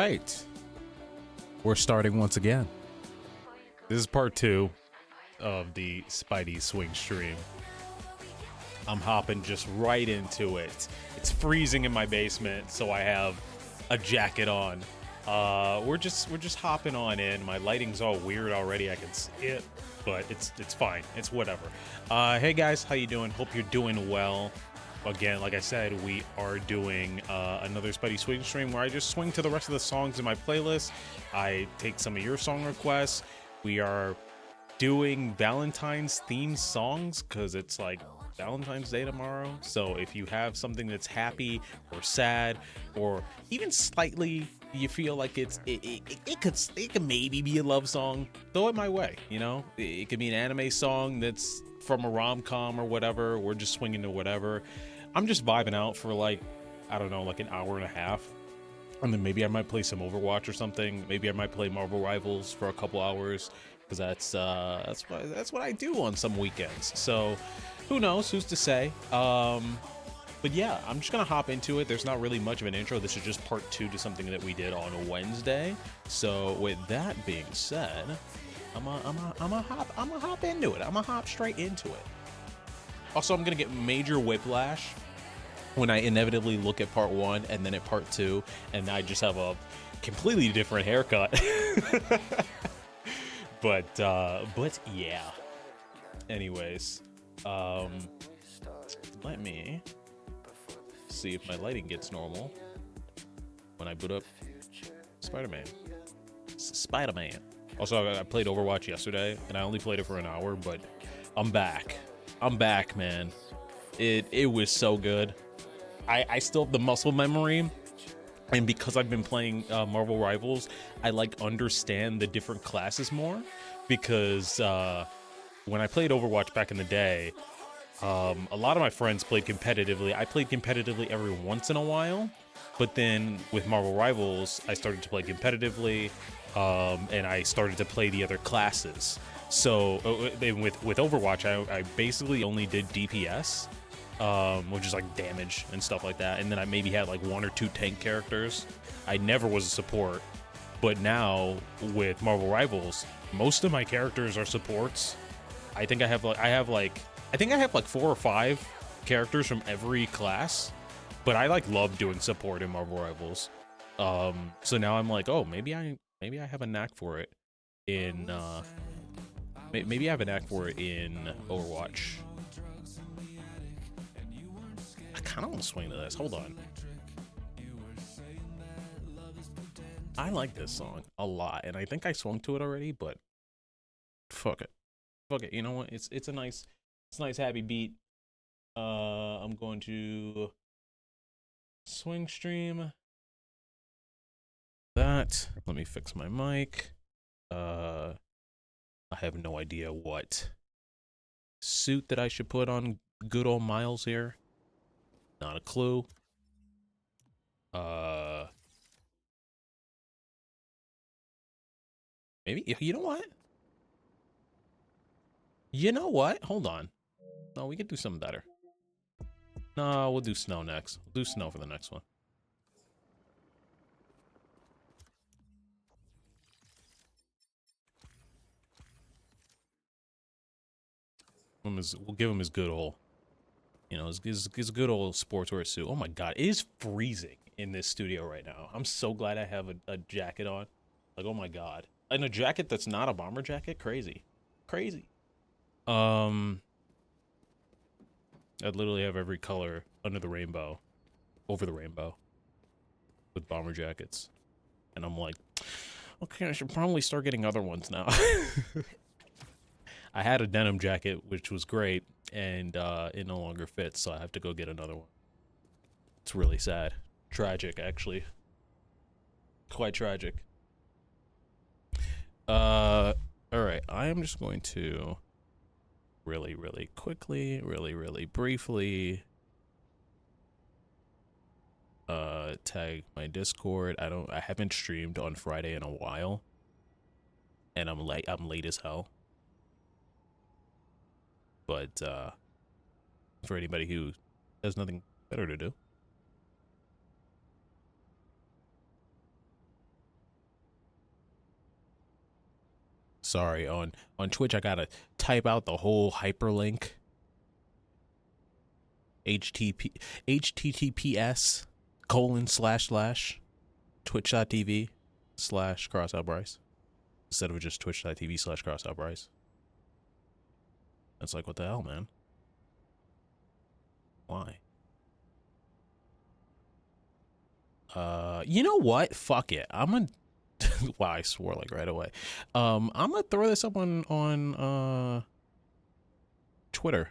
right. We're starting once again. This is part 2 of the Spidey swing stream. I'm hopping just right into it. It's freezing in my basement, so I have a jacket on. We're just hopping on in. My lighting's all weird already. I can see it, but it's fine. It's whatever. Hey guys, how you doing? Hope you're doing well. Again, like I said, we are doing another Spidey swing stream where I just swing to the rest of the songs in my playlist. I take some of your song requests. We are doing Valentine's themed songs because it's like Valentine's Day tomorrow. So if you have something that's happy or sad or even slightly you feel like it could maybe be a love song, throw it my way. You know, it could be an anime song that's from a rom-com or whatever. We're just swinging to whatever. I'm just vibing out for like, I don't know, like an hour and a half. And then maybe I might play some Overwatch or something. Maybe I might play Marvel Rivals for a couple hours because that's what I do on some weekends. So who knows? Who's to say? But yeah, I'm just gonna hop into it. There's not really much of an intro. This is just part 2 to something that we did on a Wednesday. So with that being said, I'm gonna hop into it. I'm gonna hop straight into it. Also, I'm gonna get major whiplash when I inevitably look at part 1 and then at part 2, and I just have a completely different haircut. but yeah. Anyways, let me see if my lighting gets normal when I boot up Spider-Man. Spider-Man. Also, I played Overwatch yesterday, and I only played it for an hour, but I'm back. I'm back, man. It was so good. I still have the muscle memory, and because I've been playing Marvel Rivals, I like understand the different classes more, because when I played Overwatch back in the day, a lot of my friends played competitively. I played competitively every once in a while, but then with Marvel Rivals, I started to play competitively, and I started to play the other classes. So with Overwatch, I basically only did DPS, which is like damage and stuff like that. And then I maybe had like 1 or 2 tank characters. I never was a support, but now with Marvel Rivals, most of my characters are supports. I think I have like 4 or 5 characters from every class, but I like love doing support in Marvel Rivals. So now I'm like, oh, maybe I have a knack for it in maybe I have a knack for it in Overwatch. I kind of want to swing to this. Hold on. I like this song a lot, and I think I swung to it already, but fuck it. Fuck it. You know what? It's a nice happy beat. I'm going to swing stream that. Let me fix my mic. I have no idea what suit that I should put on good old Miles here. Not a clue. Maybe, you know what? You know what? Hold on. No, we could do something better. No, we'll do snow next. We'll do snow for the next one. We'll give him his good old, you know, his good old sportswear suit. Oh my god, it is freezing in this studio right now. I'm so glad I have a jacket on. Like, oh my god. And a jacket that's not a bomber jacket? Crazy. Crazy. I literally have every color under the rainbow, over the rainbow, with bomber jackets. And I'm like, okay, I should probably start getting other ones now. I had a denim jacket, which was great, and it no longer fits, so I have to go get another one. It's really sad. Tragic, actually. Quite tragic. Alright, I am just going to really quickly, really briefly tag my Discord. I haven't streamed on Friday in a while, and I'm late as hell. But for anybody who has nothing better to do, Sorry, on Twitch I gotta type out the whole hyperlink. https://twitch.tv/CrossOutBryce instead of just twitch.tv/CrossOutBryce. It's like, what the hell, man? Why? You know what? Fuck it. I'm gonna wow, I swore like right away. I'm gonna throw this up on Twitter.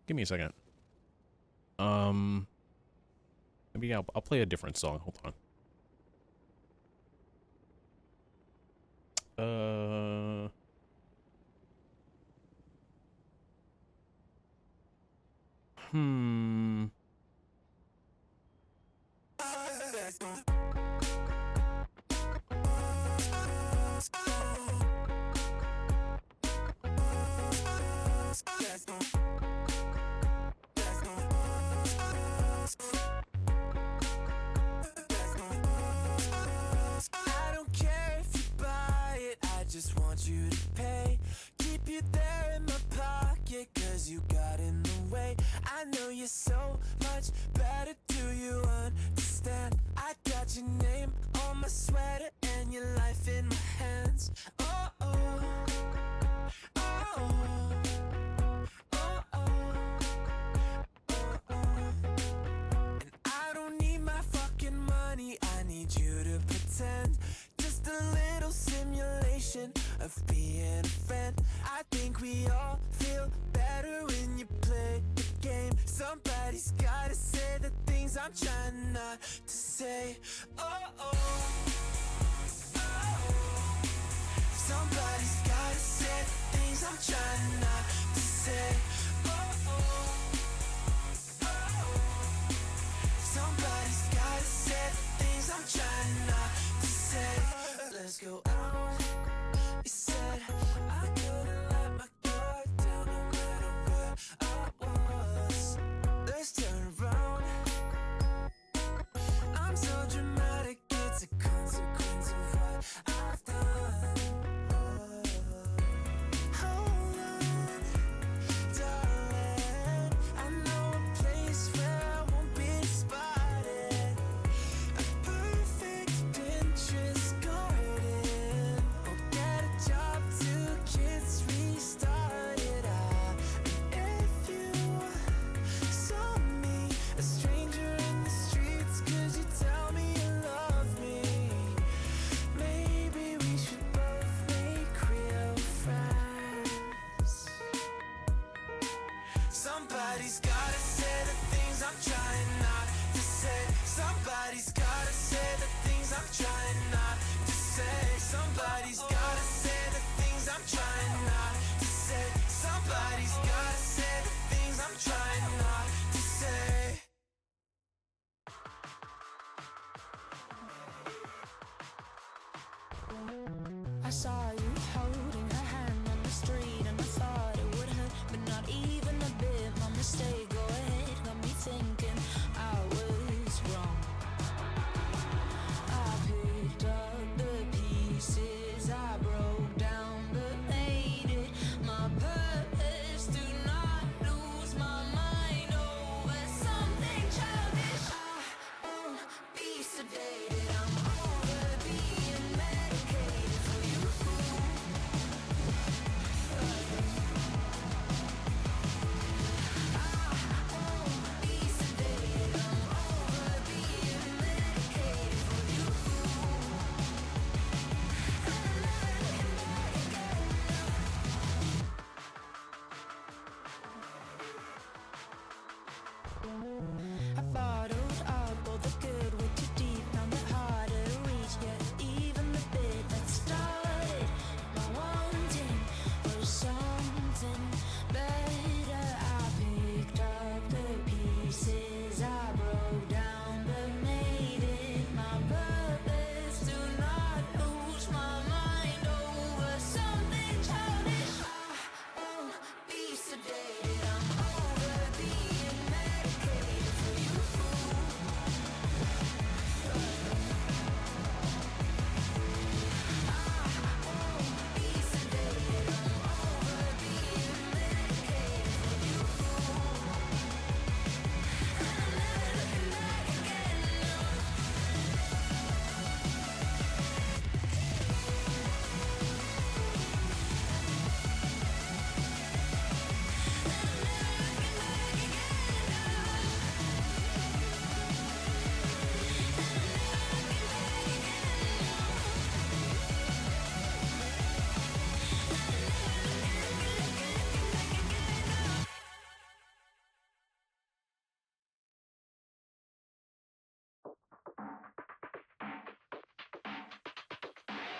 Give me a second. Maybe I'll play a different song. Hold on. I don't care if you buy it, I just want you to pay. Keep you there in my pocket, cause you got in the way. I know you're so much better, do you understand? I got your name on my sweater and your life in my hands. Oh, oh, oh, oh, oh, oh, oh, oh. And I don't need my fucking money, I need you to pretend. Just a little simulation of being a friend. I think we all feel better when you play the game. Somebody's gotta say the things I'm trying not to say. Oh, oh, oh, oh. Somebody's gotta say the things I'm trying not to say. Oh, oh, oh, oh. Somebody's gotta say the things I'm trying not to say. Let's go out. You said I couldn't let my guard down no matter where I was. Let's turn around. I'm so dramatic, it's a consequence of what I've done. Hold on, darling. I know a place where I won't be spotted. A perfect Pinterest garden. Or get a job, 2 kids restarted. And if you saw me, a stranger in the streets, could you tell me you love me? Maybe we should both make real friends. Somebody's gotta say the things I'm trying not to say. Somebody's gotta say the things I'm trying not to say. Somebody's gotta say the things I'm trying not to say. Somebody's gotta say the things I'm trying not to say. I saw you holding her hand on the street and I thought it would hurt, but not even a bit. My mistake, go ahead, got me thinking I was wrong. I picked up the pieces, I broke down but made it my purpose to not lose my mind over something childish. I won't be sedated, I'm over being medicated for you. I won't be sedated.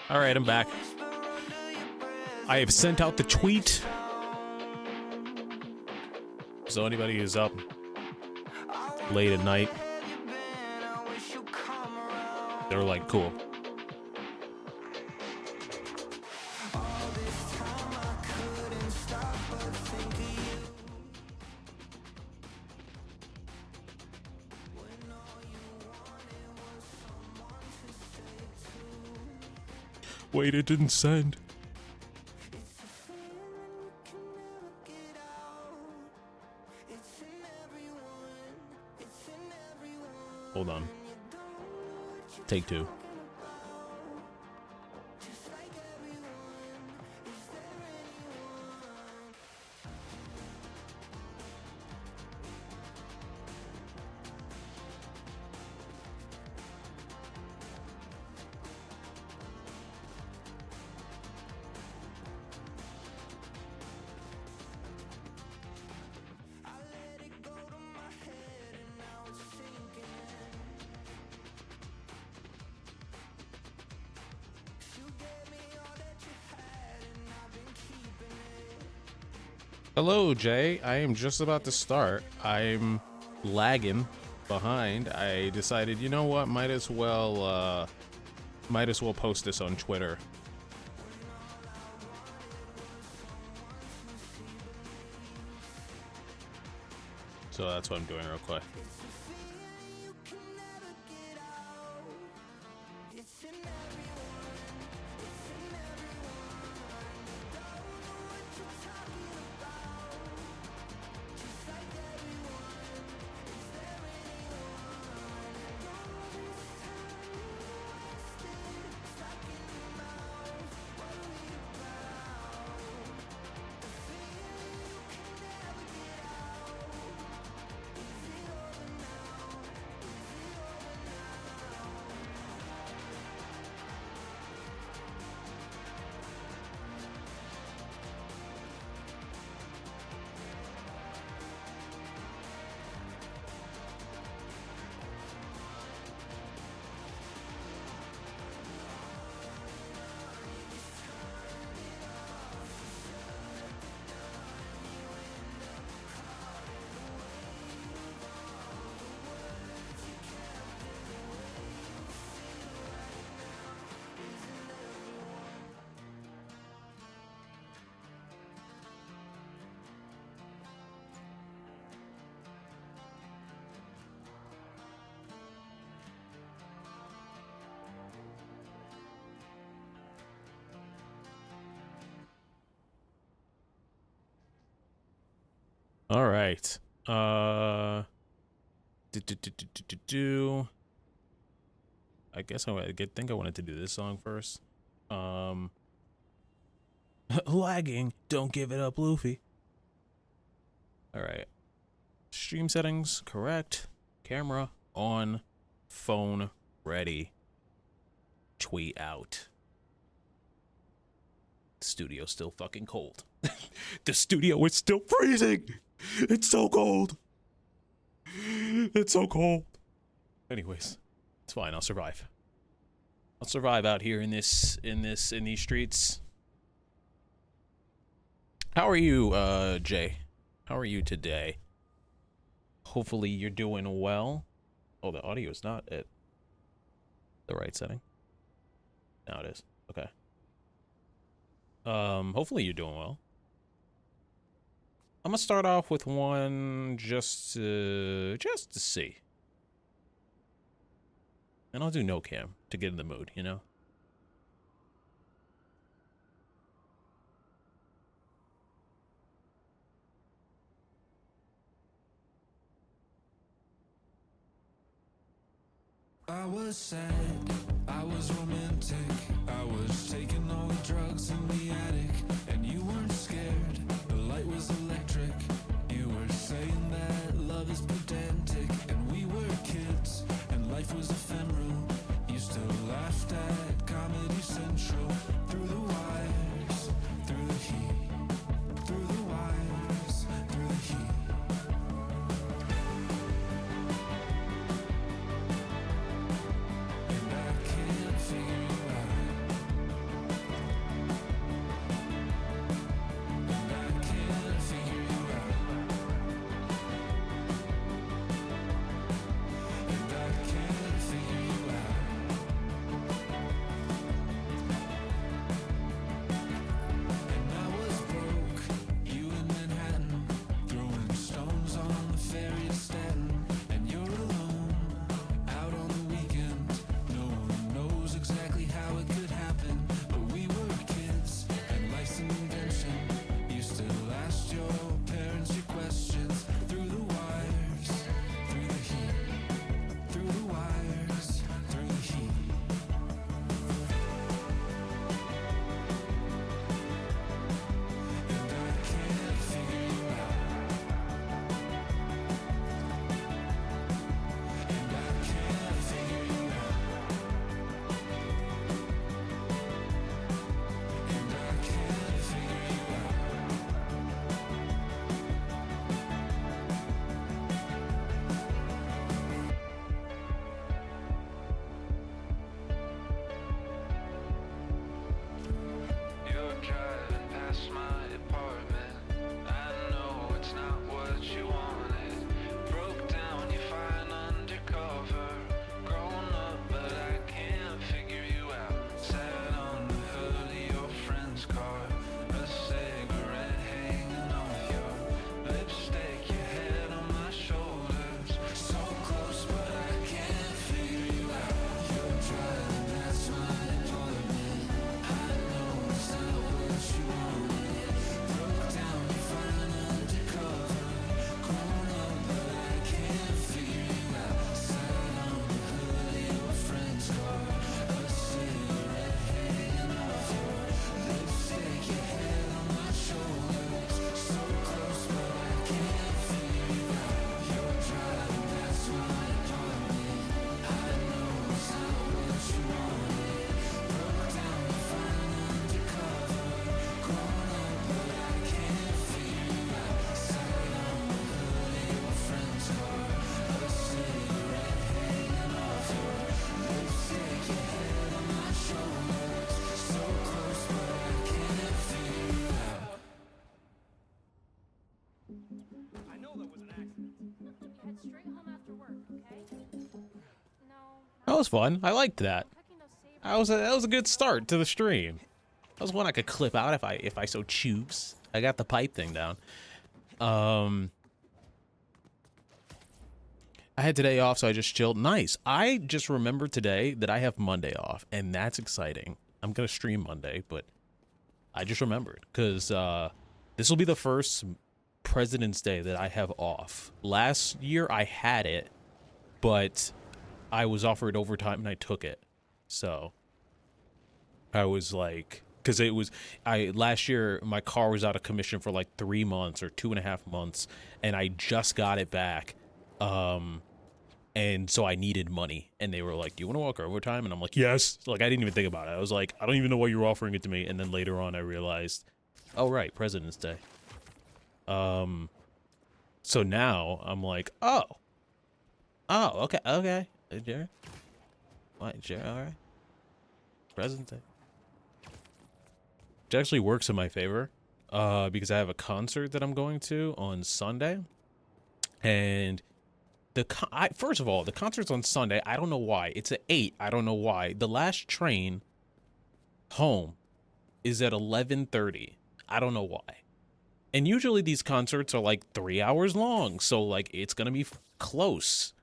All right, I'm back. I have sent out the tweet. So anybody who's up late at night, they're like, cool. Wait, it didn't send. Hold on. Take two. Hello, Jay. I am just about to start. I'm lagging behind. I decided, you know what? Might as well post this on Twitter. So that's what I'm doing real quick. All right. I guess I think I wanted to do this song first. Lagging. Don't give it up, Luffy. All right. Stream settings correct. Camera on. Phone ready. Tweet out. The studio's still fucking cold. The studio is still freezing. It's so cold. It's so cold. Anyways, it's fine. I'll survive. I'll survive out here in these streets. How are you, Jay? How are you today? Hopefully you're doing well. Oh, the audio is not at the right setting. Now it is. Okay. Hopefully you're doing well. I'm gonna start off with one just to see. And I'll do no cam to get in the mood, you know? I was sad, I was romantic, I was taking all the drugs in the attic, and you weren't scared, the light was electric, you were saying that love is pedantic, and we were kids, and life was ephemeral, you still laughed at Comedy Central, through the wires, through the heat, through the wires, through the heat. And I can't figure you out. was fun. I liked that. That was a good start to the stream. That was one I could clip out if I so choose. I got the pipe thing down. I had today off, so I just chilled. Nice. I just remembered today that I have Monday off, and that's exciting. I'm gonna stream Monday, but I just remembered because this will be the first President's Day that I have off. Last year I had it, but I was offered overtime and I took it. So I was like, because last year my car was out of commission for like 3 months or 2.5 months, and I just got it back. And so I needed money, and they were like, "Do you want to walk overtime?" And I'm like, "Yes." Like, I didn't even think about it. I was like, "I don't even know why you're offering it to me." And then later on, I realized, oh right, President's Day. So now I'm like, oh, okay, Jared, what, Jared, all right, President's Day. It actually works in my favor, because I have a concert that I'm going to on Sunday, and first of all, the concert's on Sunday. I don't know why. It's at 8. I don't know why. The last train home is at 11:30. I don't know why. And usually these concerts are like 3 hours long. So like it's going to be close.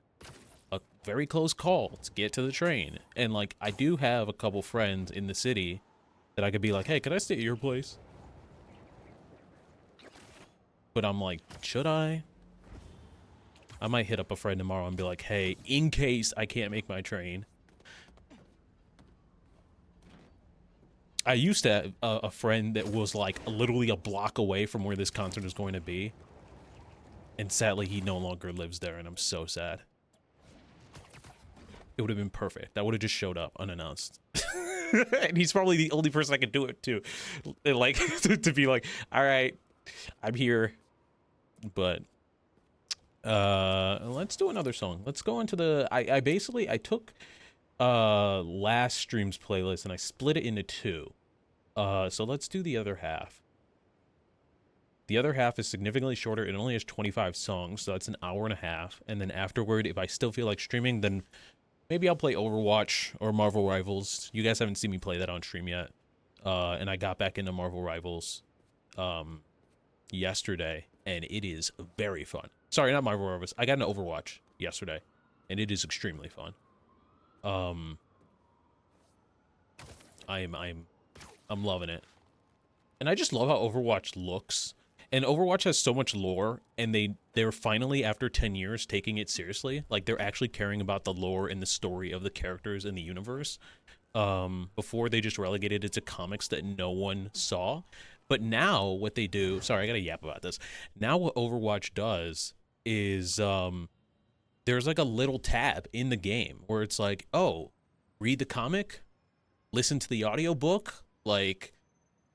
A very close call to get to the train. And like I do have a couple friends in the city that I could be like, "Hey, could I stay at your place?" But I'm like, should I? I might hit up a friend tomorrow and be like, "Hey, in case I can't make my train." I used to have a friend that was like literally a block away from where this concert is going to be. And sadly, he no longer lives there, and I'm so sad. It would have been perfect. I would have just showed up unannounced. And he's probably the only person I could do it to. Like, to be like, "All right, I'm here." But let's do another song. Let's go into the I took last stream's playlist and I split it into 2. So let's do the other half. The other half is significantly shorter. It only has 25 songs, so that's an hour and a half. And then afterward, if I still feel like streaming, then maybe I'll play Overwatch or Marvel Rivals. You guys haven't seen me play that on stream yet. And I got back into Marvel Rivals yesterday, and it is very fun. Sorry, not Marvel Rivals. I got into Overwatch yesterday, and it is extremely fun. I'm loving it. And I just love how Overwatch looks. And Overwatch has so much lore, and they're finally, after 10 years, taking it seriously. Like, they're actually caring about the lore and the story of the characters in the universe. Before, they just relegated it to comics that no one saw. But now, what they do... Sorry, I gotta yap about this. Now what Overwatch does is, there's like a little tab in the game where it's like, oh, read the comic, listen to the audiobook, like...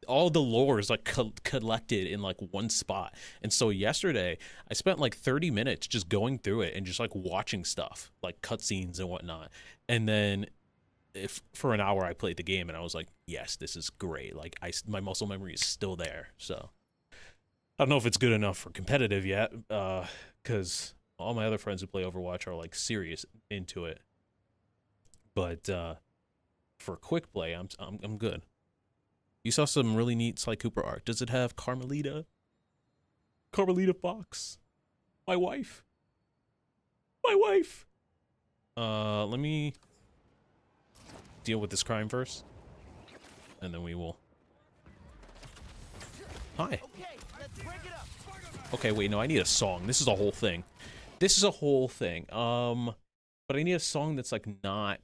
all the lore is like collected in like one spot. And so yesterday I spent like 30 minutes just going through it and just like watching stuff like cutscenes and whatnot. And then for an hour I played the game and I was like, yes, this is great. Like my muscle memory is still there. So I don't know if it's good enough for competitive yet, because all my other friends who play Overwatch are like serious into it. But for quick play, I'm good. You saw some really neat Sly Cooper art. Does it have Carmelita? Carmelita Fox. My wife. My wife. Let me deal with this crime first. And then we will... Hi. Okay, wait, no, I need a song. This is a whole thing. This is a whole thing. But I need a song that's like not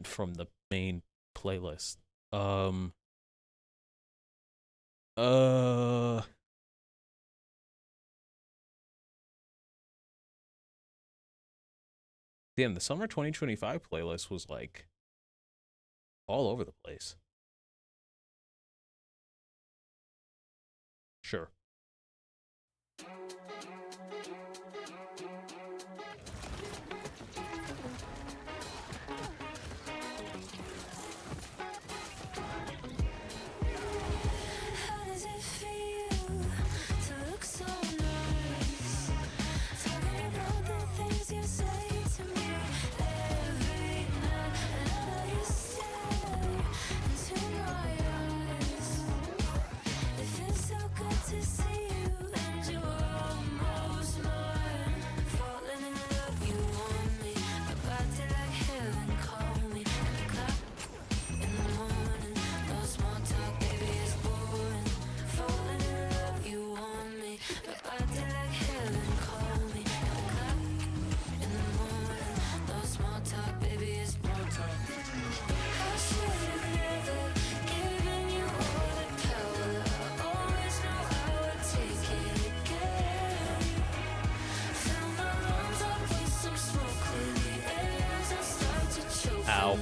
from the main playlist. Damn, the summer 2025 playlist was like all over the place. Sure. How does it feel to look so nice? Talking about the things you say. Wow.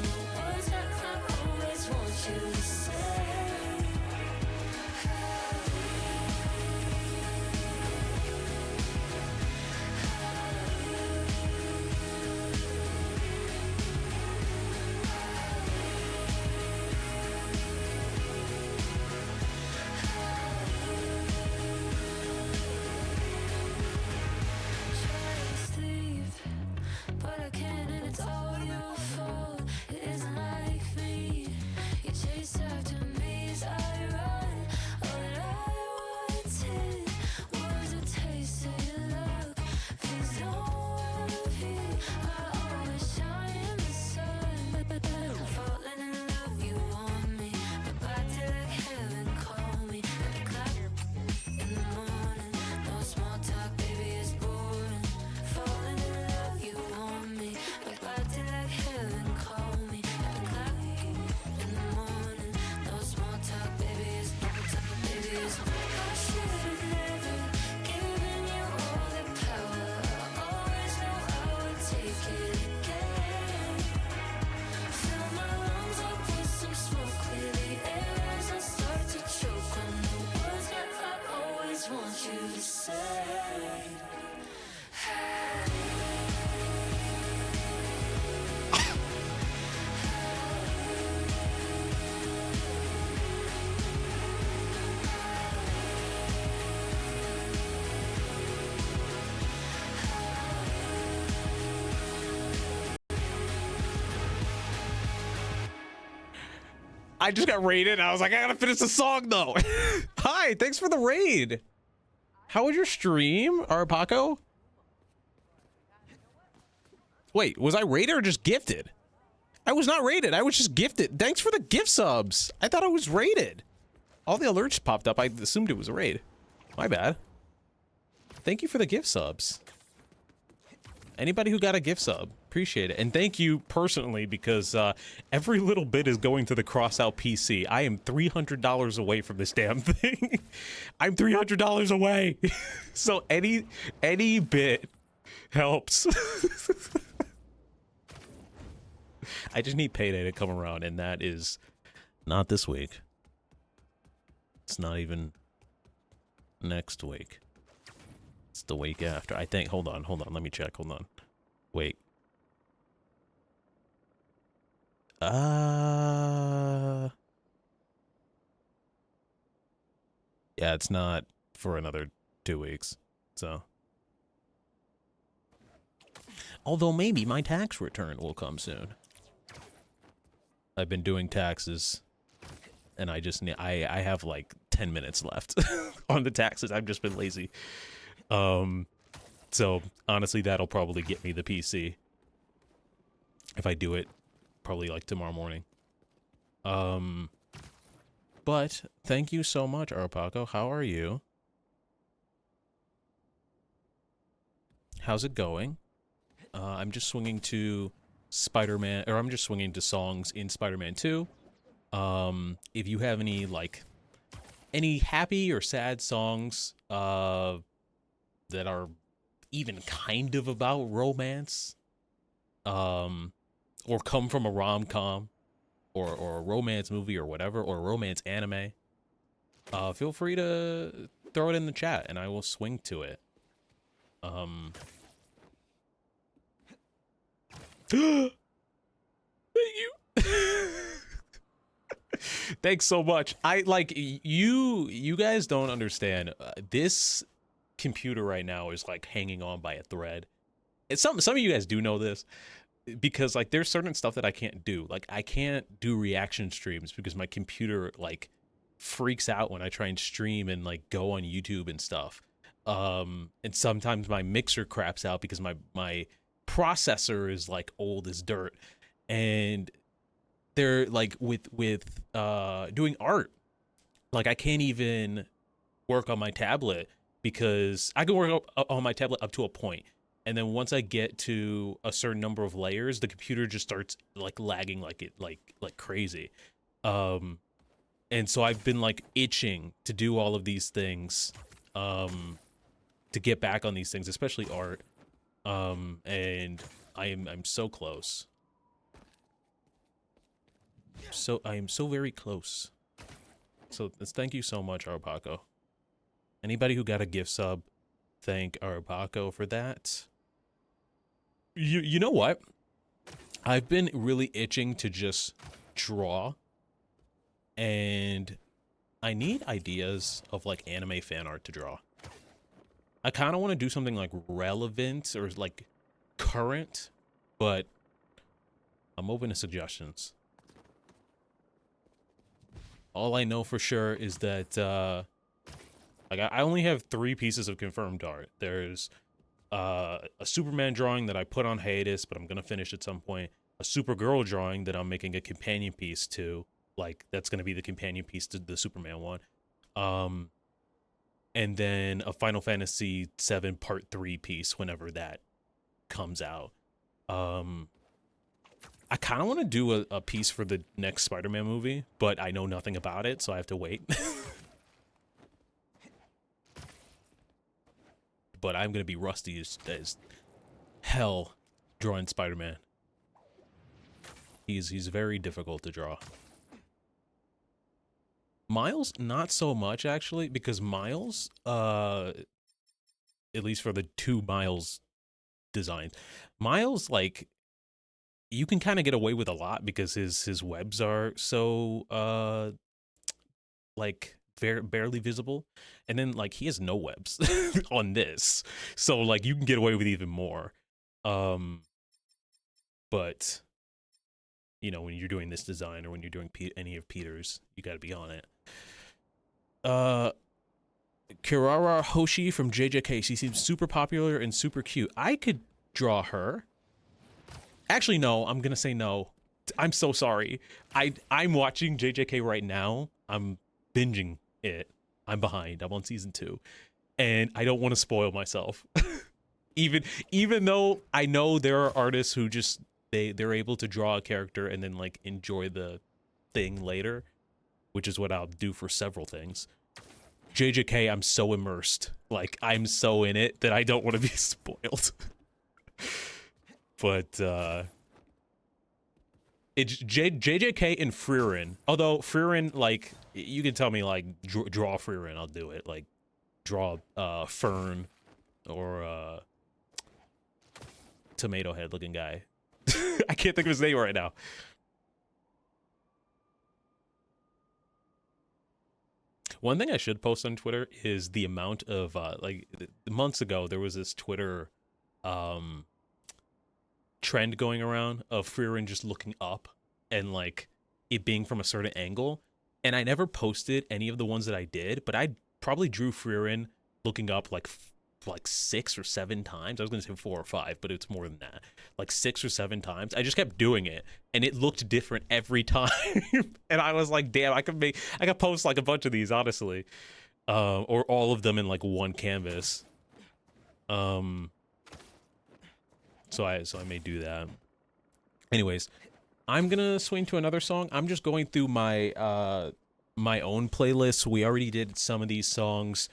I just got raided. I was like, I gotta finish the song though. Hi, thanks for the raid. How was your stream, Arapaco? Wait, was I raided or just gifted? I was not raided. I was just gifted. Thanks for the gift subs. I thought I was raided. All the alerts popped up. I assumed it was a raid. My bad. Thank you for the gift subs. Anybody who got a gift sub, appreciate it. And thank you personally, because every little bit is going to the Crossout PC. I am $300 away from this damn thing. I'm $300 away. So any bit helps. I just need payday to come around, and that is not this week. It's not even next week. It's the week after. I think. Hold on. Let me check. Hold on. Wait. Yeah, it's not for another 2 weeks. So. Although maybe my tax return will come soon. I've been doing taxes, and I just need. I have like 10 minutes left on the taxes. I've just been lazy. So honestly, that'll probably get me the PC if I do it, probably like tomorrow morning. But thank you so much, Arapaco. How are you? How's it going? I'm just swinging to Spider-Man, or I'm just swinging to songs in Spider-Man 2. If you have any, like, any happy or sad songs, that are even kind of about romance, or come from a rom-com, or a romance movie or whatever, or a romance anime, feel free to throw it in the chat and I will swing to it. Thank you. Thanks so much. I like you guys don't understand. This computer right now is like hanging on by a thread. It's some of you guys do know this, because like there's certain stuff that I can't do. Like I can't do reaction streams because my computer like freaks out when I try and stream and like go on YouTube and stuff. And sometimes my mixer craps out because my processor is like old as dirt. And they're like with doing art, like I can't even work on my tablet, because I can work on my tablet up to a point, and then once I get to a certain number of layers, the computer just starts like lagging like crazy. And so I've been like itching to do all of these things, to get back on these things, especially art. And I'm so close. I am so very close. So thank you so much, Arpaco. Anybody who got a gift sub, thank Arpaco for that. You know what? I've been really itching to just draw, and I need ideas of like anime fan art to draw. I kind of want to do something like relevant or like current, but I'm open to suggestions. All I know for sure is that like I only have 3 pieces of confirmed art. There's a Superman drawing that I put on hiatus, but I'm gonna finish at some point. A Supergirl drawing that I'm making a companion piece to, like that's gonna be the companion piece to the Superman one. And then a Final Fantasy VII Part 3 piece whenever that comes out. I kind of want to do a piece for the next Spider-Man movie, but I know nothing about it, so I have to wait. But I'm going to be rusty as hell drawing Spider-Man. He's very difficult to draw. Miles, not so much, actually, because Miles, at least for the 2 Miles designs, Miles, like, you can kind of get away with a lot because his webs are so like barely visible, and then like he has no webs on this, so like you can get away with even more. But you know, when you're doing this design or when you're doing any of Peter's, you got to be on it. Kirara Hoshi from JJK, she seems super popular and super cute. I could draw her. Actually, no, I'm gonna say no. I'm so sorry. I'm watching JJK right now. I'm binging it. I'm behind. I'm on season 2, and I don't want to spoil myself. even though I know there are artists who just they're able to draw a character and then like enjoy the thing later, which is what I'll do for several things. JJK, I'm so immersed. Like I'm so in it that I don't want to be spoiled. But it's JJK and Frieren. Although Frieren, like, you can tell me like draw Frieren, I'll do it. Like draw Fern or tomato head looking guy. I can't think of his name right now. One thing I should post on Twitter is the amount of like months ago there was this Twitter trend going around of Frieren just looking up and like it being from a certain angle, and I never posted any of the ones that I did, but I probably drew Frieren looking up like 6 or 7 times. I was gonna say 4 or 5, but it's more than that. Like 6 or 7 times. I just kept doing it, and it looked different every time. And I was like, damn, I could post like a bunch of these, honestly, or all of them in like one canvas. So I may do that. Anyways, I'm gonna swing to another song. I'm just going through my my own playlist. We already did some of these songs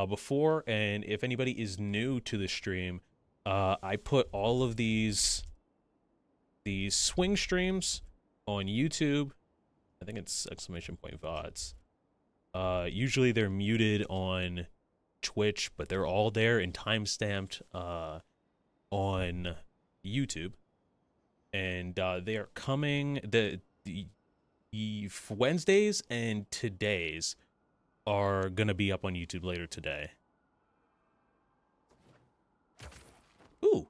before, and if anybody is new to the stream, I put all of these swing streams on YouTube. I think it's !VODs. Usually they're muted on Twitch, but they're all there and time-stamped on YouTube, and they are coming. The Wednesdays and todays are gonna be up on YouTube later today. Ooh,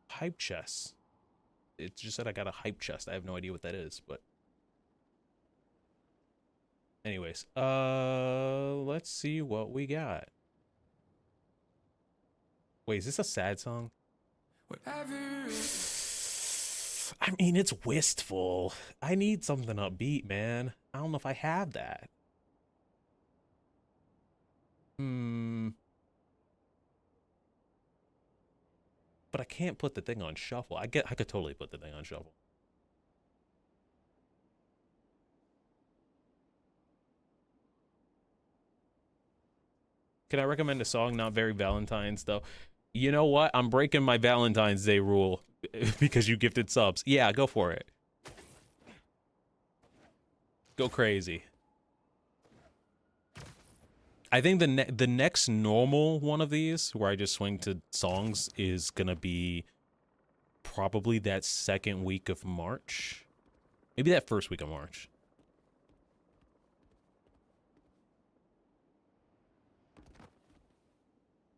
hype chest. It just said I got a hype chest. I have no idea what that is, but anyways, let's see what we got. Wait, is this a sad song? I mean, it's wistful. I need something upbeat, man. I don't know if I have that. But I can't put the thing on shuffle. I could totally put the thing on shuffle. Can I recommend a song not very Valentine's though? You know what? I'm breaking my Valentine's Day rule. because you gifted subs. Yeah, go for it. Go crazy. I think the next normal one of these, where I just swing to songs, is gonna be probably that second week of March. Maybe that first week of March.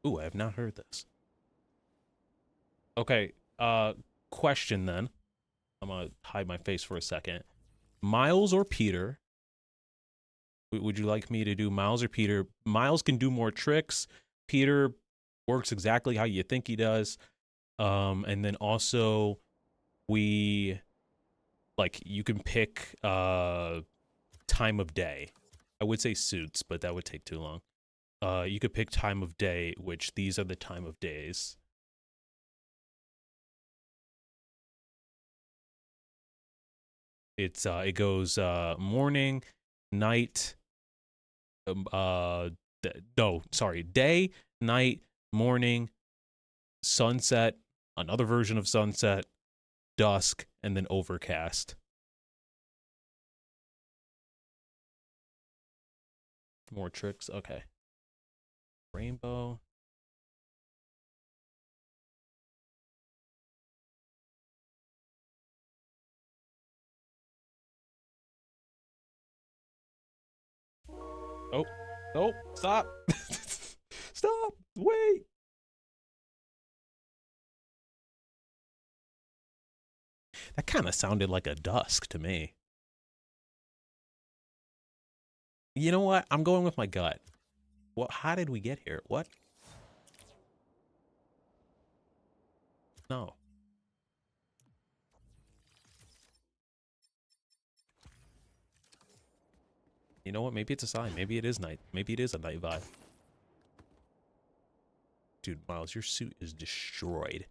Ooh, I have not heard this. Okay, question then. I'm gonna hide my face for a second. Miles or Peter? Would you like me to do Miles or Peter? Miles can do more tricks. Peter works exactly how you think he does. And then also you can pick time of day. I would say suits, but that would take too long. You could pick time of day, which these are the time of days. It goes morning, night, day, night, morning, sunset, another version of sunset, dusk, and then overcast. More tricks, okay. Rainbow. Oh, no, stop. Stop, wait. That kind of sounded like a dusk to me. You know what? I'm going with my gut. What? How did we get here? What? No. You know what? Maybe it's a sign. Maybe it is night. Maybe it is a night vibe. Dude, Miles, your suit is destroyed.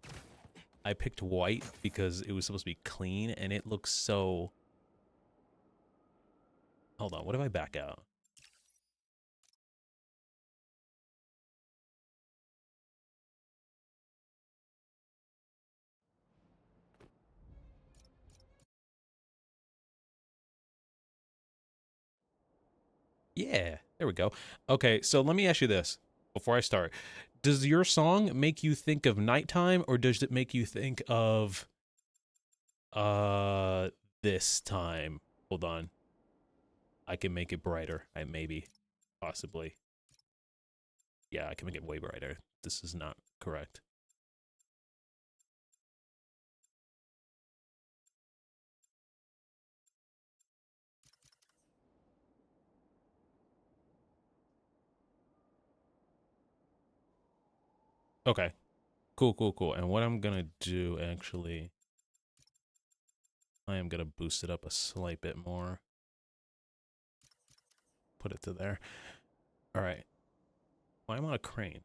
I picked white because it was supposed to be clean, and it looks so... Hold on, what if I back out? Yeah, there we go. Okay, so let me ask you this before I start. Does your song make you think of nighttime, or does it make you think of this time? Hold on. I can make it brighter. Maybe. Possibly. Yeah, I can make it way brighter. This is not correct. Okay. Cool, cool, cool. And what I'm gonna do, actually... I am gonna boost it up a slight bit more. Put it to there. Alright. Why am I on a crane?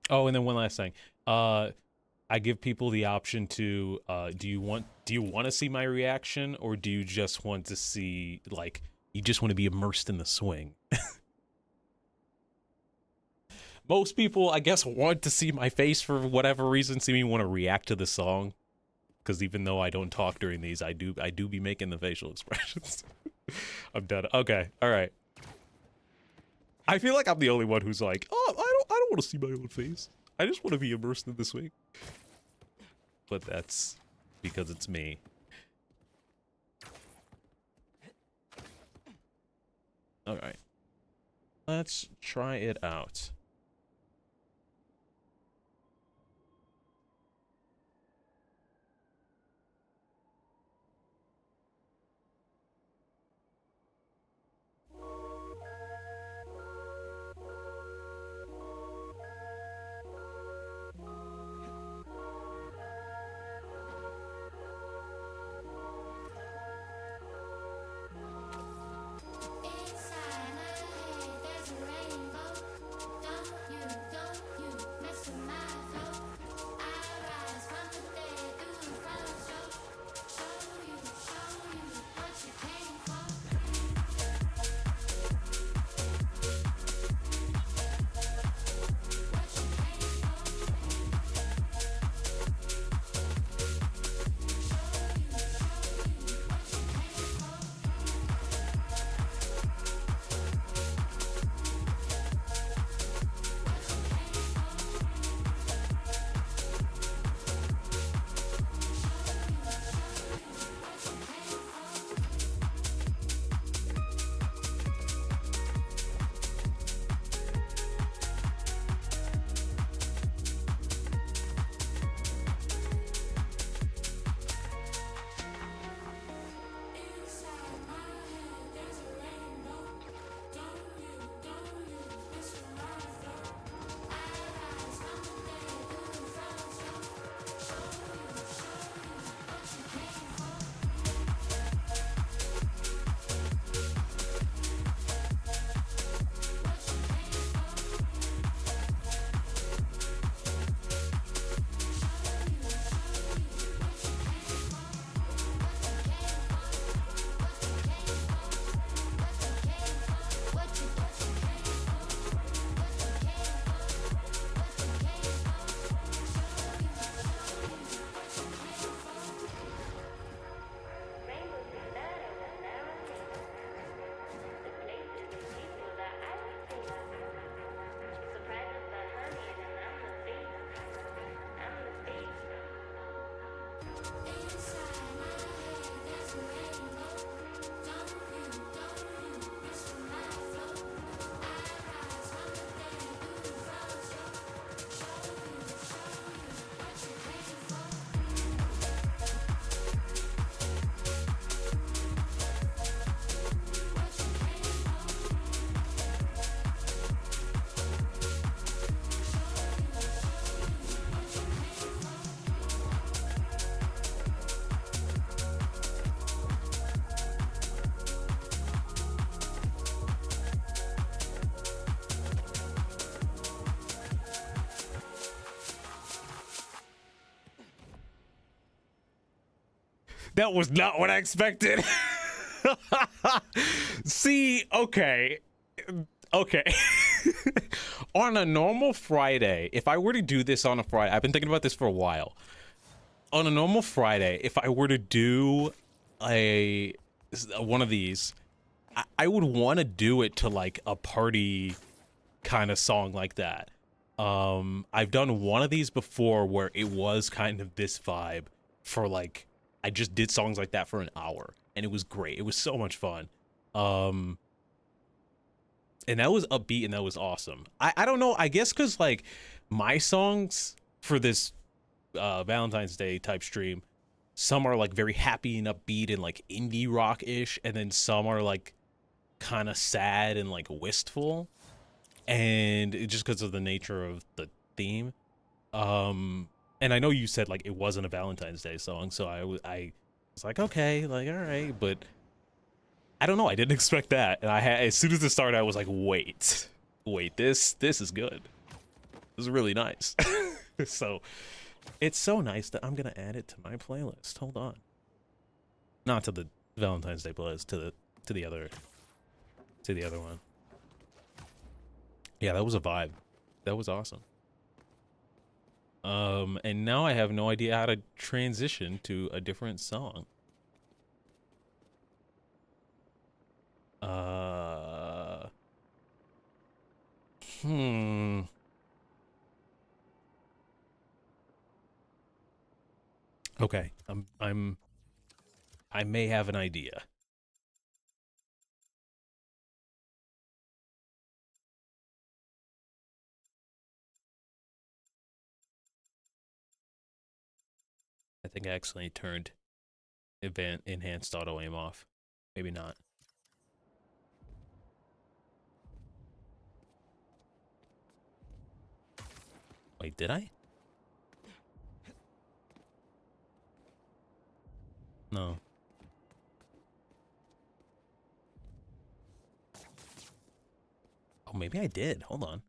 Oh, and then one last thing. I give people the option to do you want to see my reaction, or do you just want to see, like, you just want to be immersed in the swing? Most people, I guess, want to see my face for whatever reason, see me want to react to the song. Because even though I don't talk during these, I do be making the facial expressions. I'm done. Okay, all right. I feel like I'm the only one who's like, oh, I don't want to see my own face. I just want to be immersed in the swing. But that's because it's me. All right. Let's try it out. Inside my head, there's a rainbow. Don't That was not what I expected. See, okay. Okay. On a normal Friday, if I were to do this on a Friday, I've been thinking about this for a while. On a normal Friday, if I were to do one of these, I would want to do it to like a party kind of song like that. I've done one of these before where it was kind of this vibe for like, I just did songs like that for an hour and it was great. It was so much fun. And that was upbeat and that was awesome. I don't know, I guess because like my songs for this Valentine's Day type stream, some are like very happy and upbeat and like indie rock-ish, and then some are like kind of sad and like wistful, and just because of the nature of the theme. And I know you said like it wasn't a Valentine's Day song, so I was like, okay, like all right, but I don't know, I didn't expect that, and as soon as it started, I was like, wait, this is good. This is really nice. So it's so nice that I'm gonna add it to my playlist. Hold on, not to the Valentine's Day playlist, to the other one. Yeah, that was a vibe. That was awesome. And now I have no idea how to transition to a different song. Okay, I may have an idea. I think I accidentally turned enhanced auto aim off. Maybe not. Wait, did I? No. Oh, maybe I did. Hold on.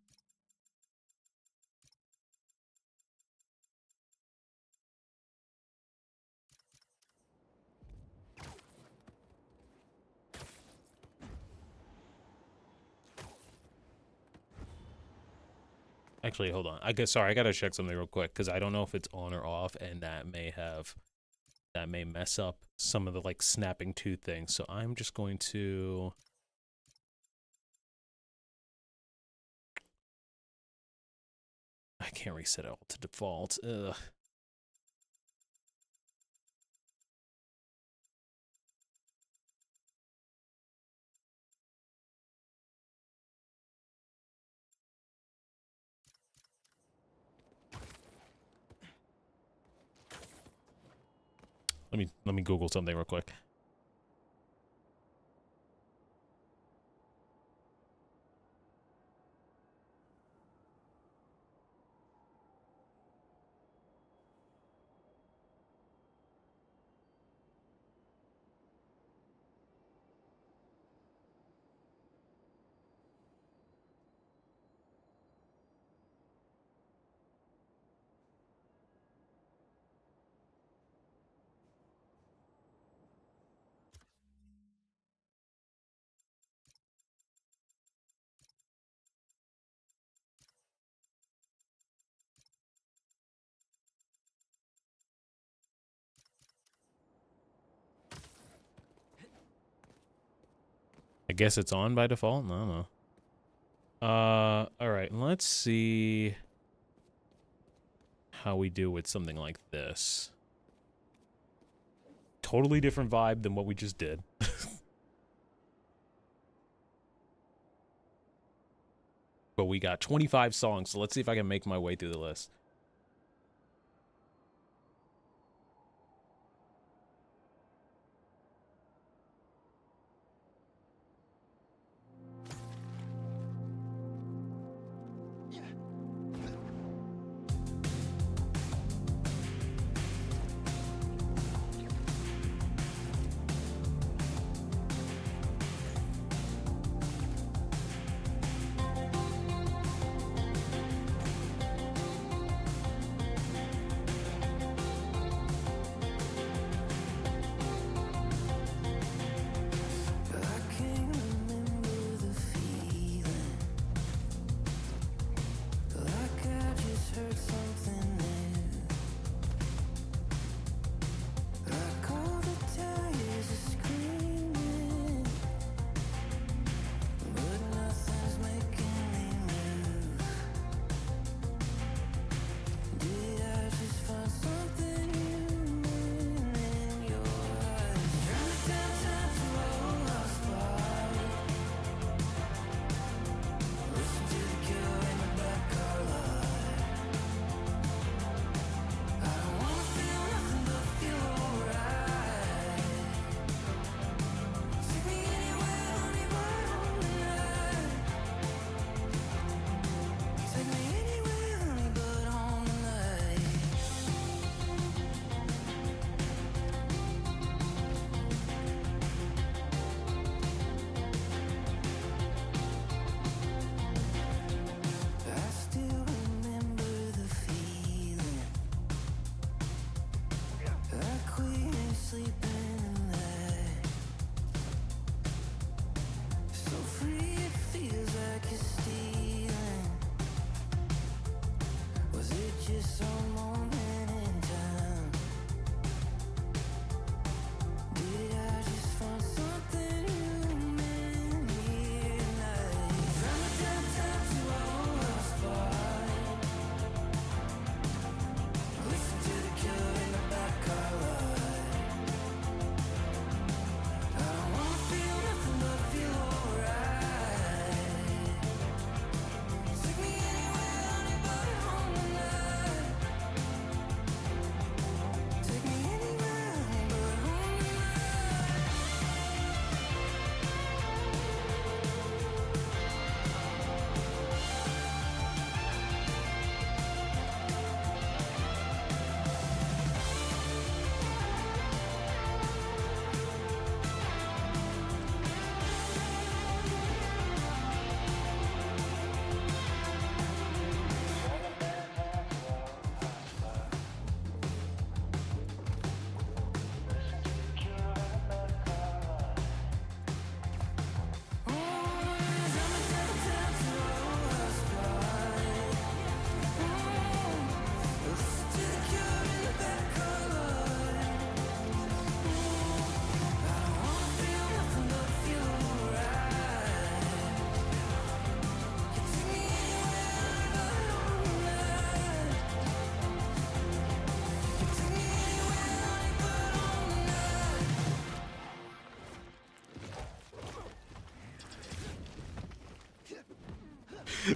Actually, hold on. Sorry, I gotta check something real quick because I don't know if it's on or off, and that may mess up some of the like snapping to things. So I'm just going to. I can't reset it all to default. Ugh. Let me Google something real quick. I guess it's on by default? No, I don't know. Alright, let's see how we do with something like this. totally different vibe than what we just did. But we got 25 songs, so let's see if I can make my way through the list.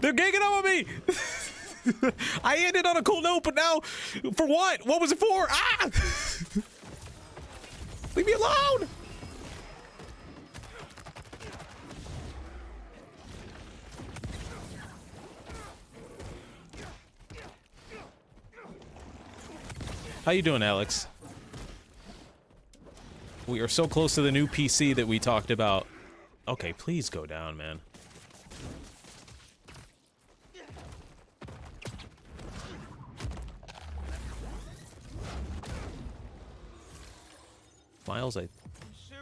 They're ganging up on me! I ended on a cool note, but now, for what? What was it for? Ah! Leave me alone! How you doing, Alex? We are so close to the new PC that we talked about. Okay, please go down, man. Miles, Sure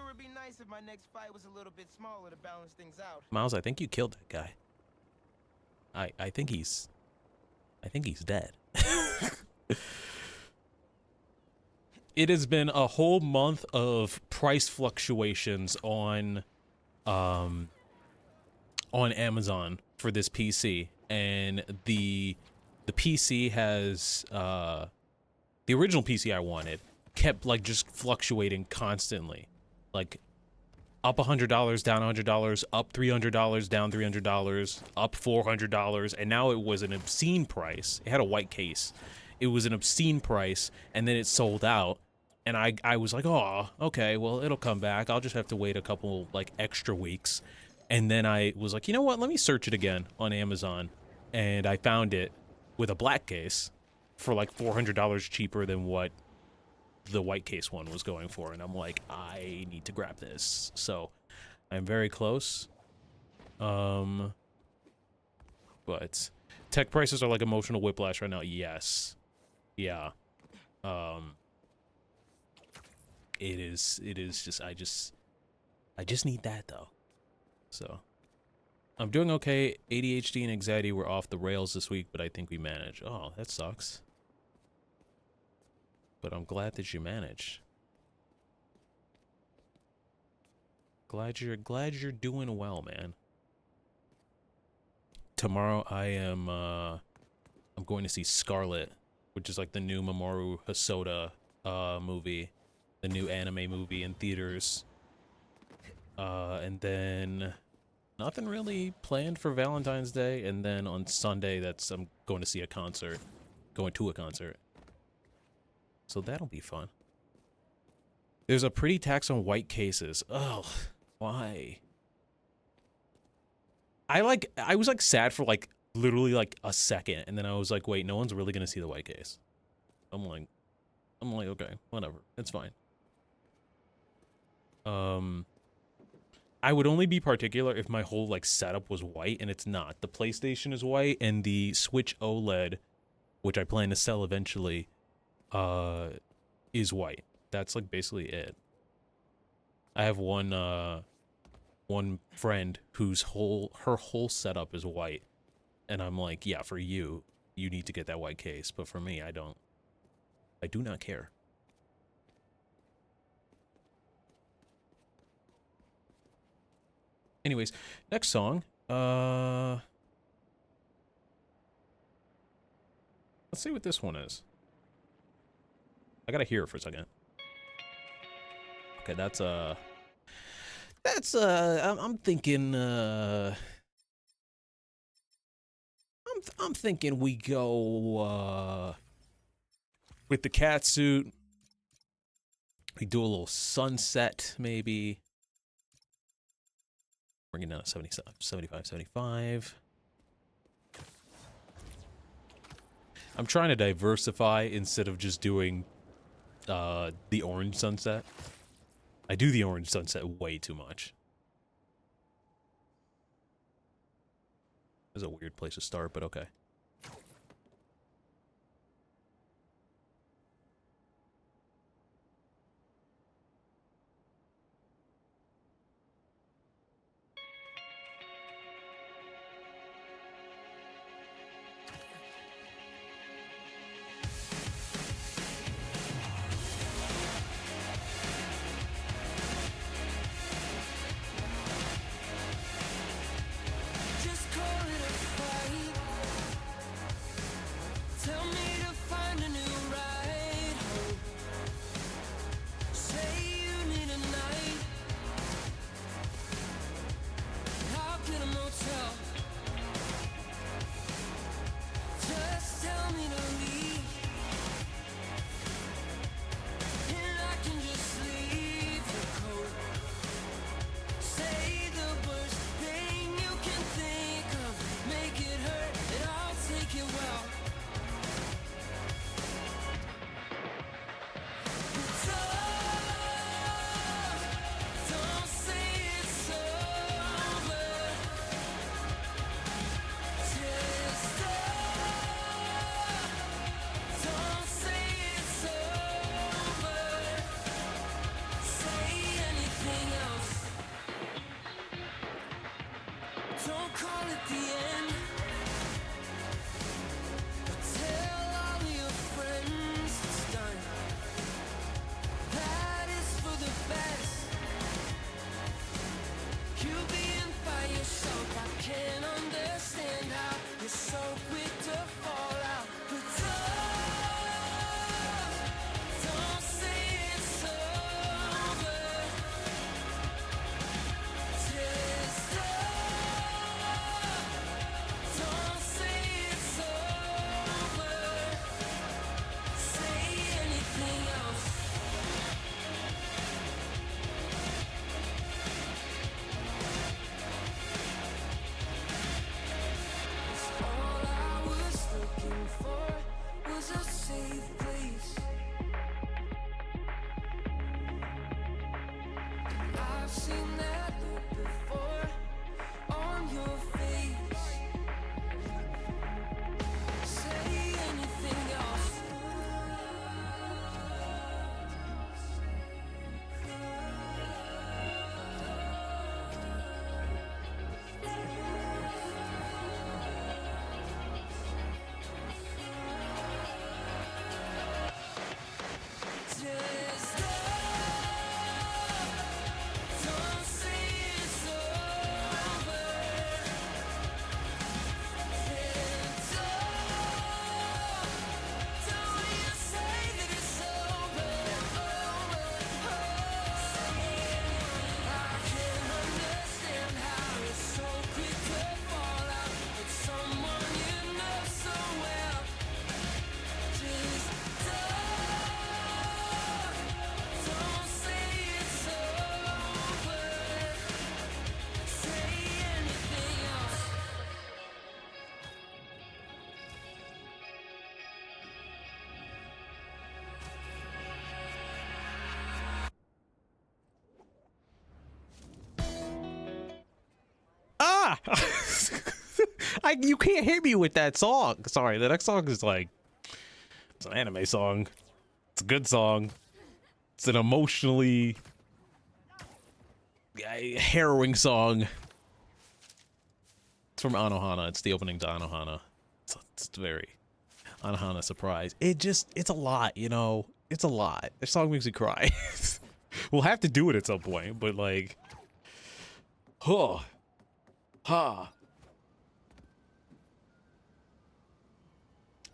would be nice if my next fight was a little bit smaller to balance things out. Miles, I think you killed that guy. I think he's dead. It has been a whole month of price fluctuations on Amazon for this PC, and the PC has the original PC I wanted kept like just fluctuating constantly, like up $100, down $100, up $300, down $300, up $400, and now it was an obscene price. It had a white case. It was an obscene price, and then it sold out. And I was like, oh, okay, well, it'll come back. I'll just have to wait a couple, like, extra weeks. And then I was like, you know what? Let me search it again on Amazon. And I found it with a black case for, like, $400 cheaper than what the white case one was going for. And I'm like, I need to grab this. So I'm very close. But tech prices are like emotional whiplash right now. Yes. Yeah. It is just, I just need that though. So I'm doing okay. ADHD and anxiety were off the rails this week, but I think we managed. Oh, that sucks. But I'm glad that you managed. Glad you're doing well, man. Tomorrow I'm going to see Scarlet, which is like the new Mamoru Hosoda movie, the new anime movie in theaters. And then nothing really planned for Valentine's Day, and then on Sunday I'm going to see a concert. Going to a concert. So that'll be fun. There's a pretty tax on white cases. Oh, why? I was like sad for like literally like a second, and then I was like, wait, no one's really gonna see the white case. I'm like, okay, whatever, it's fine. I would only be particular if my whole like setup was white, and it's not. The PlayStation is white, and the Switch OLED, which I plan to sell eventually, is white. That's like basically it. I have one friend whose her whole setup is white, and I'm like, yeah, for you need to get that white case, but for me, I do not care. Anyways, next song, let's see what this one is. I gotta hear it for a second. Okay, I'm thinking, I'm thinking we go, with the cat suit. We do a little sunset, maybe. Bring it down to 75, 75. I'm trying to diversify instead of just doing the orange sunset. I do the orange sunset way too much. This is a weird place to start, but okay. Just call it a fight. You can't hit me with that song. Sorry, the next song is like, it's an anime song. It's a good song. It's an emotionally harrowing song. It's from Anohana. It's the opening to Anohana. It's very Anohana surprise. It's a lot, you know. It's a lot. This song makes me cry. We'll have to do it at some point, but like, huh, ha.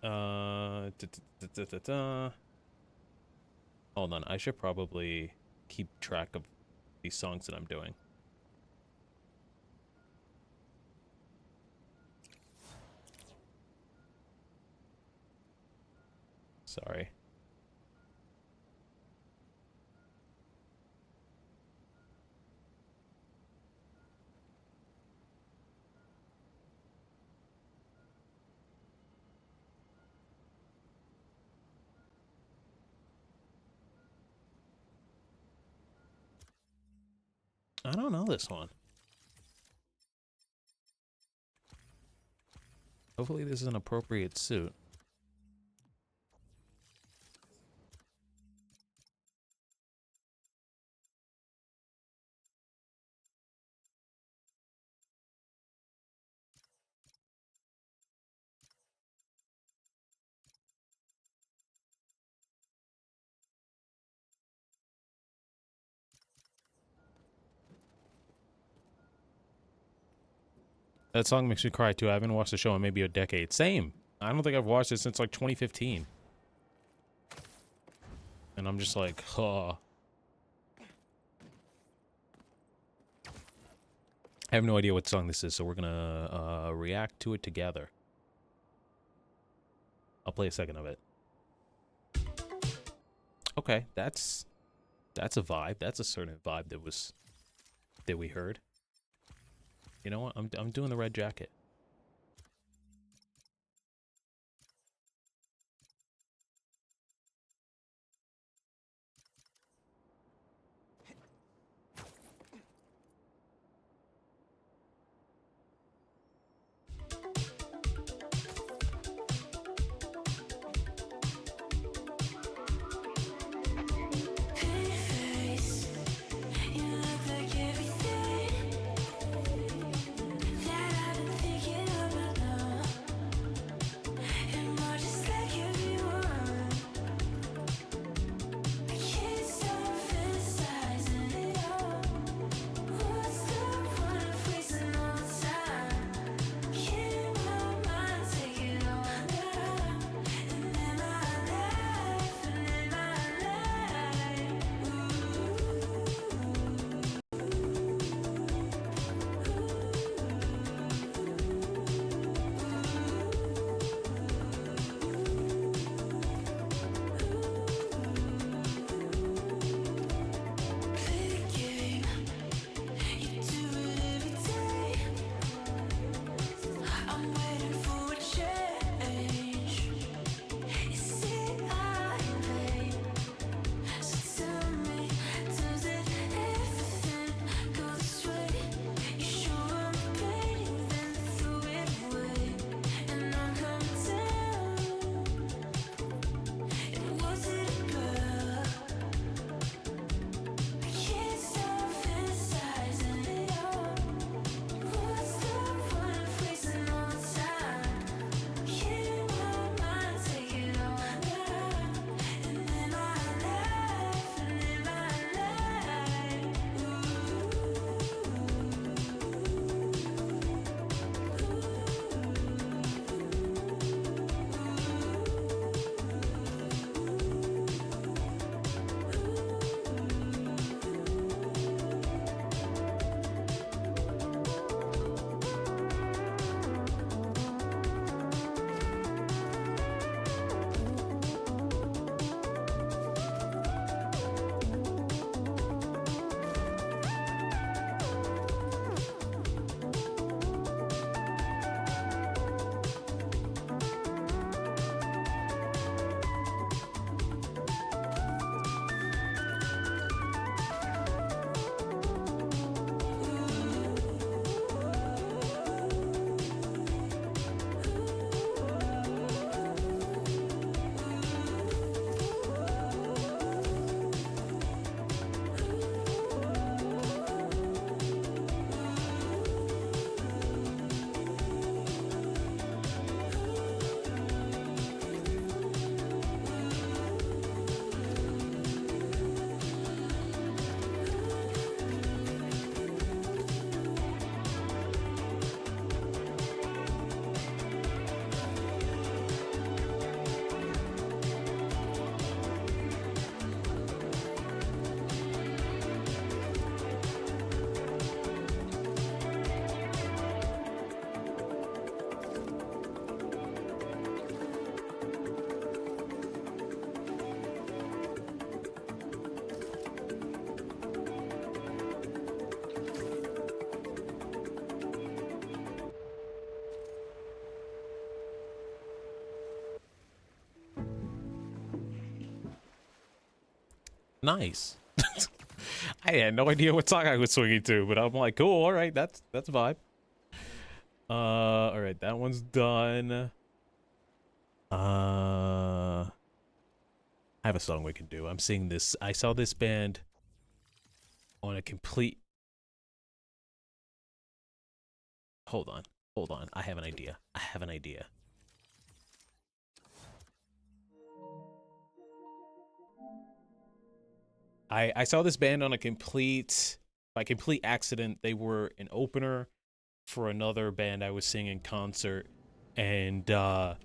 Hold on, I should probably keep track of these songs that I'm doing. Sorry. I don't know this one. Hopefully this is an appropriate suit. That song makes me cry too. I haven't watched the show in maybe a decade. Same. I don't think I've watched it since like 2015. And I'm just like, huh. I have no idea what song this is, so we're gonna react to it together. I'll play a second of it. Okay, that's a vibe. That's a certain vibe that we heard. You know what? I'm doing the red jacket. You look like everything that I've been thinking Nice. I had no idea what song I was swinging to, but I'm like, cool, all right, that's a vibe. All right, that one's done. I have a song we can do. I'm seeing this. I saw this band on a complete. Hold on. I have an idea. I saw this band on a complete, by complete accident. They were an opener for another band I was seeing in concert, and their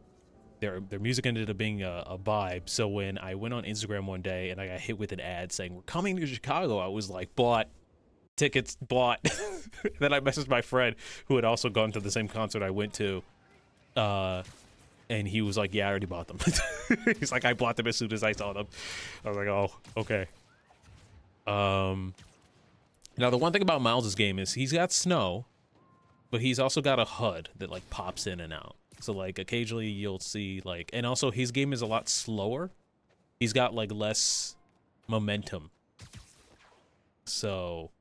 music ended up being a vibe. So when I went on Instagram one day and I got hit with an ad saying we're coming to Chicago, I was like, bought tickets, bought. Then I messaged my friend who had also gone to the same concert I went to, and he was like, yeah, I already bought them. He's like, I bought them as soon as I saw them. I was like, oh, okay. Now the one thing about Miles's game is he's got snow, but he's also got a HUD that like pops in and out. So like occasionally you'll see like, and also his game is a lot slower. He's got like less momentum. So,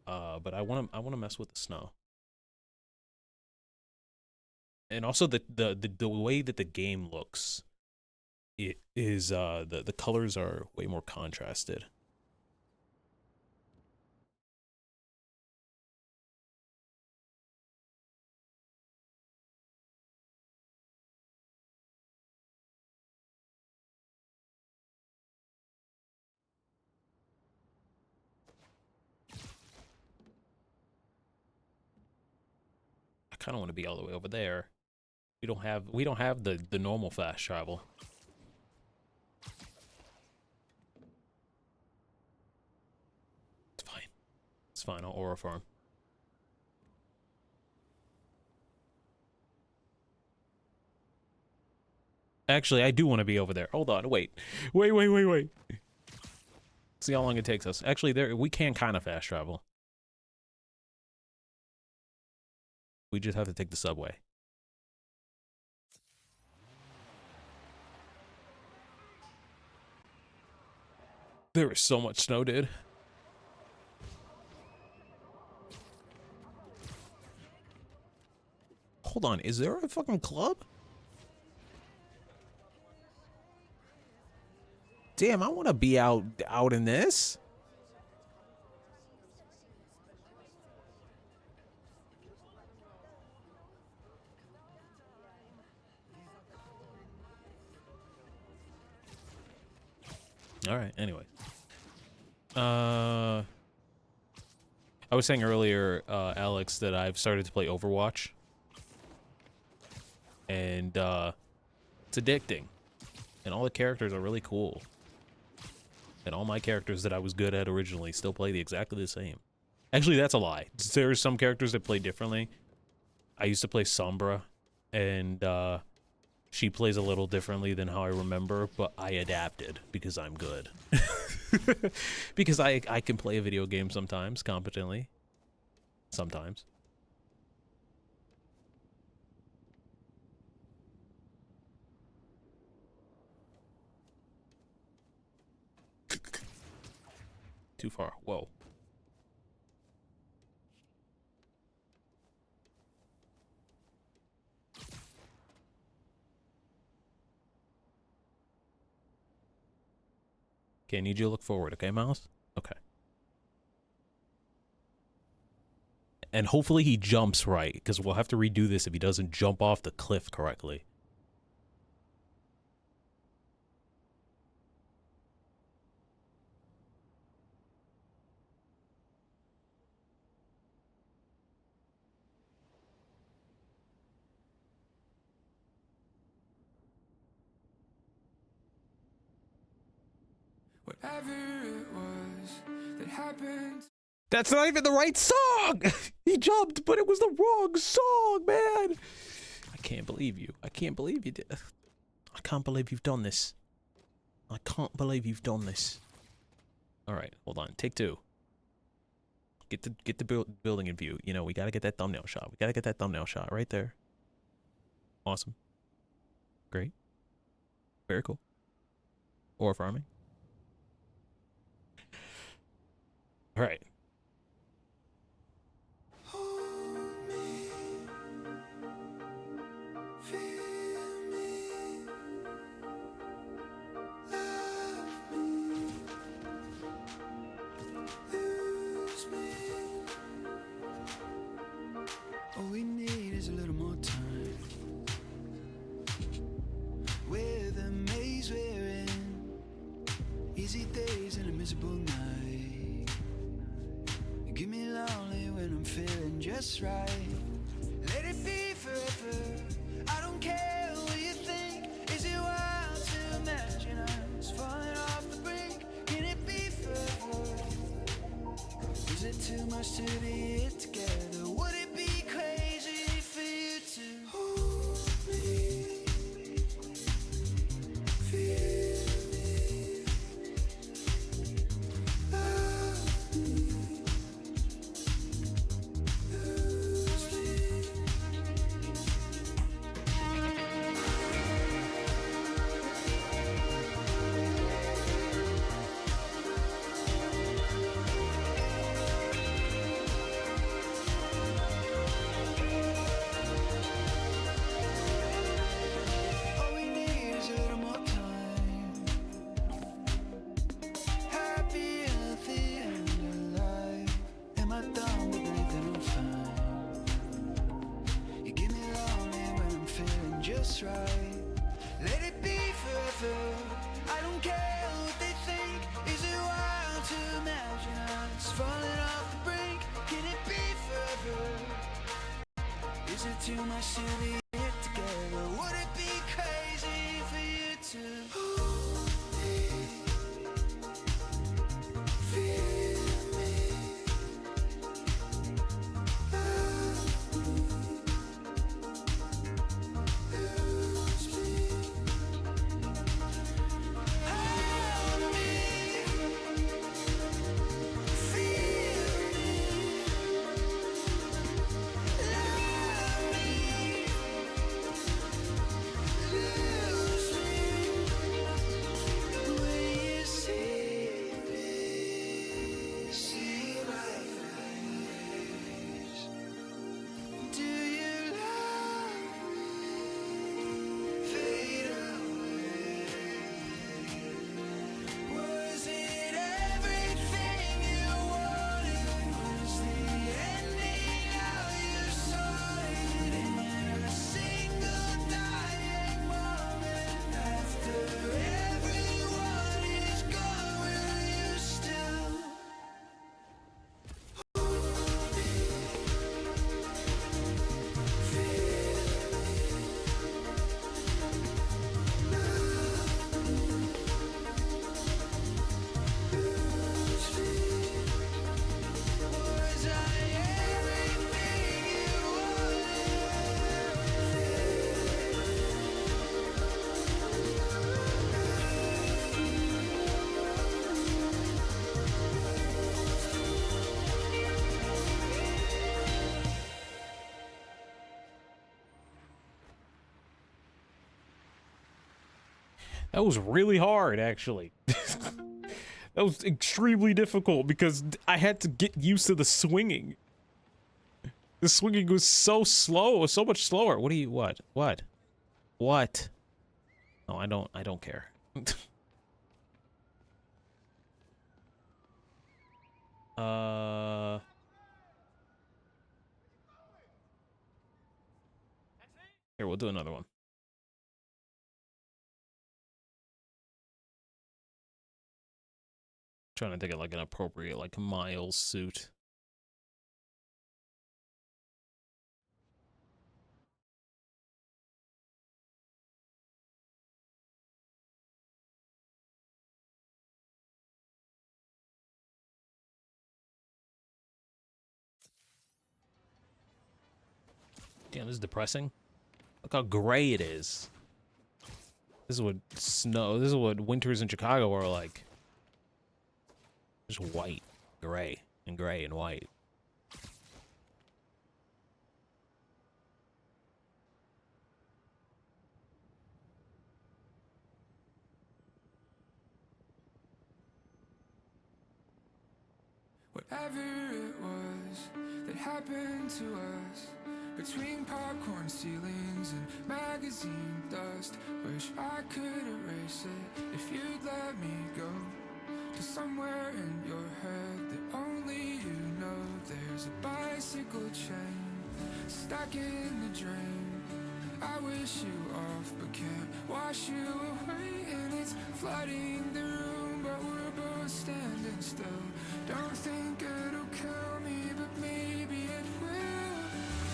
but I want to mess with the snow. And also the way that the game looks, it is the colors are way more contrasted. I kind of want to be all the way over there. We don't have the normal fast travel. It's fine. It's fine. I'll aura farm. Actually, I do want to be over there. Hold on. Wait. See how long it takes us. Actually, we can kind of fast travel. We just have to take the subway. There is so much snow, dude. Hold on, is there a fucking club? Damn, I want to be out in this. All right, anyway. I was saying earlier, Alex, that I've started to play Overwatch. And it's addicting. And all the characters are really cool. And all my characters that I was good at originally still play exactly the same. Actually, that's a lie. There's some characters that play differently. I used to play Sombra, and she plays a little differently than how I remember, but I adapted because I'm good. Because I can play a video game sometimes, competently. Sometimes. Too far. Whoa. Okay, I need you to look forward, okay, Miles? Okay. And hopefully he jumps right, because we'll have to redo this if he doesn't jump off the cliff correctly. Whatever it was that happened. That's not even the right song! He jumped, but it was the wrong song, man! I can't believe you. I can't believe you did. I can't believe you've done this. I can't believe you've done this. Alright, hold on. Take two. Get the building in view. You know, we gotta get that thumbnail shot. We gotta get that thumbnail shot right there. Awesome. Great. Very cool. Ore farming. All right. All we need is a little more time. We're the maze we're in. Easy days and a miserable night. You give me lonely when I'm feeling just right. Let it be forever. I don't care what you think. Is it wild to imagine us falling off the brink? Can it be forever? Is it too much to be it together? Would it be crazy for you to hold me, feel me, love me, lose me? All we need is a little more time. Happy, healthy, and alive. Am I dumb to believe that I'm fine? You give me lonely when I'm feeling just right. Let it be forever. I don't care what they think. Is it wild to imagine us falling off the brink? Can it be forever? Is it too much to be it together? Would it be crazy for you to hold me, feel me, love me, lose me? Hold me, feel me, love me, lose me. When you see my face, do you love me? Fade away. Was it everything you wanted? Was the ending how you saw it in a single dying moment? After everyone is gone, will you still hold me, feel me, love me, lose me? Was I everything you That was really hard, actually. That was extremely difficult because I had to get used to the swinging. The swinging was so slow, so much slower. What do you, what? No, I don't care. Here, we'll do another one. Trying to think of like an appropriate, like Miles suit. Damn, this is depressing. Look how gray it is. This is what snow, this is what winters in Chicago are like. Just white, gray, and white. whatever it was that happened to us. Between popcorn ceilings and magazine dust, wish I could erase it if you'd let me go to somewhere in your head that only you know. There's a bicycle chain stuck in the drain. I wish you off but can't wash you away, and it's flooding the room but we're both standing still. Don't think it'll kill me but maybe it will.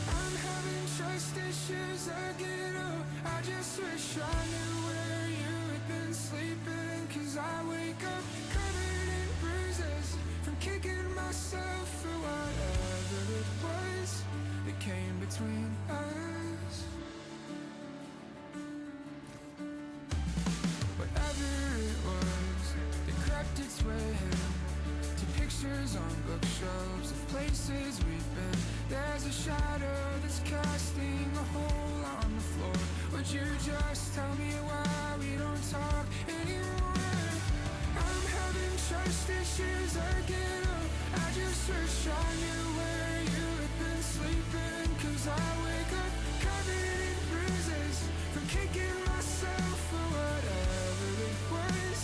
I'm having trust issues again, oh, I just wish I knew where you had been sleeping. Cause I wake up covered in bruises from kicking myself for whatever it was that came between us. Whatever it was that crept its way to pictures on bookshelves of places we've been. There's a shadow that's casting a hole on the floor. Would you just tell me why we don't talk anymore? I'm having trust issues again, oh, I just wish I knew where you had been sleeping. Cause I wake up covered in bruises from kicking myself for whatever it was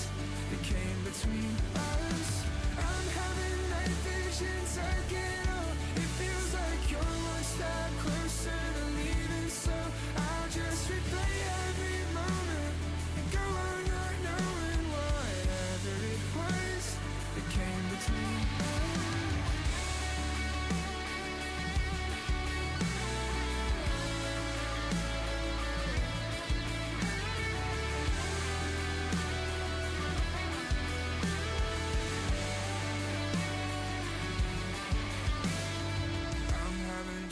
that came between us. I'm having night visions again, oh, it feels like you're one step closer to leaving. So I'll just replay every moment and go on not knowing whatever it was that came between us.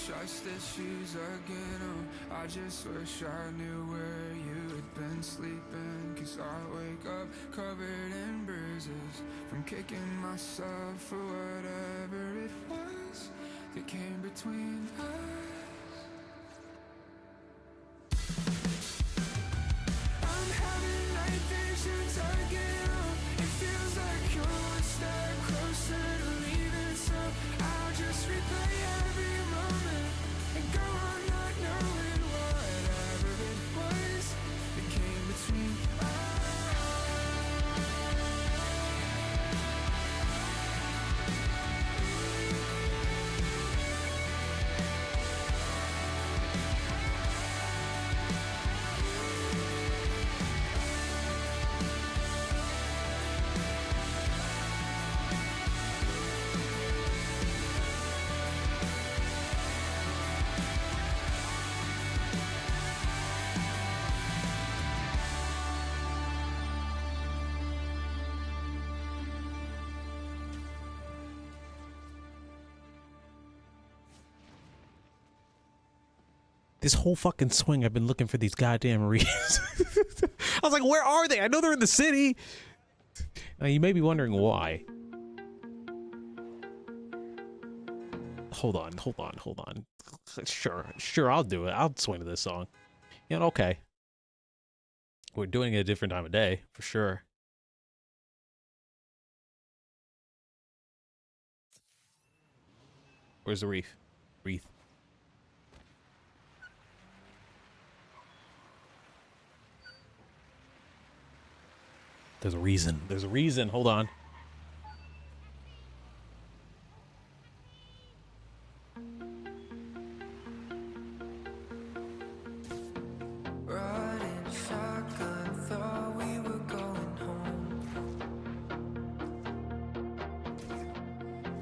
Trust issues again, oh, I just wish I knew where you had been sleeping. Cause I wake up covered in bruises from kicking myself for whatever it was that came between us. I'm having night visions again, oh, it feels like you're one step closer to leaving. So I'll just replay every moment and go on not knowing whatever it was that came between us. This whole fucking swing, I've been looking for these goddamn reeds. I was like, where are they? I know they're in the city. Now, you may be wondering why. Hold on. Sure, I'll do it. I'll swing to this song. You know, okay. We're doing it a different time of day, for sure. Where's the wreath? There's a reason. Hold on. Riding shotgun, thought we were going home.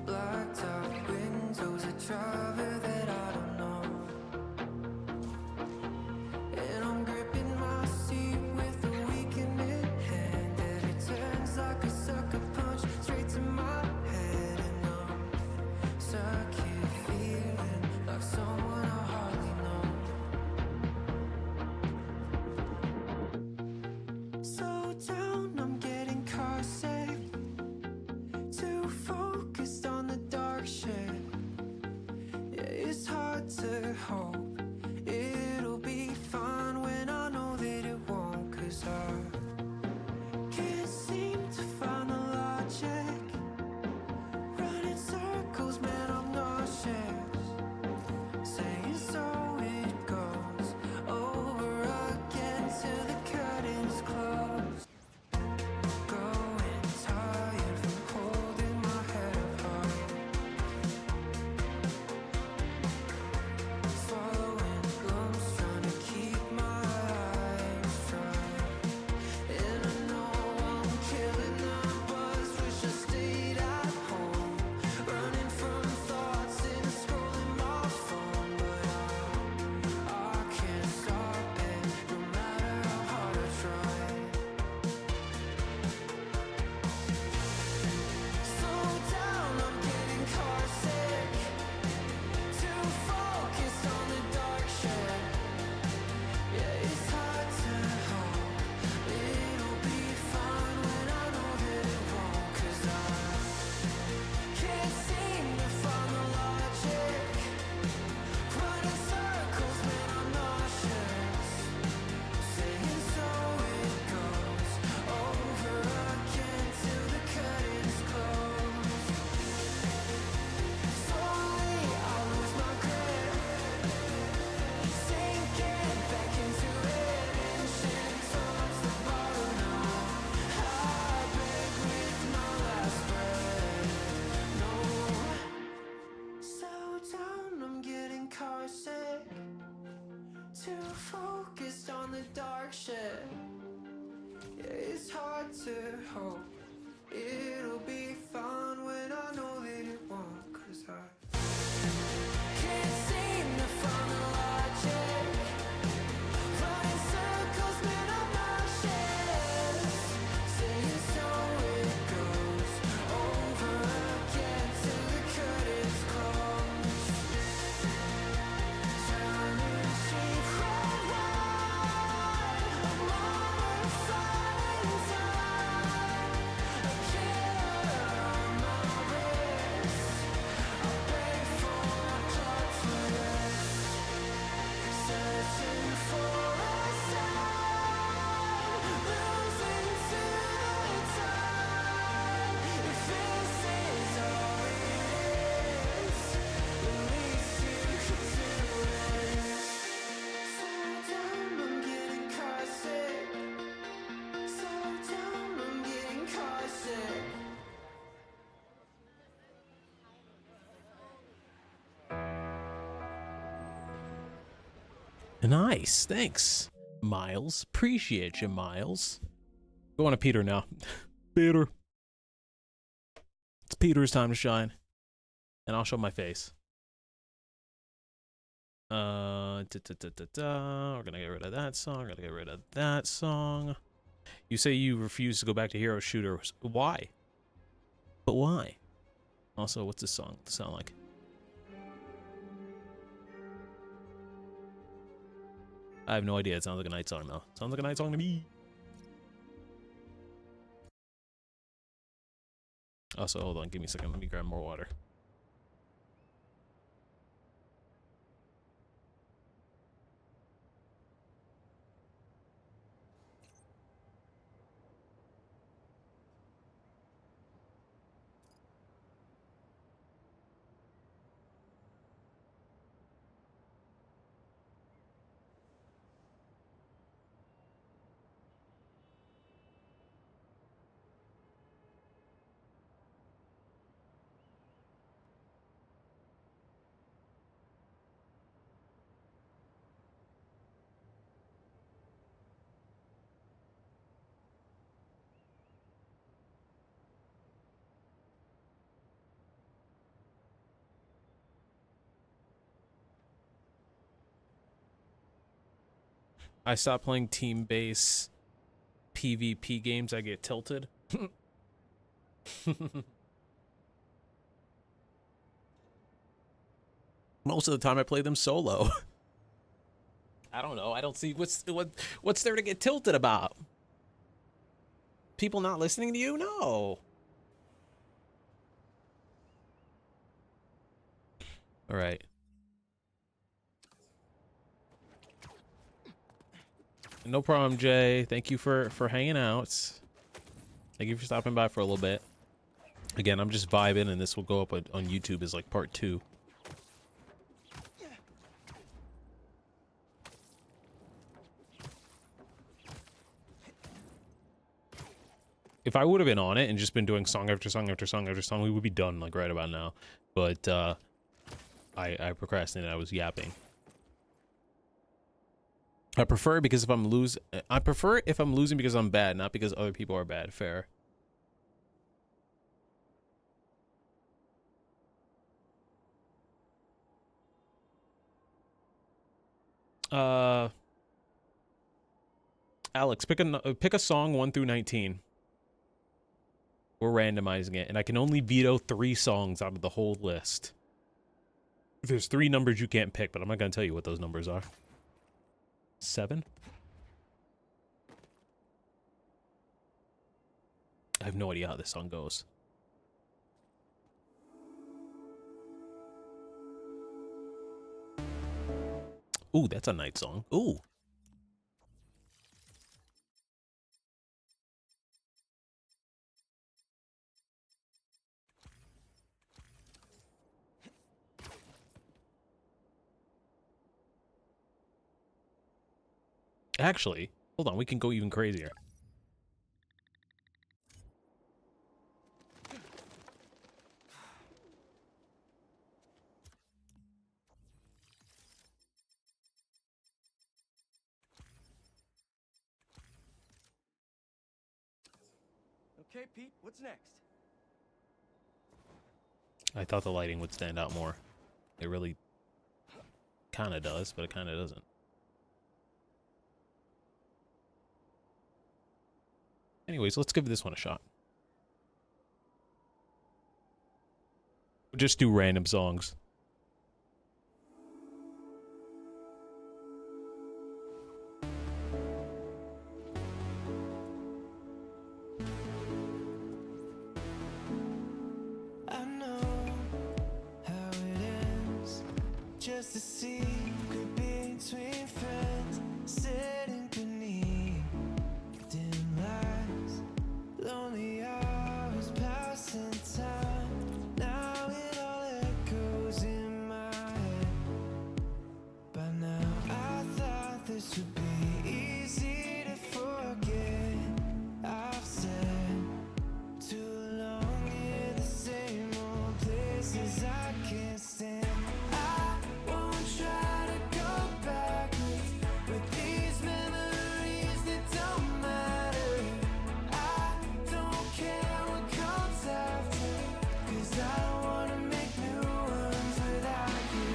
Blacked out windows, a driver that I don't know. And I'm gripping my seat with a weekend in hand. And it turns like a sucker punch straight to my head. And I'm stuck here feeling like someone I hardly know. Slow down, I'm getting carsick. Too focused on the dark shit. focused on the dark shit. Yeah, it's hard to hope it'll be fun when I know that it won't. 'Cause I can't seem to find the logic. Running circles, man, I'm nauseous. Saying so it goes over again till the curtains close. Turning sheep red wine, a moment silent time. A killer on my wrist. I beg for my clock to rest. Searching for a sign, losing to the time. If this is all it is, the least you could do is slow down. I'm getting carsick. Slow down. I'm getting carsick. Nice, thanks, Miles. Appreciate you, Miles. Going to Peter now. Peter. It's Peter's time to shine. And I'll show my face. We're gonna get rid of that song. We're gonna get rid of that song. You say you refuse to go back to hero shooters. Why? But why? Also, what's this song sound like? I have no idea. It sounds like a night song though. Sounds like a night song to me. Also, hold on, give me a second. Let me grab more water. I stopped playing team-based PvP games. I get tilted. Most of the time I play them solo. I don't know. I don't see what's there to get tilted about. People not listening to you? No. All right. No problem, Jay. Thank you for hanging out. Thank you for stopping by for a little bit. Again, I'm just vibing, and this will go up on YouTube as like part 2. If I would have been on it and just been doing song after song after song after song, we would be done like right about now. But I procrastinated. I was yapping. I prefer it because if I'm losing because I'm bad, not because other people are bad. Fair. Alex, pick a song 1 through 19. We're randomizing it, and I can only veto 3 songs out of the whole list. There's 3 numbers you can't pick, but I'm not gonna tell you what those numbers are. 7? I have no idea how this song goes. Ooh, that's a night song. Ooh. Actually, hold on, we can go even crazier. Okay, Pete, what's next? I thought the lighting would stand out more. It really kind of does, but it kind of doesn't. Anyways, let's give this one a shot. We'll just do random songs. I know how it ends. Just a secret between friends, sitting beneath dim lights. Lonely hours passing time. Now it all echoes in my head. By now I thought this would be easy to forget. I've said too long in the same old places I can't stand. I won't try to go backwards with these memories that don't matter. I don't care what comes after, 'cause I don't wanna make new ones without you.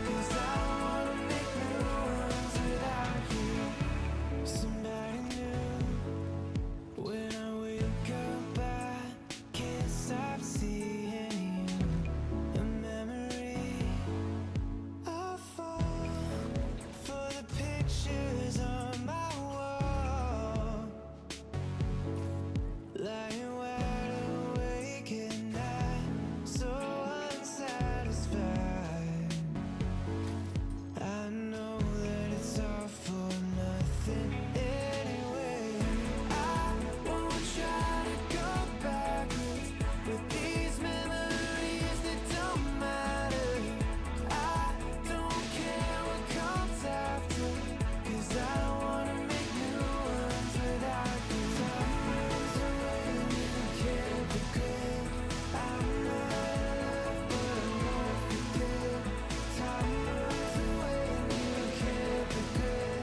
Cause I don't wanna make new ones without you. Somebody new. When I wake up, I can't stop seeing you. A memory. I fall for the pictures on my wall. Lying wide awake at night, so unsatisfied. I know that it's all for nothing anyway. I won't try to go backwards with these memories that don't matter. I don't care what comes after, 'cause I don't wanna make new ones without you. Time runs away and you can't forget. I'm not in love, but I won't forget. Time runs away and you can't forget.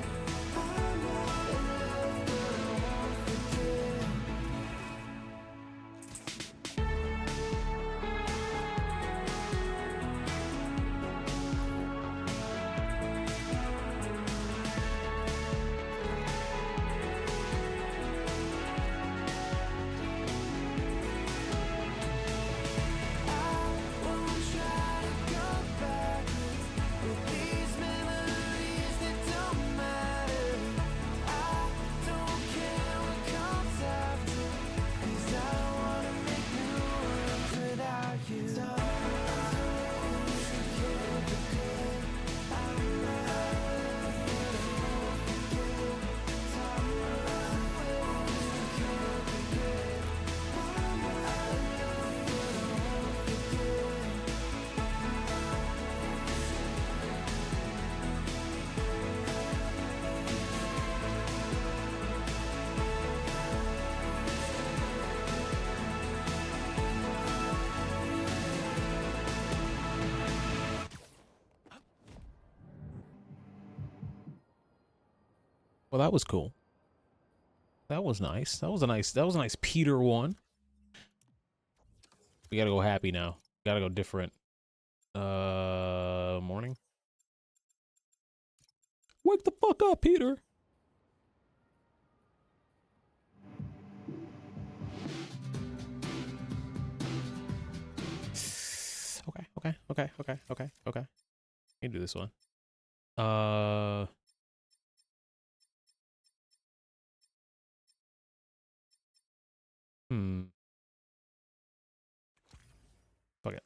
I'm not in love, but I won't forget. I won't try to go backwards with these memories that don't matter. I don't care what comes after, 'cause I don't wanna make new ones without you. Time runs away and you can't forget. I'm not in love, but I won't forget. Time runs away and you can't forget. I'm not in love, but I won't forget. Well, that was cool. That was nice. That was a nice Peter one. We gotta go happy now. Gotta go different. Morning. Wake the fuck up, Peter. Okay. You do this one. Fuck it.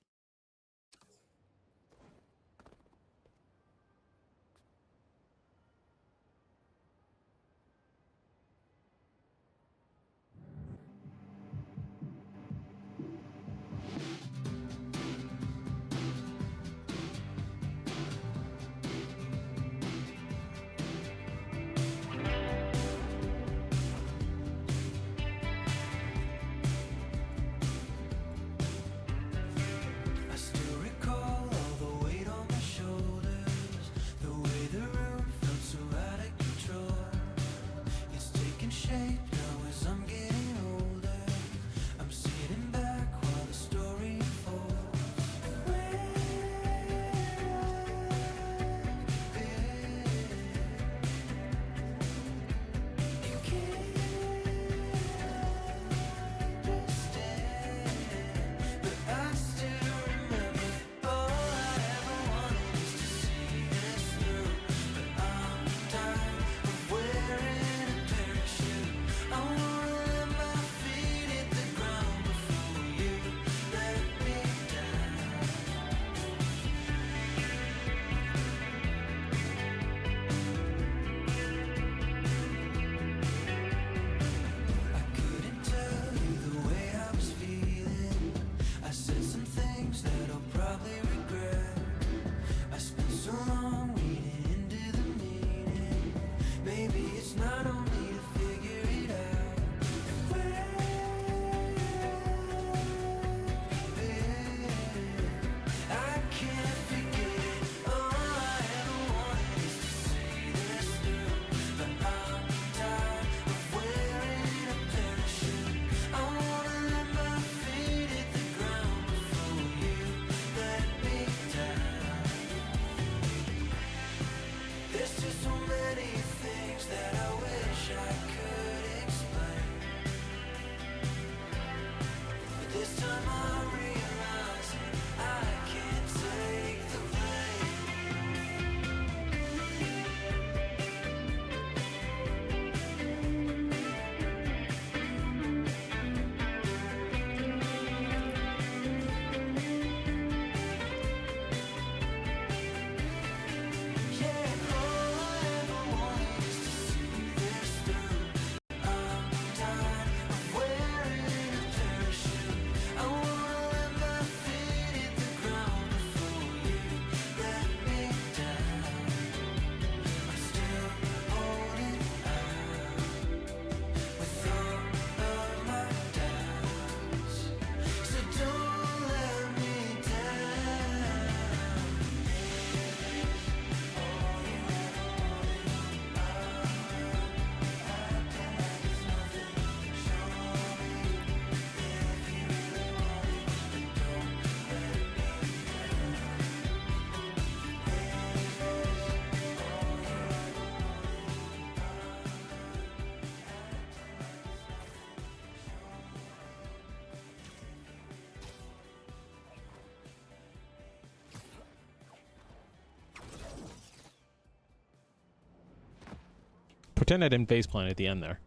Pretend I didn't faceplant at the end there.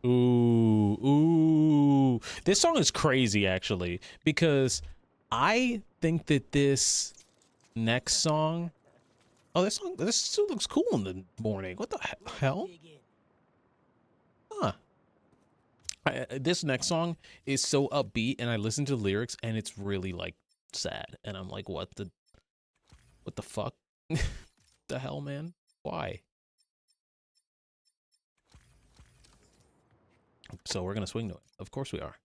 Ooh, ooh. This song is crazy, actually, because I think that this next song... Oh, this still looks cool in the morning. What the hell? Huh. This next song is so upbeat, and I listen to the lyrics, and it's really, like, sad. And I'm like, what the fuck? The hell, man? Why? So we're gonna swing to it. Of course we are.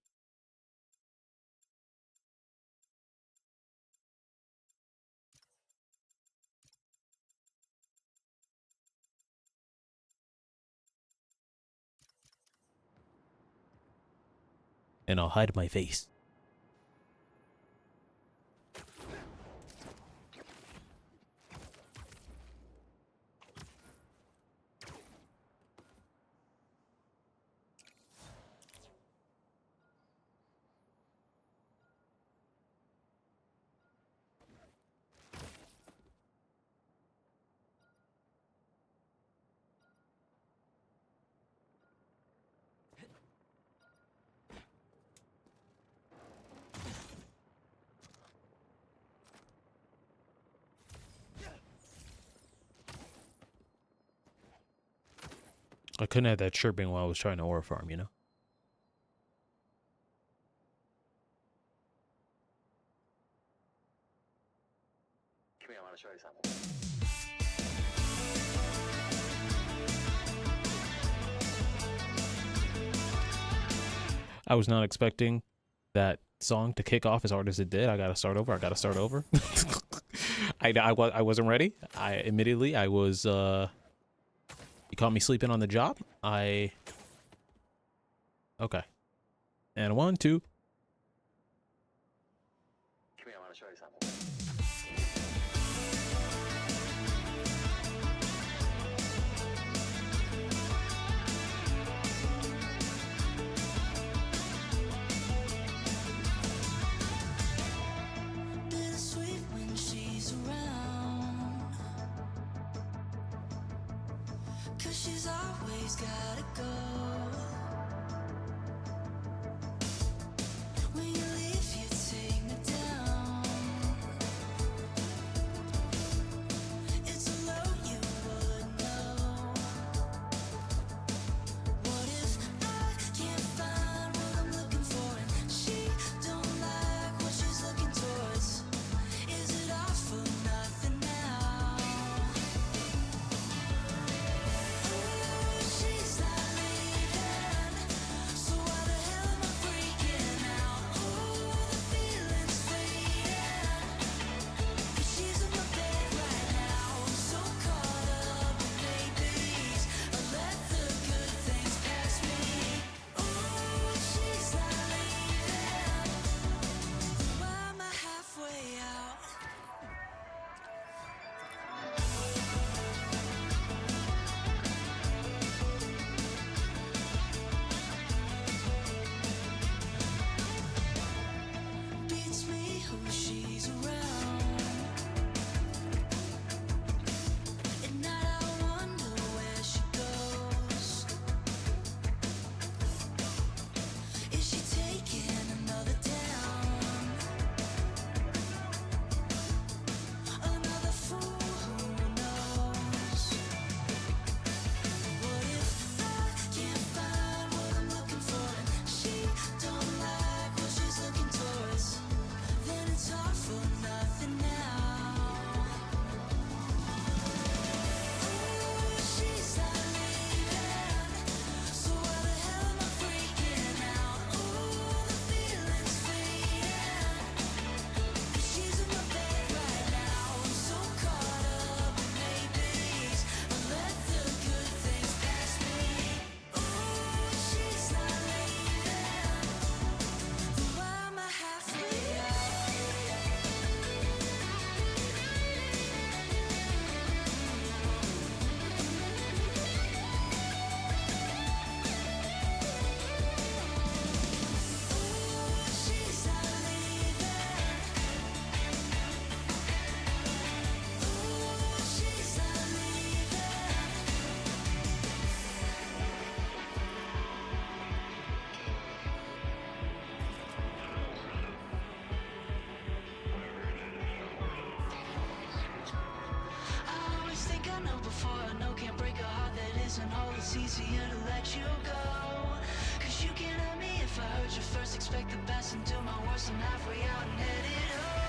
And I'll hide my face. I couldn't have that chirping while I was trying to ore farm, you know? Come here, I want to show you something. I was not expecting that song to kick off as hard as it did. I gotta start over. I wasn't ready. Admittedly, I was, you caught me sleeping on the job. Okay. And 1, 2. Come here, I want to show you something. Bittersweet when she's around, 'cause she's always gotta go. When you leave, you take me down. It's a low you would know. What if I can't find what I'm looking for, and she don't like what she's looking towards? Is it all for nothing now? She's not leaving. I know before I know can't break a heart that isn't whole. It's easier to let you go. Cause you can't hurt me if I hurt you first. Expect the best and do my worst. I'm halfway out and headed home.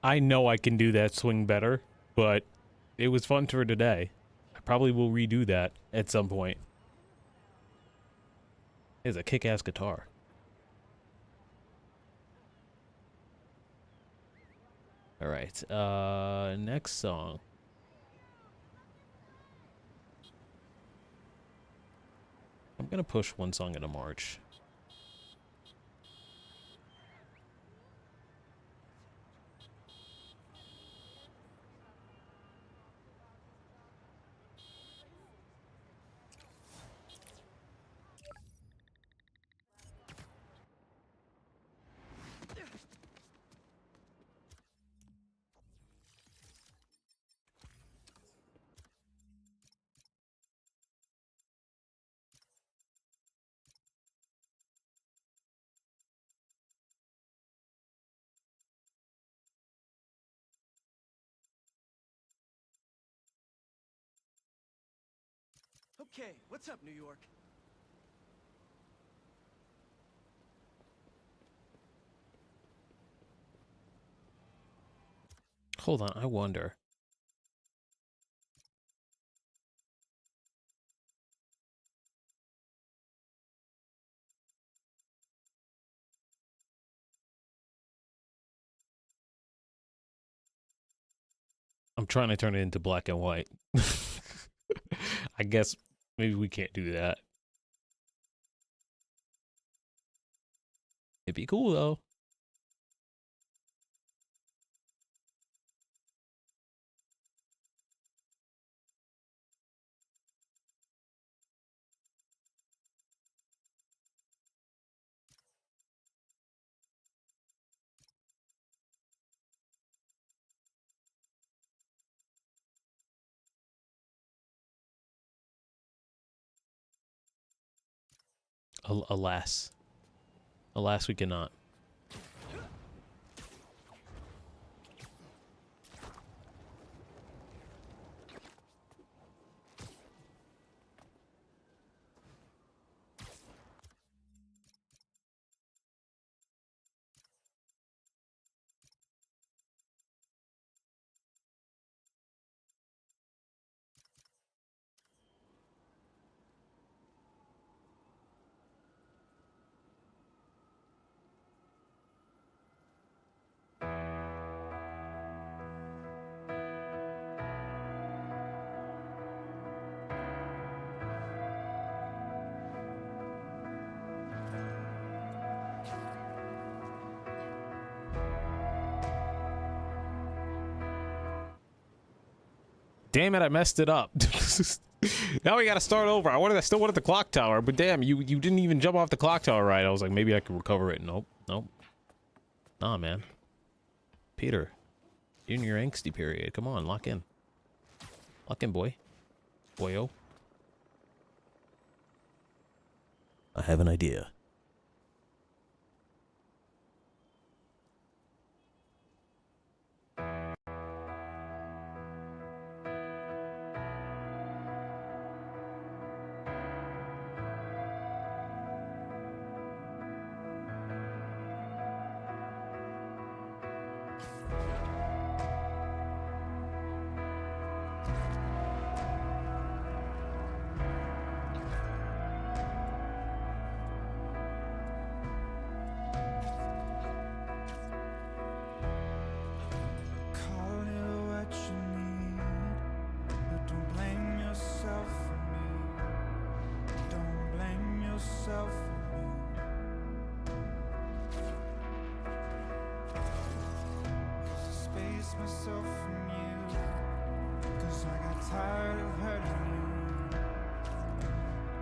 I know I can do that swing better, but it was fun for today. I probably will redo that at some point. It's a kick-ass guitar. All right, next song. I'm gonna push one song into March. Okay, what's up, New York? Hold on, I wonder. I'm trying to turn it into black and white. I guess maybe we can't do that. It'd be cool though. Alas. Alas, we cannot. Damn it, I messed it up. Now we gotta start over. I still wanted the clock tower, but damn, you didn't even jump off the clock tower right. I was like, maybe I could recover it. Nope, nope. Nah, man. Peter, you're in your angsty period. Come on, lock in. Lock in, boy. Boyo. I have an idea. release myself from you, 'cause I got tired of hurting you,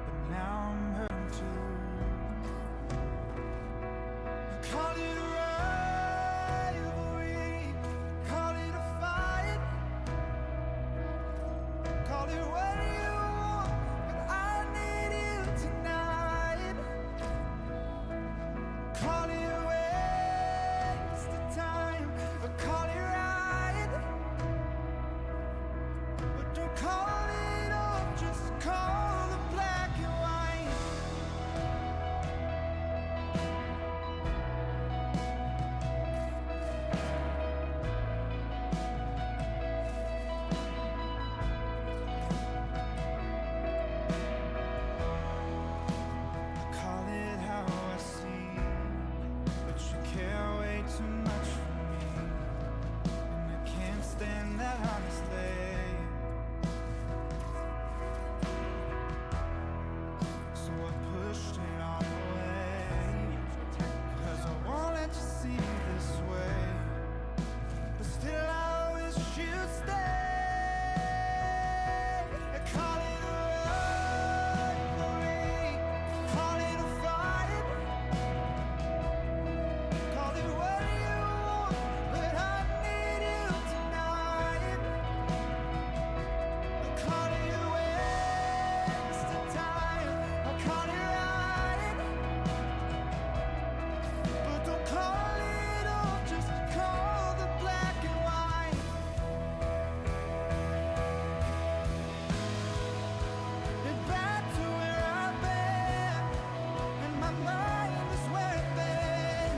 but now I'm hurting too. I call it a rivalry, call it a fight, call it what you want, but I need you tonight. Call it a waste of time, or call it right, but don't call it off, just call the black and white. I call it how I see, but you care way too much for me, and I can't stand that honestly. So I pushed it all away, 'cause I won't let you see this way, but still I wish you'd stay. I call it a rivalry, call it a fight, call it what you want, but I need you tonight. I call it a waste of time, I call it right, but don't call it off, just call the black and white. And back to where I've been, and my mind is where it's been.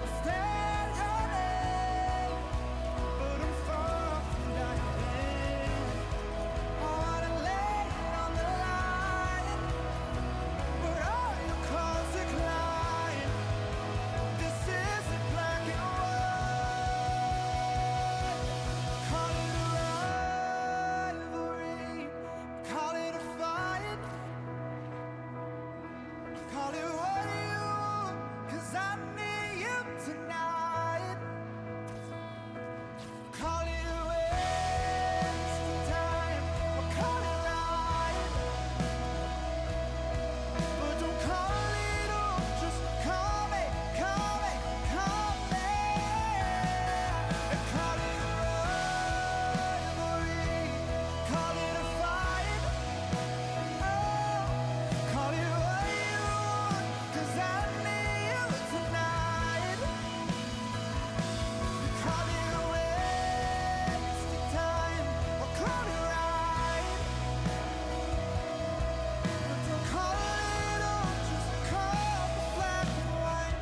I stand running, but I'm far from dying. I wanna lay it on the line, but all your calls decline. This isn't black and white. Call it a rivalry, call it a fight, call it what you want, 'cause I need you tonight. Call it a waste of time, or call it right, but don't call it off, just call me, call me, call me. And call it a rivalry, call it a fight, oh, call it what you want, 'cause I need you tonight. Call it a waste of time, or call it right, but don't call it off, just call the black and white.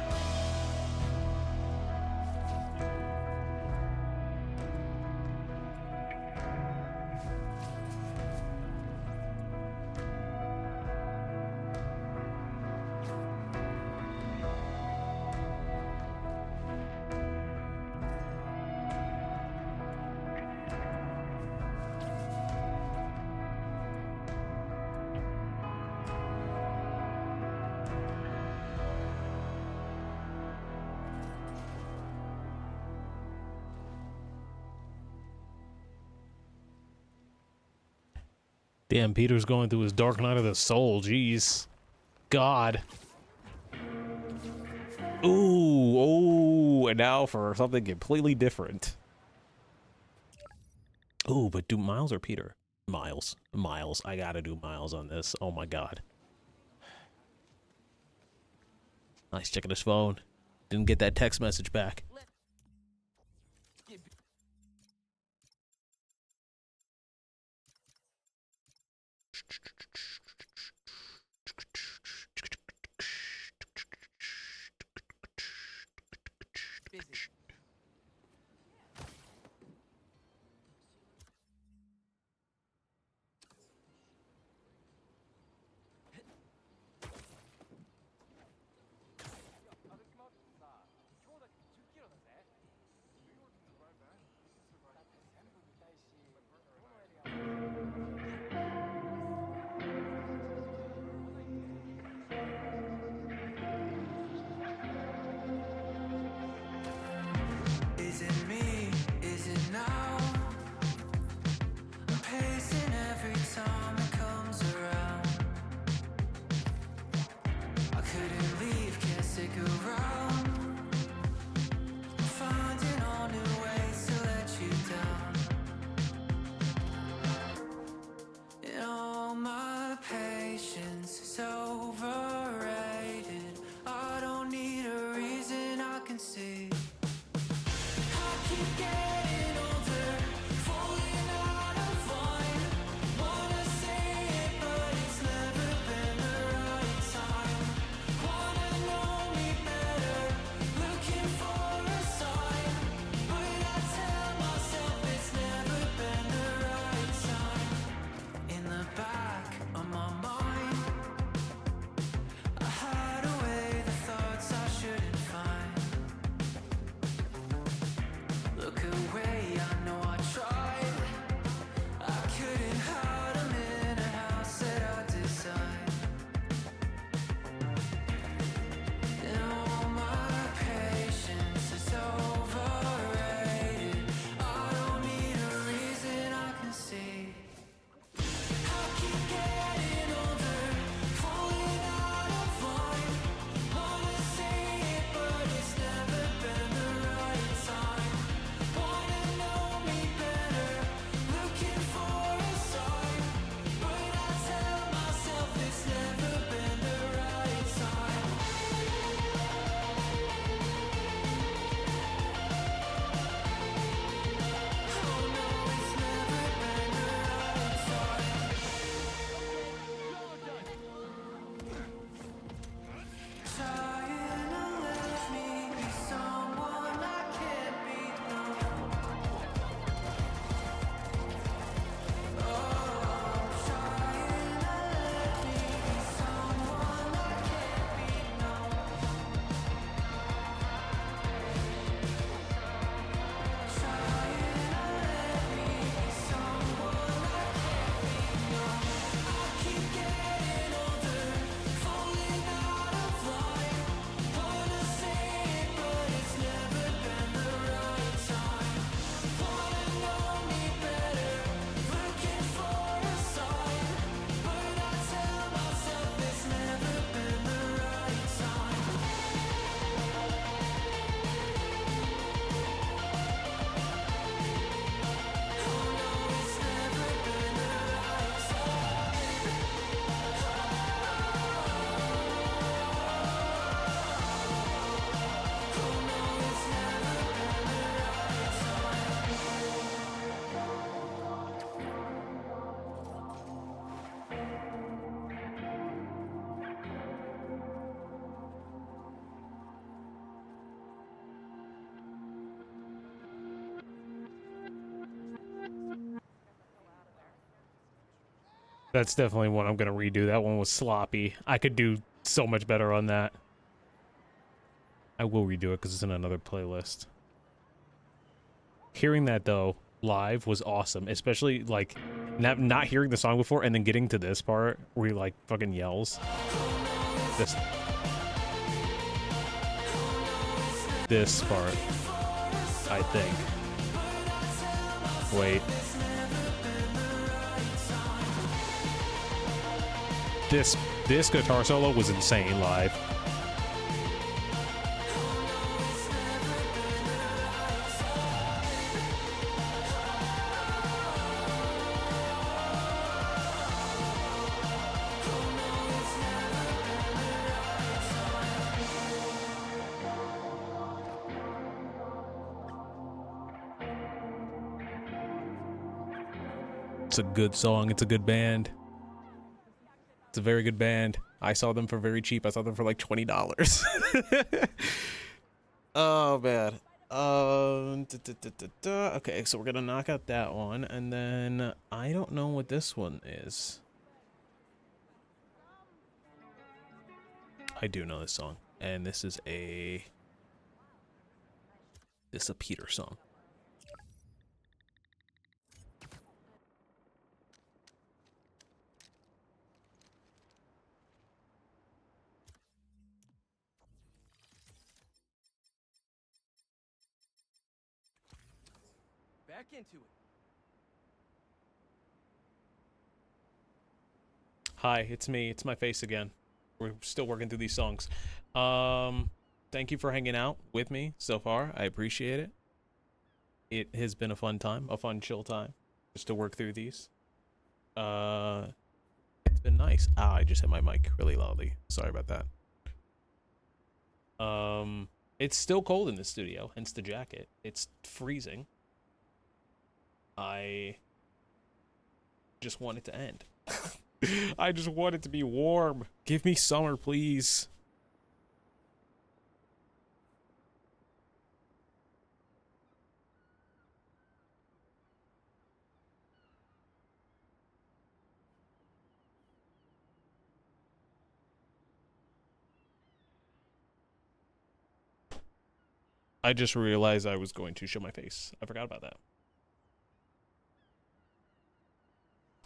Damn, Peter's going through his dark night of the soul. Jeez. God. Ooh, oh, and now for something completely different. Ooh, but do Miles or Peter? Miles. Miles. I gotta do Miles on this. Oh my god. Nice checking his phone. Didn't get that text message back. That's definitely one I'm gonna redo. That one was sloppy. I could do so much better on that. I will redo it because it's in another playlist. Hearing that though live was awesome, especially like not hearing the song before and then getting to this part where he like fucking yells. This part, I think. Wait. This guitar solo was insane live. It's a good song. It's a good band. It's a very good band. I saw them for very cheap. I saw them for like $20. Oh man. Okay, so we're gonna knock out that one, and then I don't know what this one is. I do know this song, and this is a Peter song. Back into it. Hi, it's me. It's my face again. We're still working through these songs. Thank you for hanging out with me so far. I appreciate it. It has been a fun time, a fun chill time, just to work through these. It's been nice. Ah, I just hit my mic really loudly. Sorry about that. It's still cold in the studio, hence the jacket. It's freezing. I just want it to end. I just want it to be warm. Give me summer, please. I just realized I was going to show my face. I forgot about that.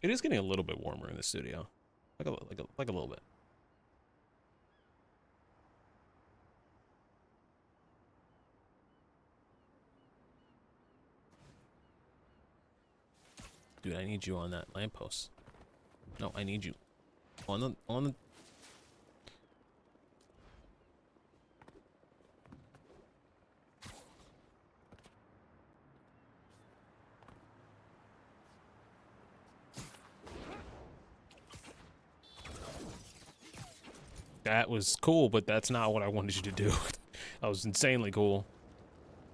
It is getting a little bit warmer in the studio, like a little bit. Dude, I need you on that lamppost. No, I need you on the. That was cool, but that's not what I wanted you to do. That was insanely cool.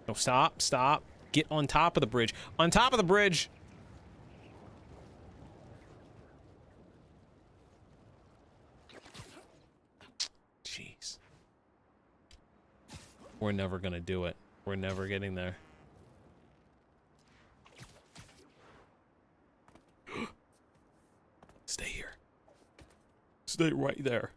No, stop, stop. Get on top of the bridge. On top of the bridge! Jeez. We're never gonna do it. We're never getting there. Stay here. Stay right there.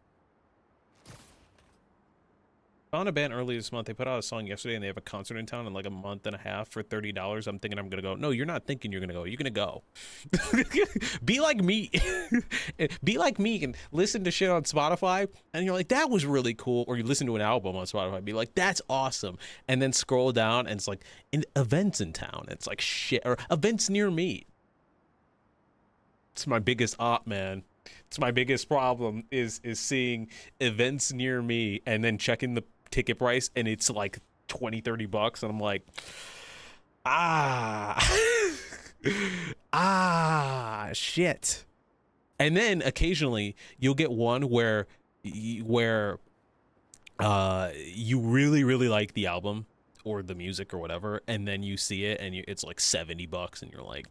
Found a band early this month. They put out a song yesterday and they have a concert in town in like a month and a half for $30. I'm thinking I'm gonna go. No, you're not thinking you're gonna go. You're gonna go. Be like me. Be like me and listen to shit on Spotify and you're like, that was really cool. Or you listen to an album on Spotify, be like, that's awesome. And then scroll down and it's like events in town. It's like shit, or events near me. It's my biggest op, man. It's my biggest problem is seeing events near me and then checking the ticket price and it's like 20-30 bucks and I'm like, shit. And then occasionally you'll get one where you really like the album or the music or whatever, and then you see it and it's like 70 bucks and you're like,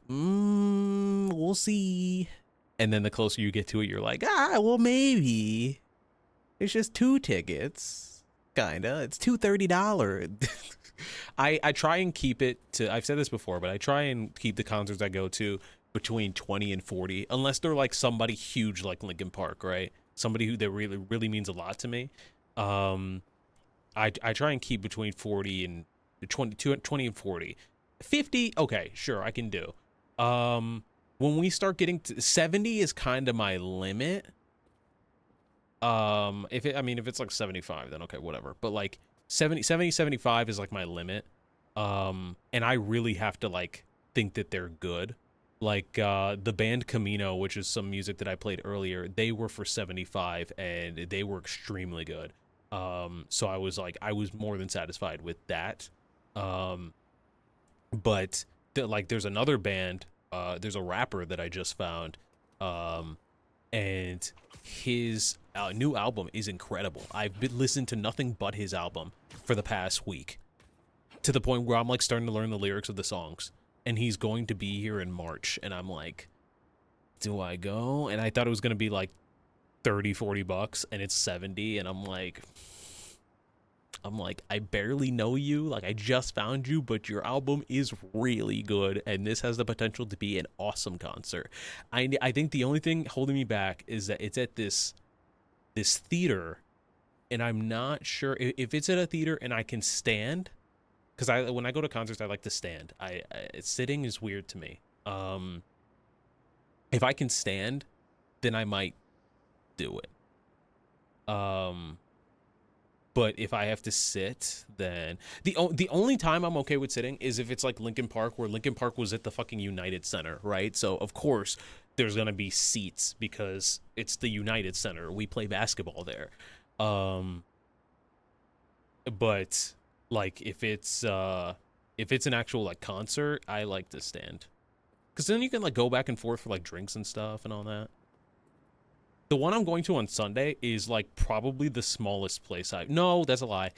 we'll see. And then the closer you get to it, you're like, well, maybe it's just 2 tickets. Kinda. It's $230. I try and keep it to, I've said this before, but I try and keep the concerts I go to between 20 and 40, unless they're like somebody huge like Linkin Park, right? Somebody who that really means a lot to me. I try and keep between 40 and 20 and 40. 50, okay, sure, I can do. When we start getting to 70 is kind of my limit. If it's like 75, then okay, whatever. But like 70, 75 is like my limit. And I really have to like think that they're good. Like the band CAMINO, which is some music that I played earlier, they were for 75 and they were extremely good. So I was more than satisfied with that. But there's another band, there's a rapper that I just found, and his new album is incredible. I've been listening to nothing but his album for the past week, to the point where I'm like starting to learn the lyrics of the songs. And he's going to be here in March, and I'm like, do I go? And I thought it was going to be like 30, 40 bucks, and it's 70, and I'm like, I barely know you, like I just found you, but your album is really good, and this has the potential to be an awesome concert. I think the only thing holding me back is that it's at this theater, and I'm not sure if it's at a theater and I can stand. Because when I go to concerts, I like to stand. Sitting is weird to me. If I can stand, then I might do it. But if I have to sit, then the only time I'm okay with sitting is if it's like Linkin Park, where Linkin Park was at the fucking United Center, right? So of course there's gonna be seats because it's the United Center. We play basketball there. But like if it's an actual like concert, I like to stand, because then you can like go back and forth for like drinks and stuff and all that. The one I'm going to on Sunday is like probably the smallest place no, that's a lie,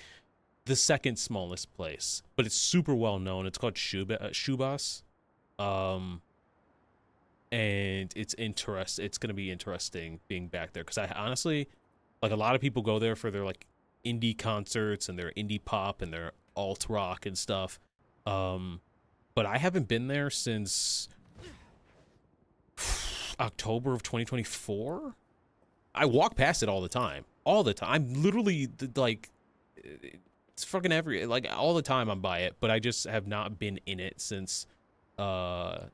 the second smallest place, but it's super well known. It's called Shubas, and it's gonna be interesting being back there, because I honestly, like, a lot of people go there for their like indie concerts and their indie pop and their alt rock and stuff, but I haven't been there since October of 2024. I walk past it all the time. I'm literally like, it's fucking all the time I'm by it, but I just have not been in it since then.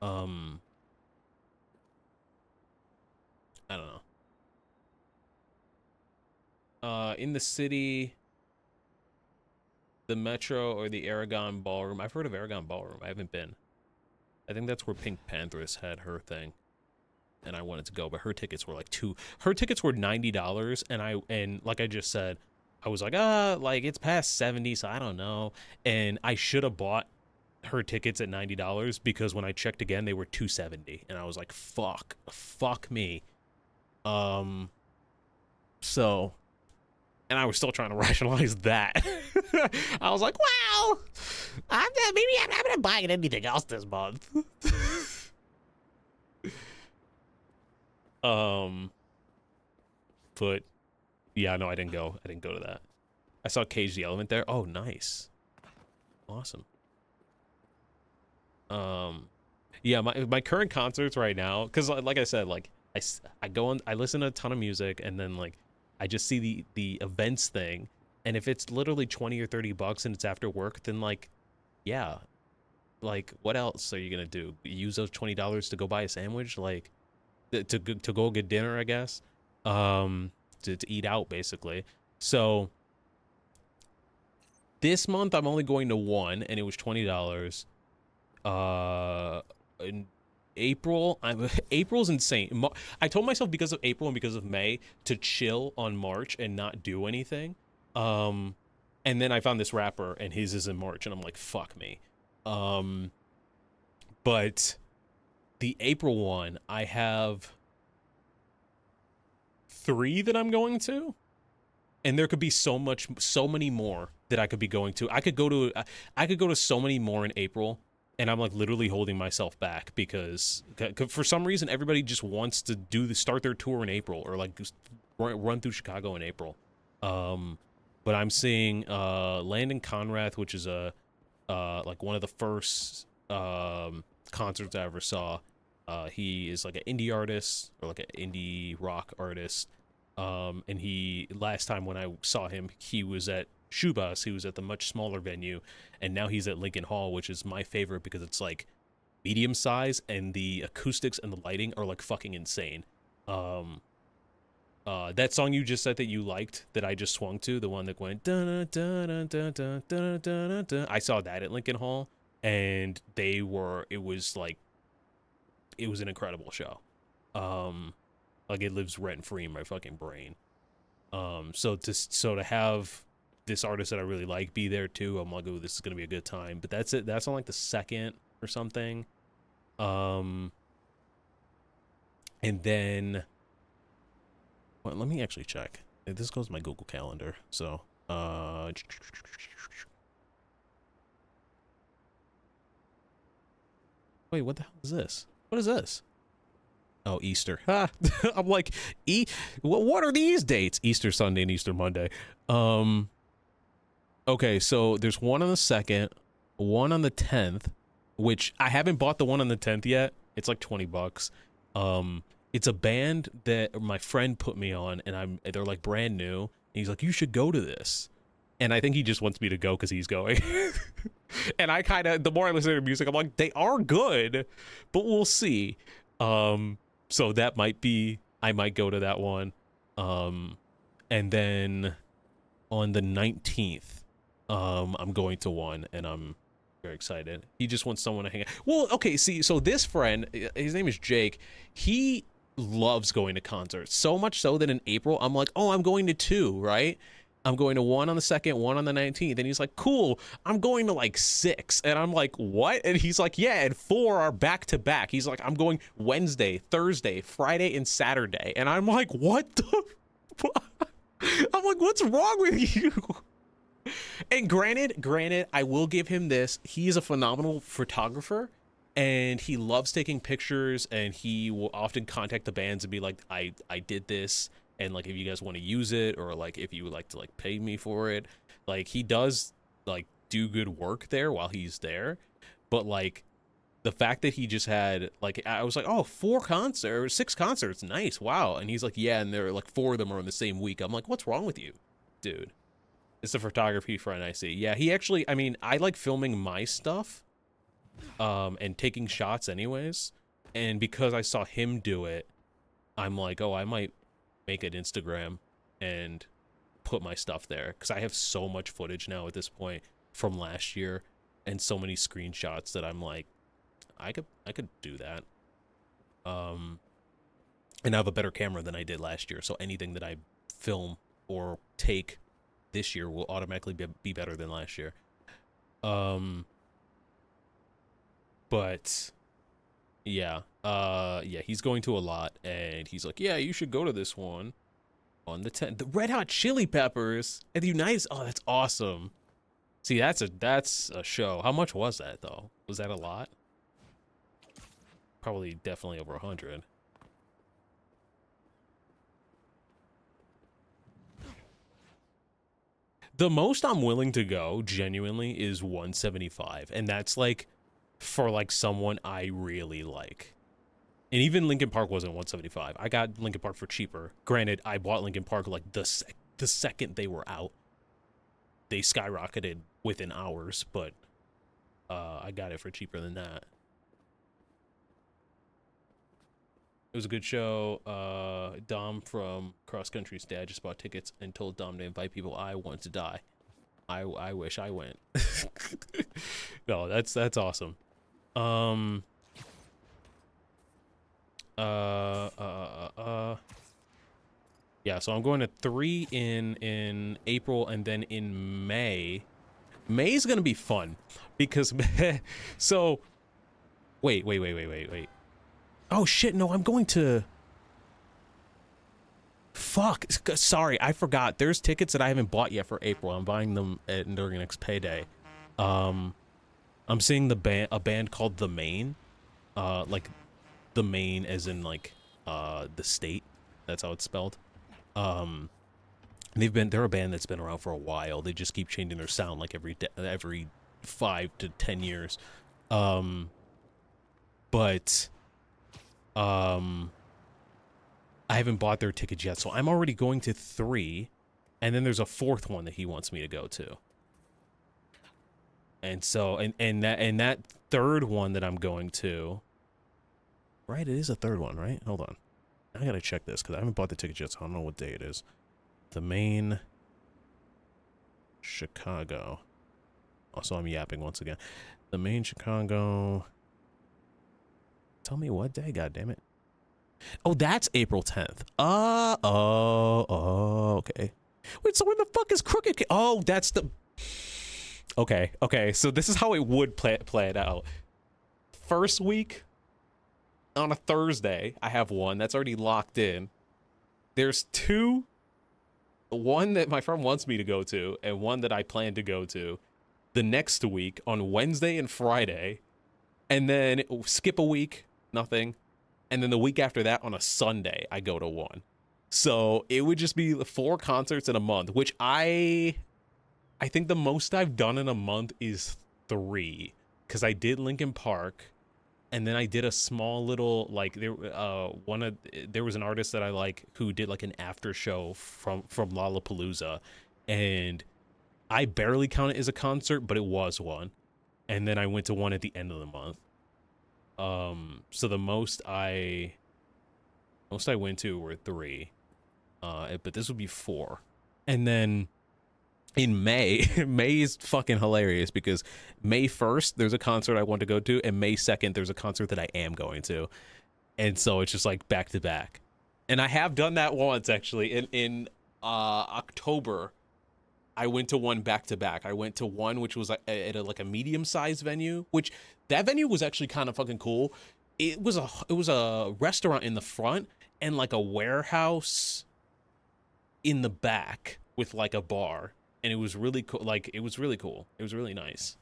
I don't know. In the city, the Metro or the Aragon Ballroom. I've heard of Aragon Ballroom. I haven't been. I think that's where Pink Panthers had her thing, and I wanted to go, but her tickets were like $90, and like I just said, I was like, like it's past 70, so I don't know. And I should have bought her tickets at $90, because when I checked again, they were $270, and I was like, fuck me. So, and I was still trying to rationalize that. I was like, well, maybe I'm not gonna buy anything else this month. But yeah, no, I didn't go to that. I saw Cage the Elephant there. Oh, nice. Awesome. Yeah, my current concerts right now, because like I said, like I go on, I listen to a ton of music, and then like I just see the events thing, and if it's literally 20 or 30 bucks and it's after work, then like, yeah, like what else are you gonna do? Use those $20 to go buy a sandwich, like to go get dinner, I guess, to eat out basically. So this month I'm only going to one, and it was $20. In April, April's insane. I told myself, because of April and because of May, to chill on March and not do anything. And then I found this rapper, and his is in March, and I'm like, fuck me. But the April one, I have 3 that I'm going to, and there could be so many more that I could be going to. I could go to so many more in April. And I'm like literally holding myself back, because for some reason everybody just wants to start their tour in April, or like run through Chicago in April. But I'm seeing Landon Conrath, which is like one of the first concerts I ever saw. He is like an indie artist, or like an indie rock artist. And he, last time when I saw him, he was at Shoebus. He was at the much smaller venue, and now he's at Lincoln Hall, which is my favorite because it's like medium size, and the acoustics and the lighting are like fucking insane. That song you just said that you liked, that I just swung to, the one that went dun dun dun dun dun dun dun dun, I saw that at Lincoln Hall, and it was an incredible show. Like, it lives rent free in my fucking brain. So to have this artist that I really like be there too, I'm like, oh, this is gonna be a good time. But that's it. That's on like the 2nd or something. And then, well, let me actually check. This goes to my Google Calendar. So, wait, what the hell is this? What is this? Oh, Easter. Ha! I'm like, what are these dates? Easter Sunday and Easter Monday. Okay, so there's one on the 2nd, one on the 10th, which I haven't bought the one on the 10th yet. It's like $20. It's a band that my friend put me on, and they're like brand new. And he's like, you should go to this. And I think he just wants me to go because he's going. And I kind of, the more I listen to music, I'm like, they are good, but we'll see. So that might be, I might go to that one. And then on the 19th, I'm going to one, and I'm very excited. He just wants someone to hang out. Well, okay, see, so this friend, his name is Jake, he loves going to concerts, so much so that in April, I'm like, oh, I'm going to 2, right? I'm going to one on the 2nd, one on the 19th. And he's like, cool, I'm going to like 6. And I'm like, what? And he's like, yeah, and 4 are back to back. He's like, I'm going Wednesday, Thursday, Friday, and Saturday. And I'm like, what the fuck? I'm like, what's wrong with you? And granted, I will give him this. He is a phenomenal photographer, and he loves taking pictures, and he will often contact the bands and be like, I did this, and like, if you guys want to use it, or like, if you would like to like pay me for it. Like, he does like do good work there while he's there. But like, the fact that he just had, like, I was like, oh, 6 concerts, nice, wow. And he's like, yeah, and they're like 4 of them are in the same week. I'm like, what's wrong with you, dude? It's the photography friend I see. Yeah, he actually, I mean, I like filming my stuff and taking shots anyways. And because I saw him do it, I'm like, oh, I might make an Instagram and put my stuff there, because I have so much footage now at this point from last year, and so many screenshots that I'm like, I could do that. And I have a better camera than I did last year, so anything that I film or take this year will automatically be better than last year. But yeah, he's going to a lot, and he's like, yeah, you should go to this one on the 10th. The Red Hot Chili Peppers at the United. Oh, that's awesome. See, that's a show. How much was that though? Was that a lot? Probably definitely over 100. The most I'm willing to go, genuinely, is 175, and that's like for like someone I really like. And even Linkin Park wasn't 175. I got Linkin Park for cheaper. Granted, I bought Linkin Park like the second they were out. They skyrocketed within hours, but I got it for cheaper than that. It was a good show. Dom from Cross Country's dad just bought tickets and told Dom to invite people. I want to die. I wish I went. No, that's awesome. Yeah, so I'm going to 3 in April, and then in May. May's gonna be fun because so wait. Oh shit, no, I'm going to... Fuck, sorry, I forgot. There's tickets that I haven't bought yet for April. I'm buying them during next payday. I'm seeing a band called The Main. Like, The Main as in, like, the state. That's how it's spelled. They're a band that's been around for a while. They just keep changing their sound, like, every 5 to 10 years. But I haven't bought their tickets yet, so I'm already going to 3, and then there's a 4th one that he wants me to go to. And so and that 3rd one that I'm going to, right? It is a 3rd one, right? Hold on, I gotta check this because I haven't bought the tickets yet, so I don't know what day it is. The main Chicago. Also, I'm yapping once again. The main Chicago. Tell me what day, God damn it. Oh, that's April 10th. Okay. Wait, so where the fuck is Crooked? Oh, that's the... Okay, so this is how it would play it out. First week, on a Thursday, I have one that's already locked in. There's 2, one that my friend wants me to go to, and one that I plan to go to the next week on Wednesday and Friday, and then skip a week, nothing. And then the week after that on a Sunday, I go to one. So it would just be 4 concerts in a month, which I think the most I've done in a month is 3. Because I did Linkin Park, and then I did a small little, like, there was an artist that I like who did like an after show from Lollapalooza, and I barely count it as a concert, but it was one. And then I went to one at the end of the month. So the most I went to were 3, but this would be 4. And then in May, May is fucking hilarious because May 1st there's a concert I want to go to, and May 2nd there's a concert that I am going to, and so it's just like back to back. And I have done that once actually. In October, I went to one back to back. I went to one which was like at a medium sized venue, which that venue was actually kind of fucking cool. It was a restaurant in the front and like a warehouse in the back with like a bar, and it was really cool. Like it was really cool. It was really nice.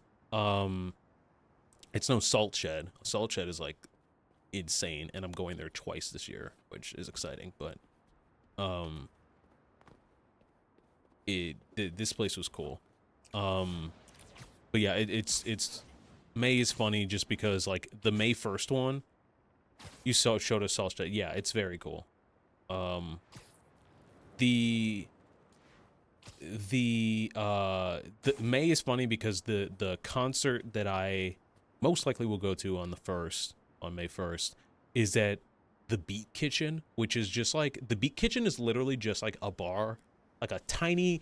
It's no Salt Shed. Salt Shed is like insane, and I'm going there twice this year, which is exciting. But this place was cool. But yeah, it's May is funny just because like the May 1st one you showed us Salt Shed. Yeah, it's very cool. The May is funny because the concert that I most likely will go to on May 1st is at the Beat Kitchen, which is just like, the Beat Kitchen is literally just like a bar, like a tiny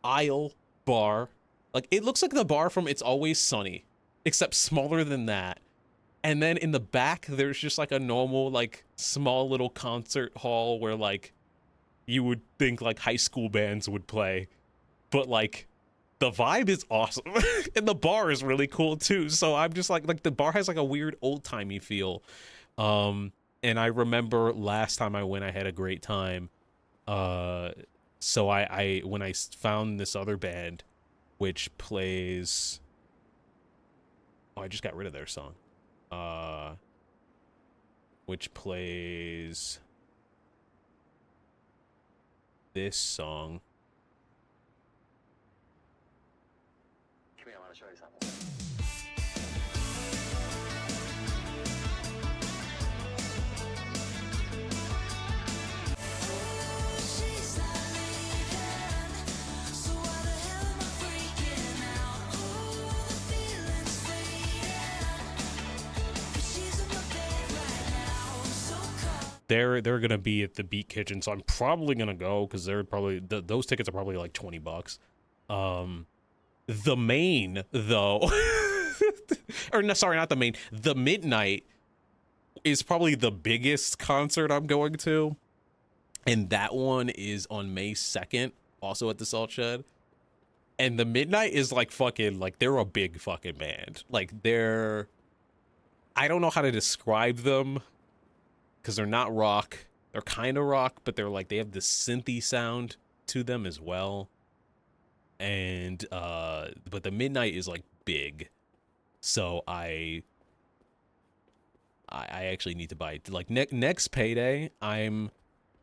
aisle bar. Like it looks like the bar from It's Always Sunny, except smaller than that. And then in the back there's just like a normal like small little concert hall where like you would think like high school bands would play, but like the vibe is awesome. And the bar is really cool too. So I'm just like the bar has like a weird old-timey feel. And I remember last time I went, I had a great time. So I when I found this other band which plays, oh, I just got rid of their song. Which plays this song. Come here, I want to show you something. She's not leaving, so why the hell am I freaking out? Oh, the feeling's fading, but she's in my bed right now. I'm so cold. They're gonna be at the Beat Kitchen, so I'm probably gonna go because they're probably those tickets are probably like $20. The main though, or no, sorry, not the main. The Midnight is probably the biggest concert I'm going to, and that one is on May 2nd, also at the Salt Shed. And the Midnight is like fucking like they're a big fucking band. Like they're, I don't know how to describe them because they're not rock. They're kind of rock, but they're like they have this synthy sound to them as well. And but the Midnight is like big, so I actually need to buy like next payday. I'm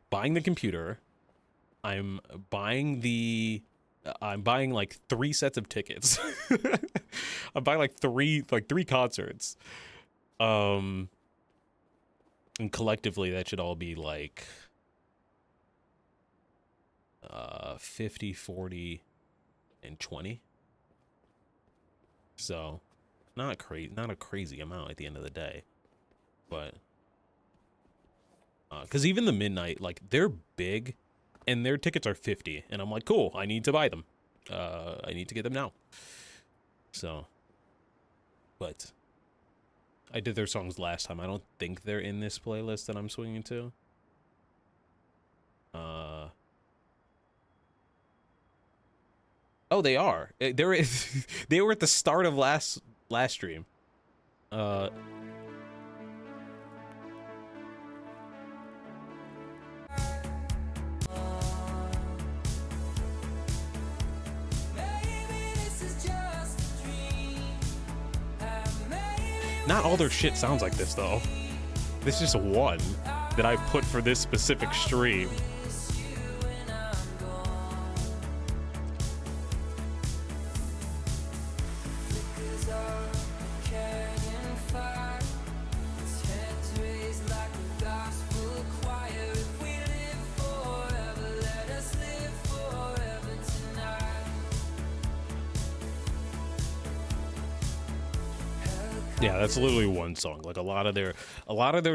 buying the computer, I'm buying the I'm buying like 3 sets of tickets. I'm buying like three concerts. And collectively that should all be like 50, 40, and 20. So not a crazy amount at the end of the day. But because even the midnight, like, they're big and their tickets are 50, and I'm like, cool, I need to buy them. I need to get them now. So, but I did their songs last time. I don't think they're in this playlist that I'm swinging to. Oh, they are. They were they were at the start of last stream. Not all their shit sounds like this though. This is just one that I put for this specific stream. Yeah, that's literally one song. Like a lot of their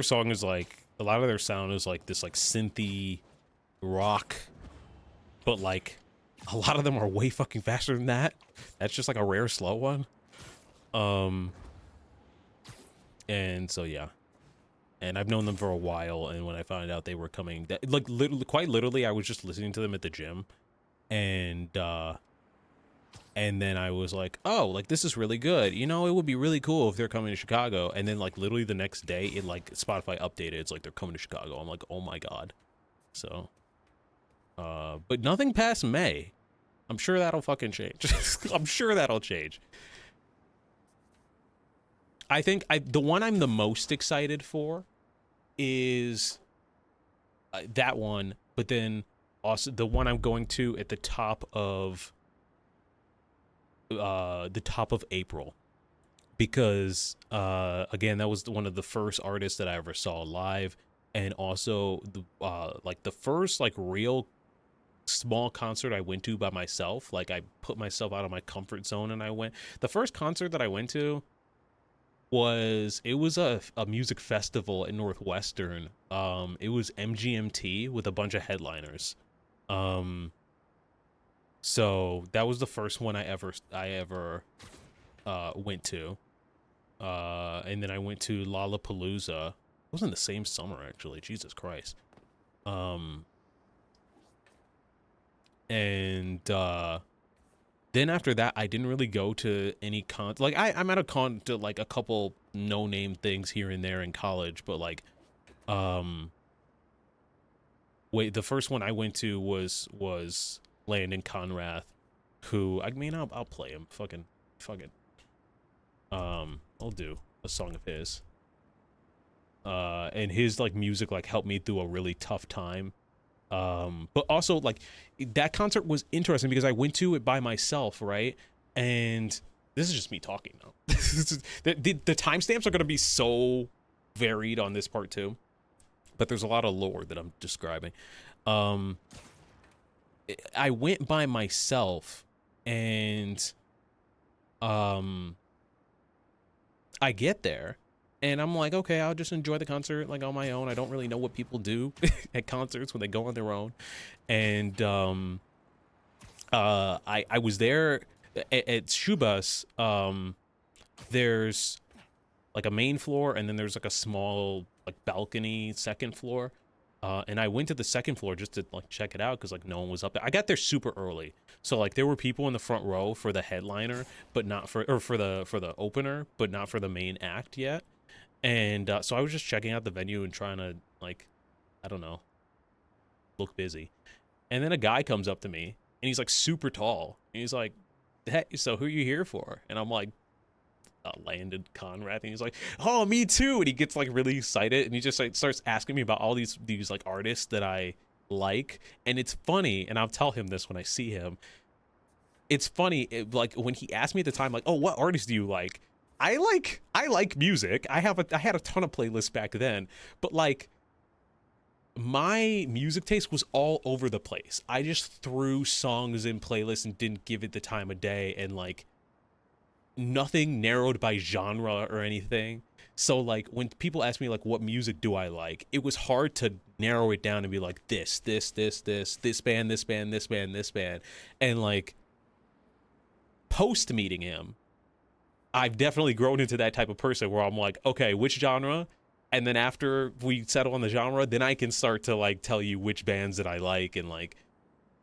song is like, a lot of their sound is like this like synthy rock, but like a lot of them are way fucking faster than that. That's just like a rare slow one. And so yeah, and I've known them for a while, and when I found out they were coming, like literally, quite literally, I was just listening to them at the gym, and then I was like, oh, like, this is really good. You know, it would be really cool if they're coming to Chicago. And then, like, literally the next day, it, like, Spotify updated. It's like, they're coming to Chicago. I'm like, oh, my God. So, but nothing past May. I'm sure that'll fucking change. I'm sure that'll change. I think the one I'm the most excited for is that one. But then also the one I'm going to at the top of April, because again, that was one of the first artists that I ever saw live, and also like the first like real small concert I went to by myself. Like, I put myself out of my comfort zone and I went. The first concert that I went to was a music festival in Northwestern. It was MGMT with a bunch of headliners. So that was the first one I ever went to. And then I went to Lollapalooza. It was in the same summer, actually. Jesus Christ. And then after that, I didn't really go to any like I'm at a con to like a couple no-name things here and there in college, but like the first one I went to was Landon Conrath, who, I mean, I'll play him. Fuck it. I'll do a song of his. And his like music like helped me through a really tough time. But also like that concert was interesting because I went to it by myself, right? And this is just me talking now. The timestamps are gonna be so varied on this part too, but there's a lot of lore that I'm describing. I went by myself, and I get there and I'm like, okay, I'll just enjoy the concert like on my own. I don't really know what people do at concerts when they go on their own. And I was there at Shubas. There's like a main floor, and then there's like a small like balcony second floor. And I went to the second floor just to like check it out because like no one was up there. I got there super early, so like there were people in the front row for the headliner, but not for the opener, but not for the main act yet. And so I was just checking out the venue and trying to like, I don't know, look busy. And then a guy comes up to me and he's like super tall, and he's like, "Hey, so who are you here for?" And I'm like, Landon Conrath. And he's like, "Oh, me too." And he gets like really excited, and he just like starts asking me about all these like artists that I like. And it's funny, and I'll tell him this when I see him. it's funny, like when he asked me at the time, like, oh, what artist do you like? I like music. I had a ton of playlists back then, but like my music taste was all over the place. I just threw songs in playlists and didn't give it the time of day, and like nothing narrowed by genre or anything. So like when people ask me like what music do I like, it was hard to narrow it down and be like this band, and like post meeting him, I've definitely grown into that type of person where I'm like, okay, which genre? And then after we settle on the genre, then I can start to like tell you which bands that I like, and like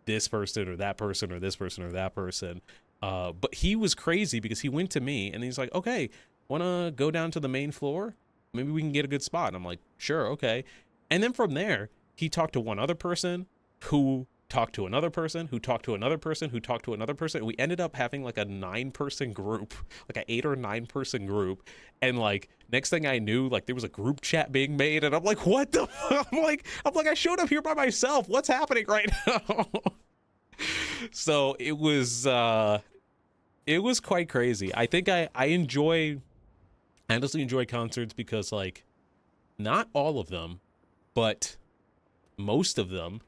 this person or that person or this person or that person. But he was crazy because he went to me and he's like, okay, wanna go down to the main floor? Maybe we can get a good spot. And I'm like, sure, okay. And then from there, he talked to one other person who talked to another person who talked to another person who talked to another person. And we ended up having like a 9-person group, like an 8 or 9-person group. And like next thing I knew, like there was a group chat being made, and I'm like, what the fuck? I'm like, I showed up here by myself. What's happening right now? So it was quite crazy. I think I honestly enjoy concerts because like not all of them, but most of them,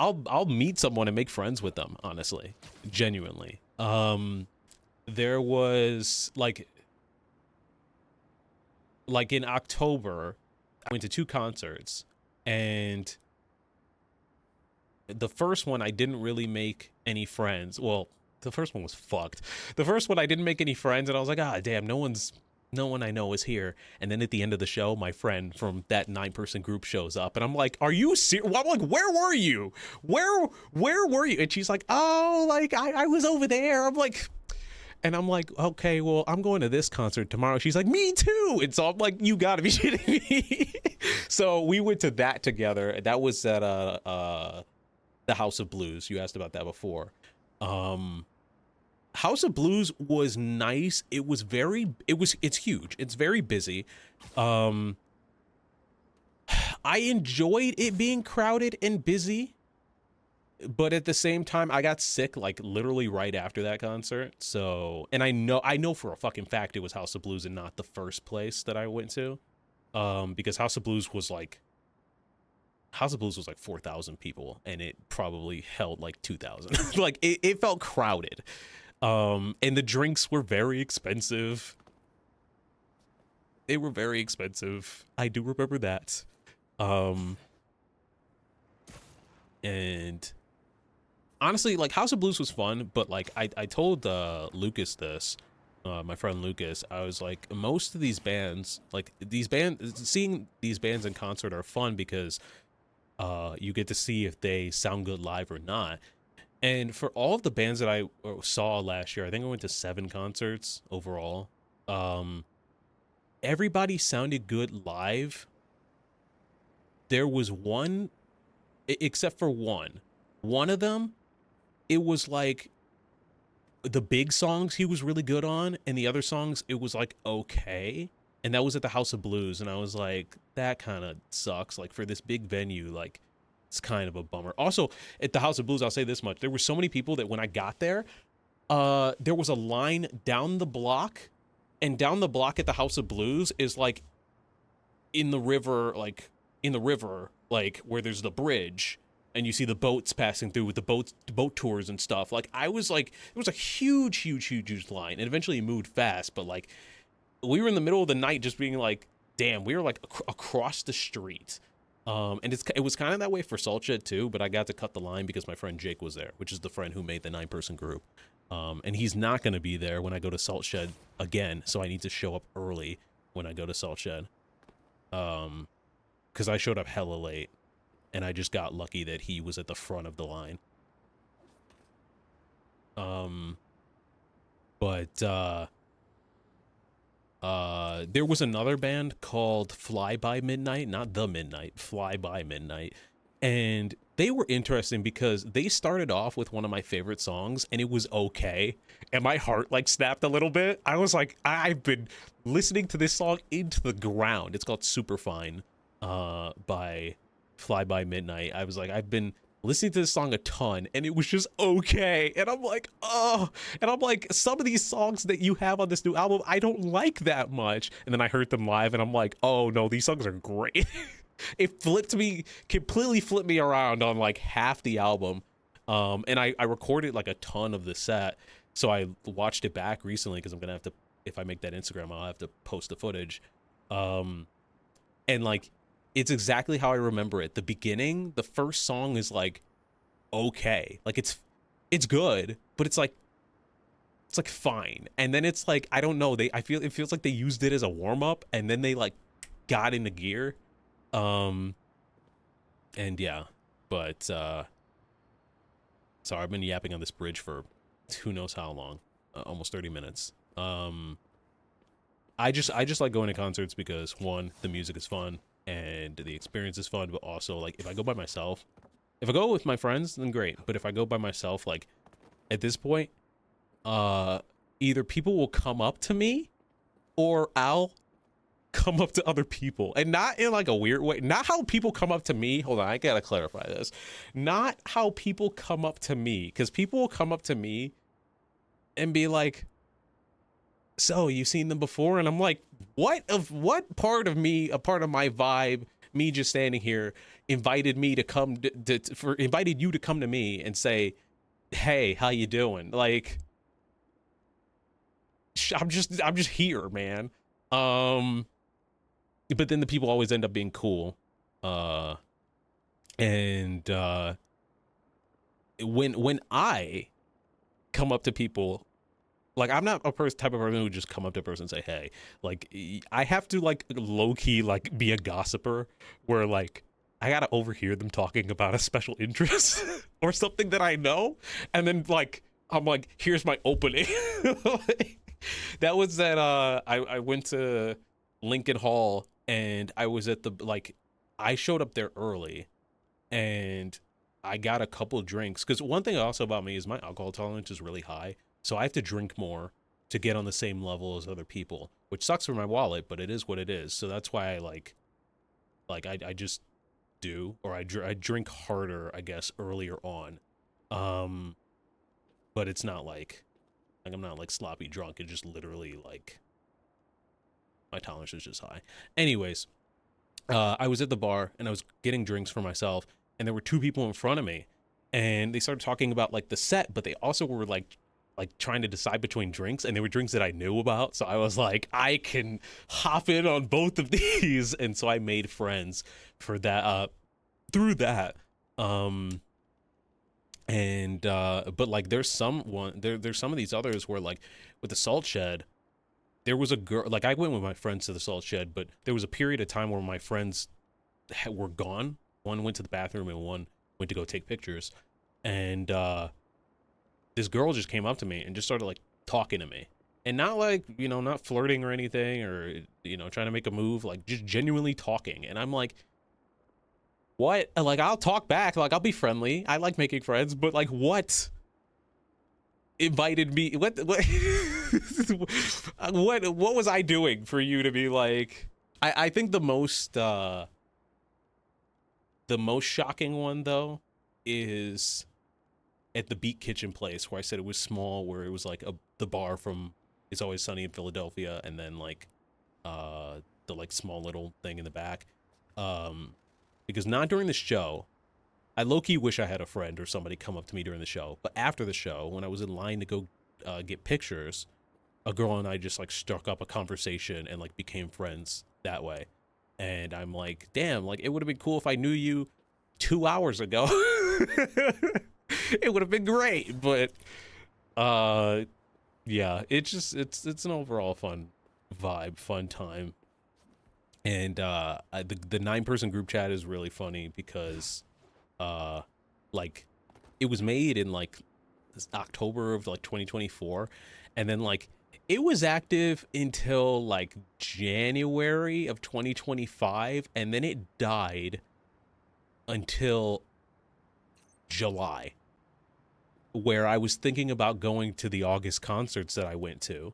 I'll meet someone and make friends with them, honestly, genuinely. There was like in October, I went to 2 concerts, and the first one I didn't really make any friends. Well, the first one was fucked. The first one I didn't make any friends, and I was like, ah, damn, no one I know is here. And then at the end of the show, my friend from that 9-person group shows up, and I'm like, are you serious? I'm like, where were you? Where were you? And she's like, oh, like I was over there. I'm like, okay, well, I'm going to this concert tomorrow. She's like, me too. And so I'm like, you gotta be shitting me. So we went to that together. That was at the House of Blues. You asked about that before. House of Blues was nice. It's huge. It's very busy. I enjoyed it being crowded and busy, but at the same time, I got sick like literally right after that concert. So, and I know for a fucking fact it was House of Blues and not the first place that I went to, because House of Blues was like 4,000 people, and it probably held like 2,000. Like it felt crowded. And the drinks were very expensive. They were very expensive. I do remember that. And honestly, like House of Blues was fun, but like I told Lucas this, my friend Lucas, I was like, most of these bands, seeing these bands in concert are fun because you get to see if they sound good live or not. And for all of the bands that I saw last year, I think I went to 7 concerts overall. Everybody sounded good live. There was one, except for one. One of them, it was like the big songs he was really good on, and the other songs, it was like okay. And that was at the House of Blues, and I was like, that kind of sucks. Like for this big venue, like it's kind of a bummer. Also, at the House of Blues, I'll say this much. There were so many people that when I got there, there was a line down the block, and down the block at the House of Blues is like in the river, like where there's the bridge, and you see the boats passing through with the boat tours and stuff. Like I was like, it was a huge line, and eventually it moved fast, but like we were in the middle of the night just being like, damn, we were like across the street. And it was kind of that way for Salt Shed too, but I got to cut the line because my friend Jake was there, which is the friend who made the 9-person group. And he's not going to be there when I go to Salt Shed again, so I need to show up early when I go to Salt Shed. Because I showed up hella late, and I just got lucky that he was at the front of the line. There was another band called Fly By Midnight, not The Midnight, Fly By Midnight. And they were interesting because they started off with one of my favorite songs, and it was okay. And my heart like snapped a little bit. I was like, I've been listening to this song into the ground. It's called Superfine by Fly By Midnight. I was like, I've been listening to this song a ton, and it was just okay. And I'm like, oh, and I'm like, some of these songs that you have on this new album, I don't like that much. And then I heard them live, and I'm like, oh no, these songs are great. It completely flipped me around on like half the album. And I recorded like a ton of the set, so I watched it back recently because I'm gonna have to, if I make that Instagram, I'll have to post the footage. And like, it's exactly how I remember it. The beginning, the first song is like okay, like it's good, but it's like fine. And then it's like, I don't know, it feels like they used it as a warm up, and then they like got into gear. And yeah, but sorry, I've been yapping on this bridge for who knows how long, almost 30 minutes. I just like going to concerts because, one, the music is fun and the experience is fun, but also like if I go by myself, if I go with my friends, then great. But if I go by myself, like at this point, either people will come up to me or I'll come up to other people, and not in like a weird way. Not how people come up to me. Hold on, I gotta clarify this. Not how people come up to me, because people will come up to me and be like, so you seen them before? And I'm like, what part of me, a part of my vibe, me just standing here, invited me to come invited you to come to me and say, hey, how you doing? Like, I'm just here, man. But then the people always end up being cool. When I come up to people, like, I'm not a type of person who just come up to a person and say, hey. Like, I have to, like, low-key, like, be a gossiper, where, like, I gotta overhear them talking about a special interest or something that I know, and then, like, I'm like, here's my opening. That was that, I went to Lincoln Hall, and I was at the, like, I showed up there early, and I got a couple drinks, because one thing also about me is my alcohol tolerance is really high. So I have to drink more to get on the same level as other people, which sucks for my wallet, but it is what it is. So that's why I I just do, or I drink harder, I guess, earlier on. But it's not like I'm not like sloppy drunk. It's just literally like my tolerance is just high. Anyways, I was at the bar and I was getting drinks for myself, and there were two people in front of me, and they started talking about like the set, but they also were like trying to decide between drinks, and they were drinks that I knew about. So I was like, I can hop in on both of these. And so I made friends for that, through that. But like, there's some of these others where, like, with the Salt Shed, there was a girl, like, I went with my friends to the Salt Shed, but there was a period of time where my friends were gone. One went to the bathroom and one went to go take pictures. And, this girl just came up to me and just started like talking to me, and not like, you know, not flirting or anything, or, you know, trying to make a move, like just genuinely talking. And I'm like, what? Like, I'll talk back, like I'll be friendly, I like making friends, but like, what invited me, what what was I doing for you to be like? I think the most shocking one though is at the Beat Kitchen place, where I said it was small, where it was like the bar from It's Always Sunny in Philadelphia, and then like the like small little thing in the back. Because not during the show, I low-key wish I had a friend or somebody come up to me during the show, but after the show, when I was in line to go get pictures, a girl and I just like struck up a conversation and like became friends that way. And I'm like, damn, like it would have been cool if I knew you 2 hours ago. It would have been great. But yeah, it's an overall fun vibe, fun time. And the 9-person group chat is really funny because like it was made in like October of like 2024, and then like it was active until like January of 2025, and then it died until July, where I was thinking about going to the August concerts that I went to.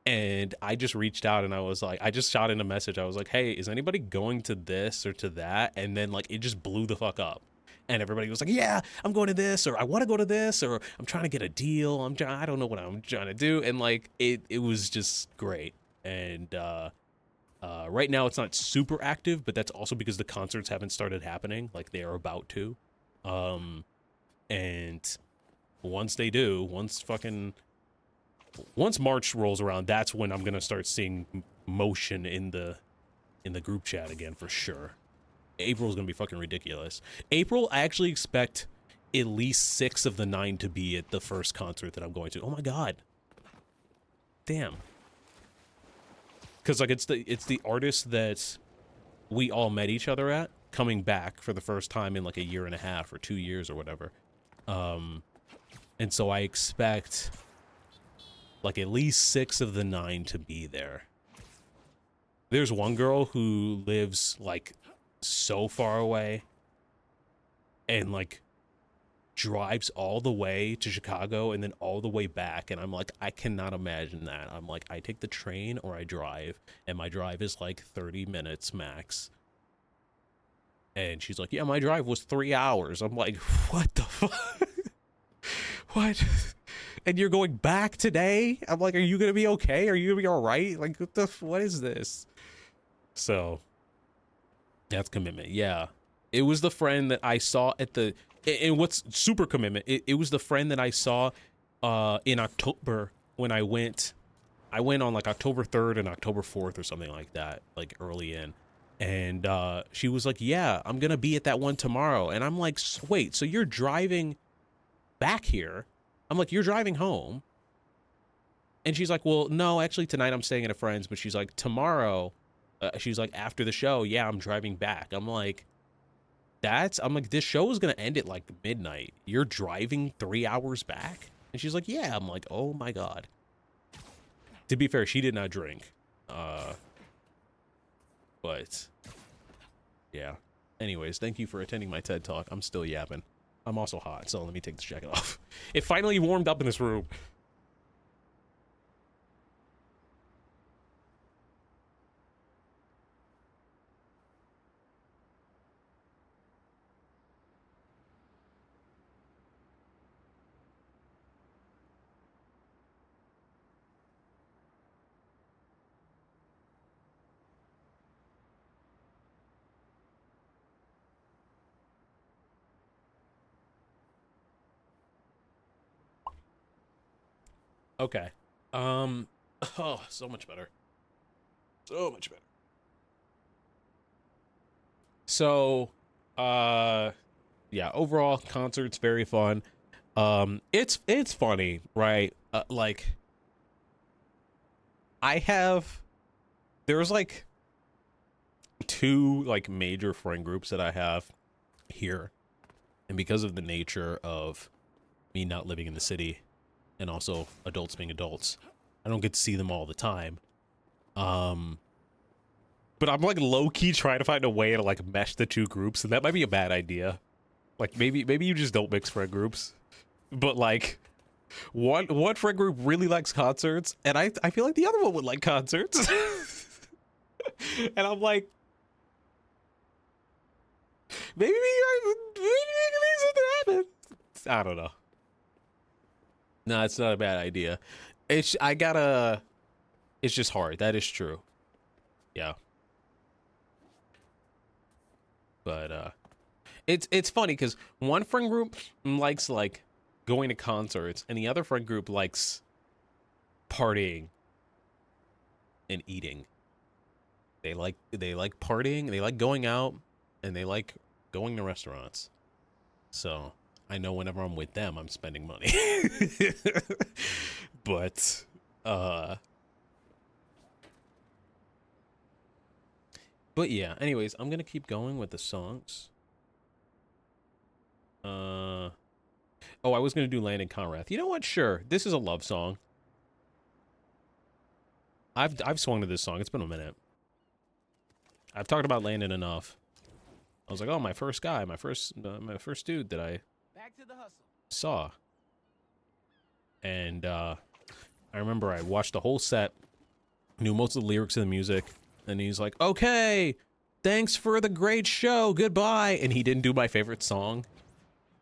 And I just reached out and I was like, I just shot in a message. I was like, hey, is anybody going to this or to that? And then like, it just blew the fuck up. And everybody was like, yeah, I'm going to this, or I want to go to this, or I'm trying to get a deal. I don't know what I'm trying to do. And like, it was just great. And right now it's not super active, but that's also because the concerts haven't started happening. Like, they are about to. And once they do, once March rolls around, that's when I'm gonna start seeing motion in the group chat again for sure. April's gonna be fucking ridiculous. April, I actually expect at least 6 of the 9 to be at the first concert that I'm going to. Oh my god. Damn. Because like it's the artist that we all met each other at coming back for the first time in like a year and a half or 2 years or whatever. And so I expect like at least 6 of the 9 to be there. There's one girl who lives like so far away and like drives all the way to Chicago and then all the way back, and I'm like, I cannot imagine that. I'm like, I take the train or I drive, and my drive is like 30 minutes max. And she's like, yeah, my drive was 3 hours. I'm like, what the fuck? What? And you're going back today? I'm like, are you gonna be okay? Are you gonna be all right? Like, what is this? So that's commitment. Yeah, it was the friend that I saw at the. And what's super commitment? It was the friend that I saw in October when I went on like October 3rd and October 4th or something like that, like early in. And she was like, yeah, I'm gonna be at that one tomorrow. And I'm like, wait, so you're driving back here? I'm like, you're driving home? And she's like, well, no, actually tonight I'm staying at a friend's, but she's like, tomorrow, she's like, after the show, yeah, I'm driving back. I'm like, this show is gonna end at like midnight. You're driving 3 hours back? And she's like, yeah. I'm like, oh my god. To be fair, she did not drink. But yeah. Anyways, thank you for attending my TED Talk. I'm still yapping. I'm also hot, so let me take this jacket off. It finally warmed up in this room. Okay. Oh, so much better. So much better. So, yeah, overall concert's very fun. It's funny, right? Like there's like 2 like major friend groups that I have here. And because of the nature of me not living in the city, and also adults being adults, I don't get to see them all the time. But I'm like low-key trying to find a way to like mesh the 2 groups, and that might be a bad idea. Like maybe you just don't mix friend groups. But like one friend group really likes concerts, and I feel like the other one would like concerts. And I'm like, maybe something happen. I don't know. No, it's not a bad idea. It's just hard. That is true. Yeah. But it's funny because one friend group likes like going to concerts, and the other friend group likes partying and eating. They like partying, they like going out, and they like going to restaurants. So I know whenever I'm with them, I'm spending money. But yeah, anyways, I'm gonna keep going with the songs. Oh, I was gonna do Landon Conrath. You know what? Sure. This is a love song. I've swung to this song. It's been a minute. I've talked about Landon enough. I was like, oh, my first guy, my first dude that I Back to the hustle. saw. And I remember I watched the whole set, knew most of the lyrics of the music, and he's like, okay, thanks for the great show, goodbye. And he didn't do my favorite song.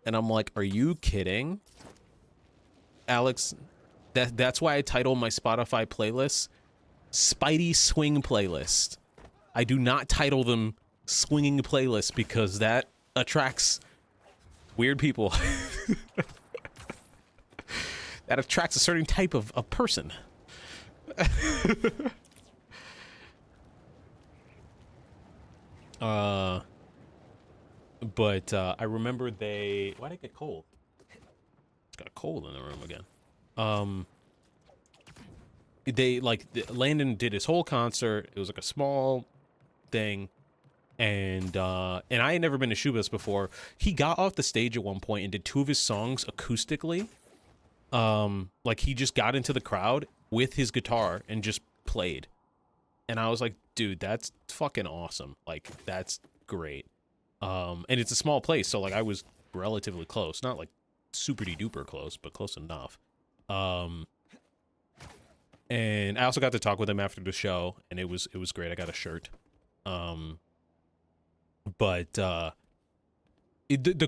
And I'm like, are you kidding? Alex, that's why I title my Spotify playlist Spidey Swing Playlist. I do not title them swinging playlists because that attracts weird people. That attracts a certain type of person. But I remember they... Why'd it get cold? It's got cold in the room again. They, like, Landon did his whole concert. It was like a small thing. And I had never been to Shubas before. He got off the stage at one point and did 2 of his songs acoustically. Like, he just got into the crowd with his guitar and just played. And I was like, dude, that's fucking awesome. Like, that's great. And it's a small place, so, like, I was relatively close. Not, like, super-duper close, but close enough. And I also got to talk with him after the show, and it was great. I got a shirt. But the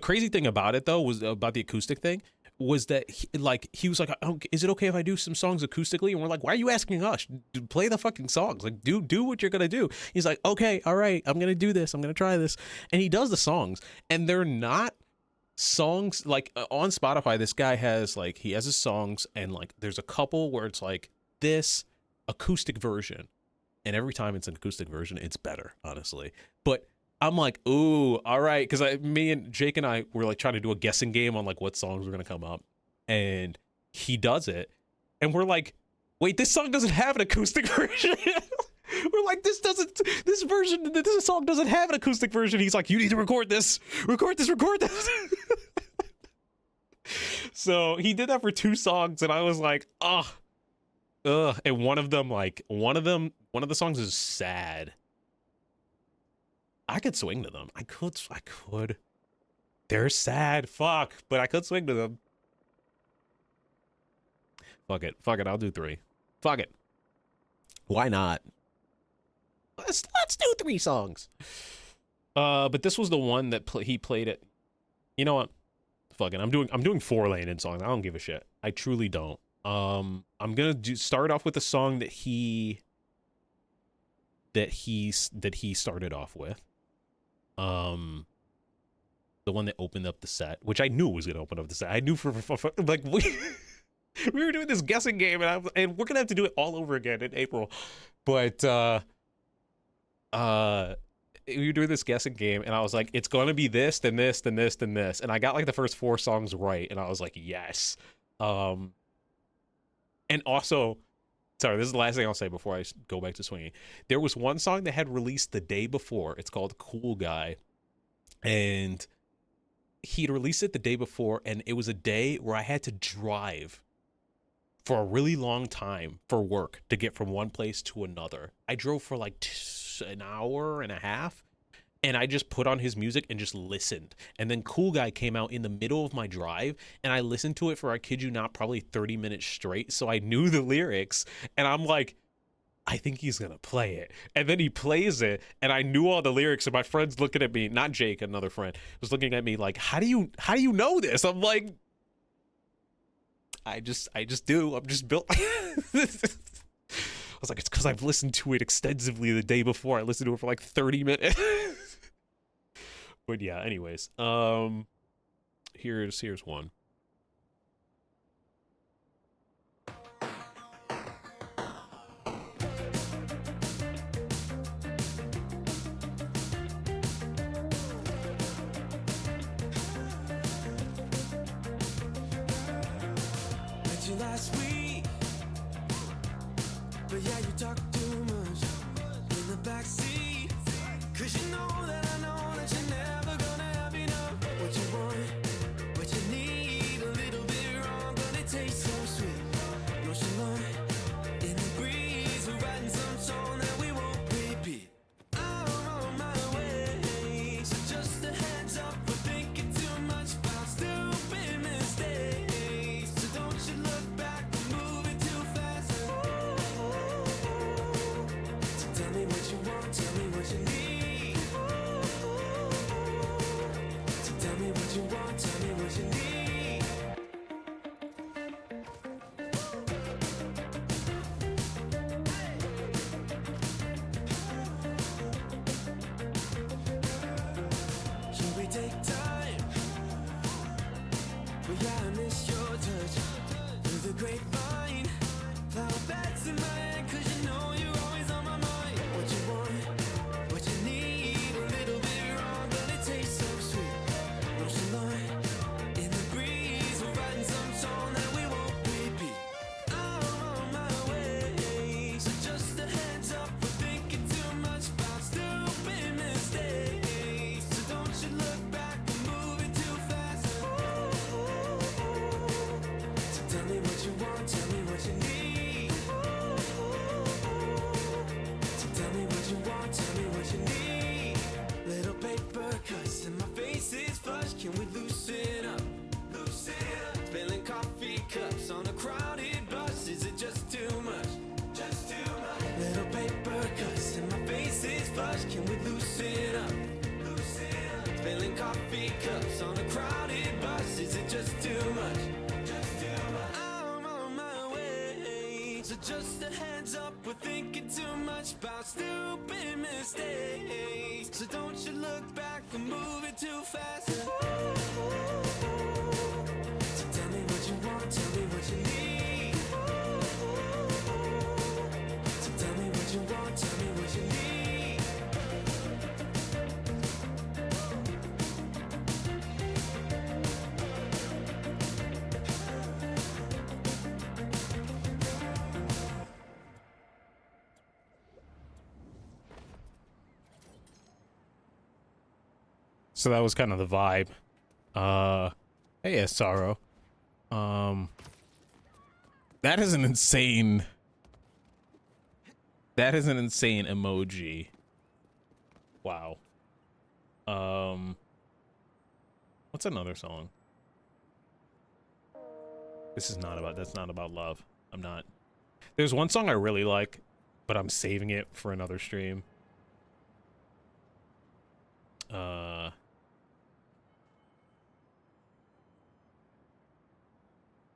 crazy thing about it, though, was about the acoustic thing, was that he was like, oh, is it okay if I do some songs acoustically? And we're like, why are you asking us? Play the fucking songs. Like, do what you're gonna do. He's like, okay, all right, I'm gonna do this. I'm gonna try this. And he does the songs, and they're not songs like on Spotify. This guy has like, he has his songs, and like there's a couple where it's like this acoustic version, and every time it's an acoustic version, it's better, honestly. But I'm like, ooh, all right, because me and Jake and I were like trying to do a guessing game on like what songs were gonna come up, and he does it, and we're like, wait, this song doesn't have an acoustic version. We're like, this song doesn't have an acoustic version. He's like, you need to record this. So he did that for 2 songs, and I was like, ugh. And one of the songs is sad. I could swing to them. I could. They're sad. Fuck. But I could swing to them. Fuck it. I'll do 3. Fuck it. Why not? Let's do 3 songs. But this was the one that he played it. You know what? Fuck it. I'm doing 4 Landon songs. I don't give a shit. I truly don't. I'm gonna start off with a song that he started off with. The one that opened up the set, which I knew was gonna open up the set. I knew for like we were doing this guessing game, and we're gonna have to do it all over again in April. But we were doing this guessing game, and I was like, it's gonna be this, then this, then this, then this, and I got like the first 4 songs right, and I was like, yes. And also, sorry, this is the last thing I'll say before I go back to swinging. There was one song that had released the day before. It's called Cool Guy. And he'd released it the day before, and it was a day where I had to drive for a really long time for work to get from one place to another. I drove for like an hour and a half, and I just put on his music and just listened. And then Cool Guy came out in the middle of my drive, and I listened to it for, I kid you not, probably 30 minutes straight. So I knew the lyrics, and I'm like, I think he's gonna play it. And then he plays it, and I knew all the lyrics, and my friend's looking at me, not Jake, another friend, was looking at me like, how do you know this? I'm like, I just do. I'm just built. I was like, it's because I've listened to it extensively the day before. I listened to it for like 30 minutes. But yeah, anyways, here's one. Met you last week, but yeah, you talk too much in the backseat. 'Cause you know that I know that you're never gonna have enough. What you want, what you need, a little bit wrong, but it tastes so sweet. Nonchalant in the breeze, we're writing some song that we won't repeat. I'm on my way, so just a heads up for thinking too much about stupid mistakes. So don't you look back, we're moving too fast. Well, yeah, I miss your touch through the grapevine. Flower bats in my hand, 'cause you know you're always on my mind. What you want, what you need, a little bit wrong, but it tastes so sweet. Nonchalant in the breeze, we're writing some song that we won't repeat. I'm on my way, so just a heads up, we're thinking too much about stupid mistakes. So don't you look back, we're moving too fast. So tell me what you want, tell me what you need. So tell me what you want, tell me what you need. Little paper cuts and my face is flushed. Can we loosen up? Loosen up. Spilling coffee cups on a crowded bus. Is it just too much? Just too much. Little paper cuts and my face is flushed. Can we loosen up? Loosen up. Spilling coffee cups on a crowded bus. Is it just too much? Just too much. I'm on my way. So just a heads up, we're thinking too much about stupid mistakes. So don't you look back, we're moving too fast. So tell me what you want, tell me what you need. So tell me what you want, tell me what you need. So that was kind of the vibe. Hey, Sorrow. That is an insane. That is an insane emoji. Wow. What's another song? This is not about. That's not about love. I'm not. There's one song I really like, but I'm saving it for another stream.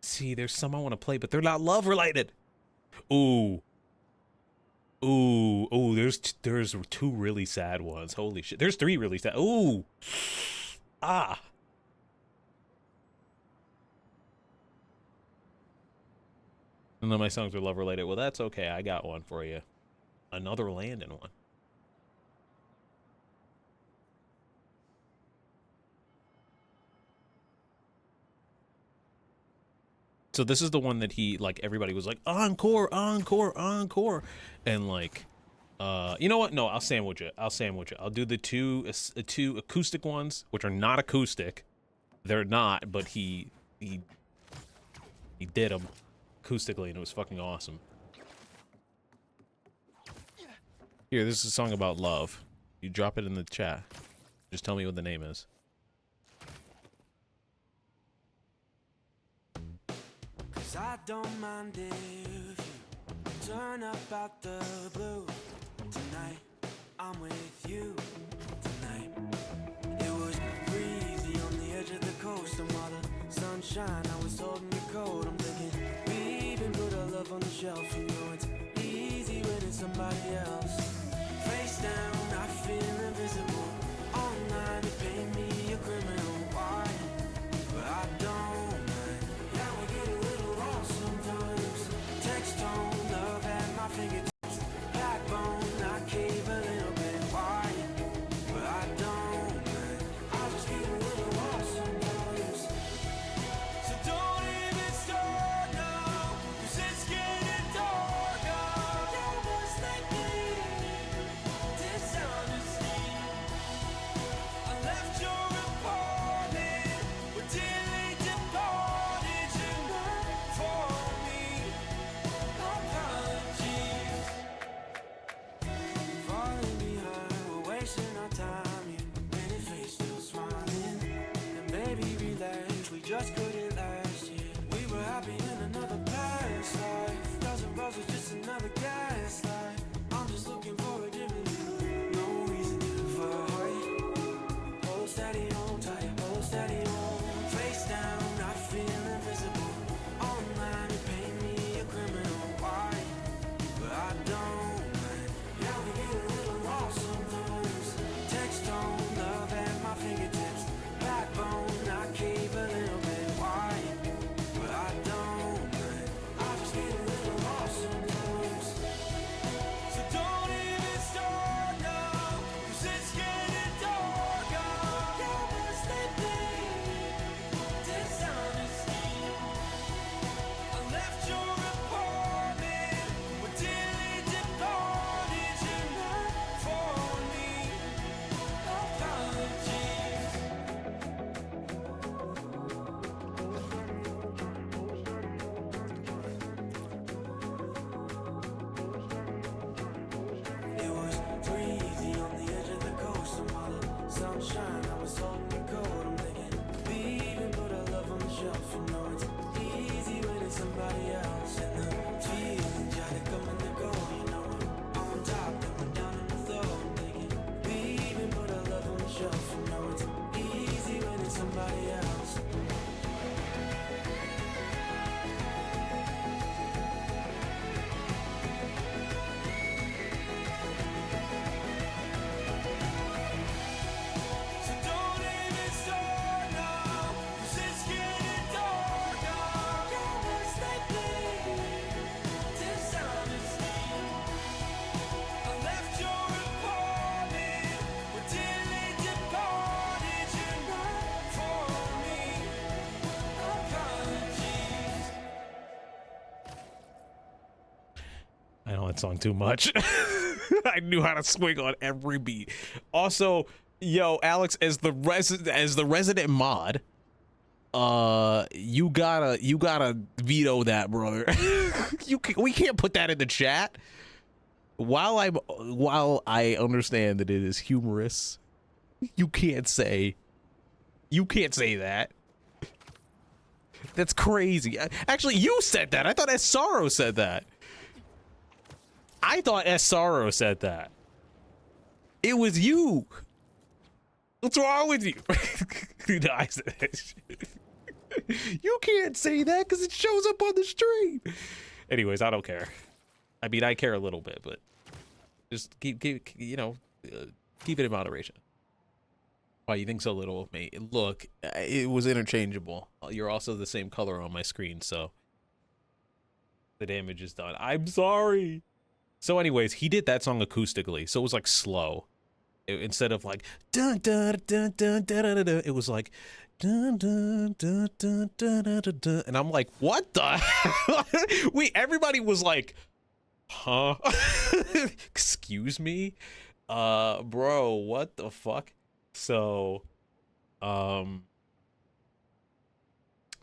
See, there's some I want to play, but they're not love related. Ooh. Ooh, there's two really sad ones. Holy shit. There's three really sad. Ooh. Ah. None of my songs are love related. Well, that's okay. I got one for you. Another Landon one. So this is the one that he, like, everybody was like, encore, encore, encore. And, like, you know what? No, I'll sandwich it. I'll do the two acoustic ones, which are not acoustic. They're not, but he did them acoustically, and it was fucking awesome. Here, this is a song about love. You drop it in the chat. Just tell me what the name is. I don't mind if you turn up out the blue. Tonight, I'm with you. Tonight, it was breezy on the edge of the coast, and while the sunshine, I was holding your coat. I'm thinking, we even put our love on the shelf. You know it's easy when it's somebody else. Face down, I feel invisible. All night, they paint me a criminal. Why? But I don't. Tone, love at my fingertips. Backbone, I cave a little bit. Why? But I don't, man. I just get a little lost sometimes. So don't even start now, 'cause it's getting dark out. There was that dishonesty. I left your apartment where daily departed you for me. Apologies. I know that song too much. I knew how to swing on every beat. Also, yo, Alex, as the resident mod, you gotta veto that, brother. We can't put that in the chat. While I understand that it is humorous, you can't say that. That's crazy. Actually, you said that. I thought Sorrow said that. It was you. What's wrong with you? No, I said that shit. You can't say that because it shows up on the stream. Anyways, I don't care. I mean, I care a little bit, but just keep it in moderation. Why you think so little of me? Look, it was interchangeable. You're also the same color on my screen, so the damage is done. I'm sorry. So anyways, he did that song acoustically, so it was like slow. Instead of like dun dun dun dun dun dun, it was like dun dun dun dun dun dun dun, and I'm like, what the hell? Everybody was like, huh? Excuse me, bro, what the fuck? So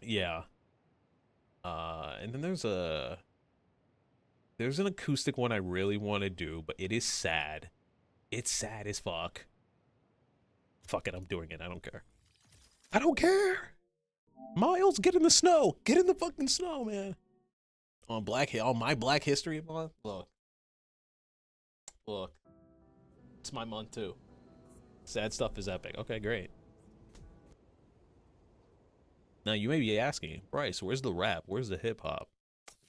yeah, and then there's an acoustic one I really want to do, but it is sad. It's sad as fuck. Fuck it, I'm doing it. I don't care. I don't care. Miles, get in the snow. Get in the fucking snow, man. On my Black History Month. Look. It's my month too. Sad stuff is epic. Okay, great. Now you may be asking, Bryce, where's the rap? Where's the hip hop?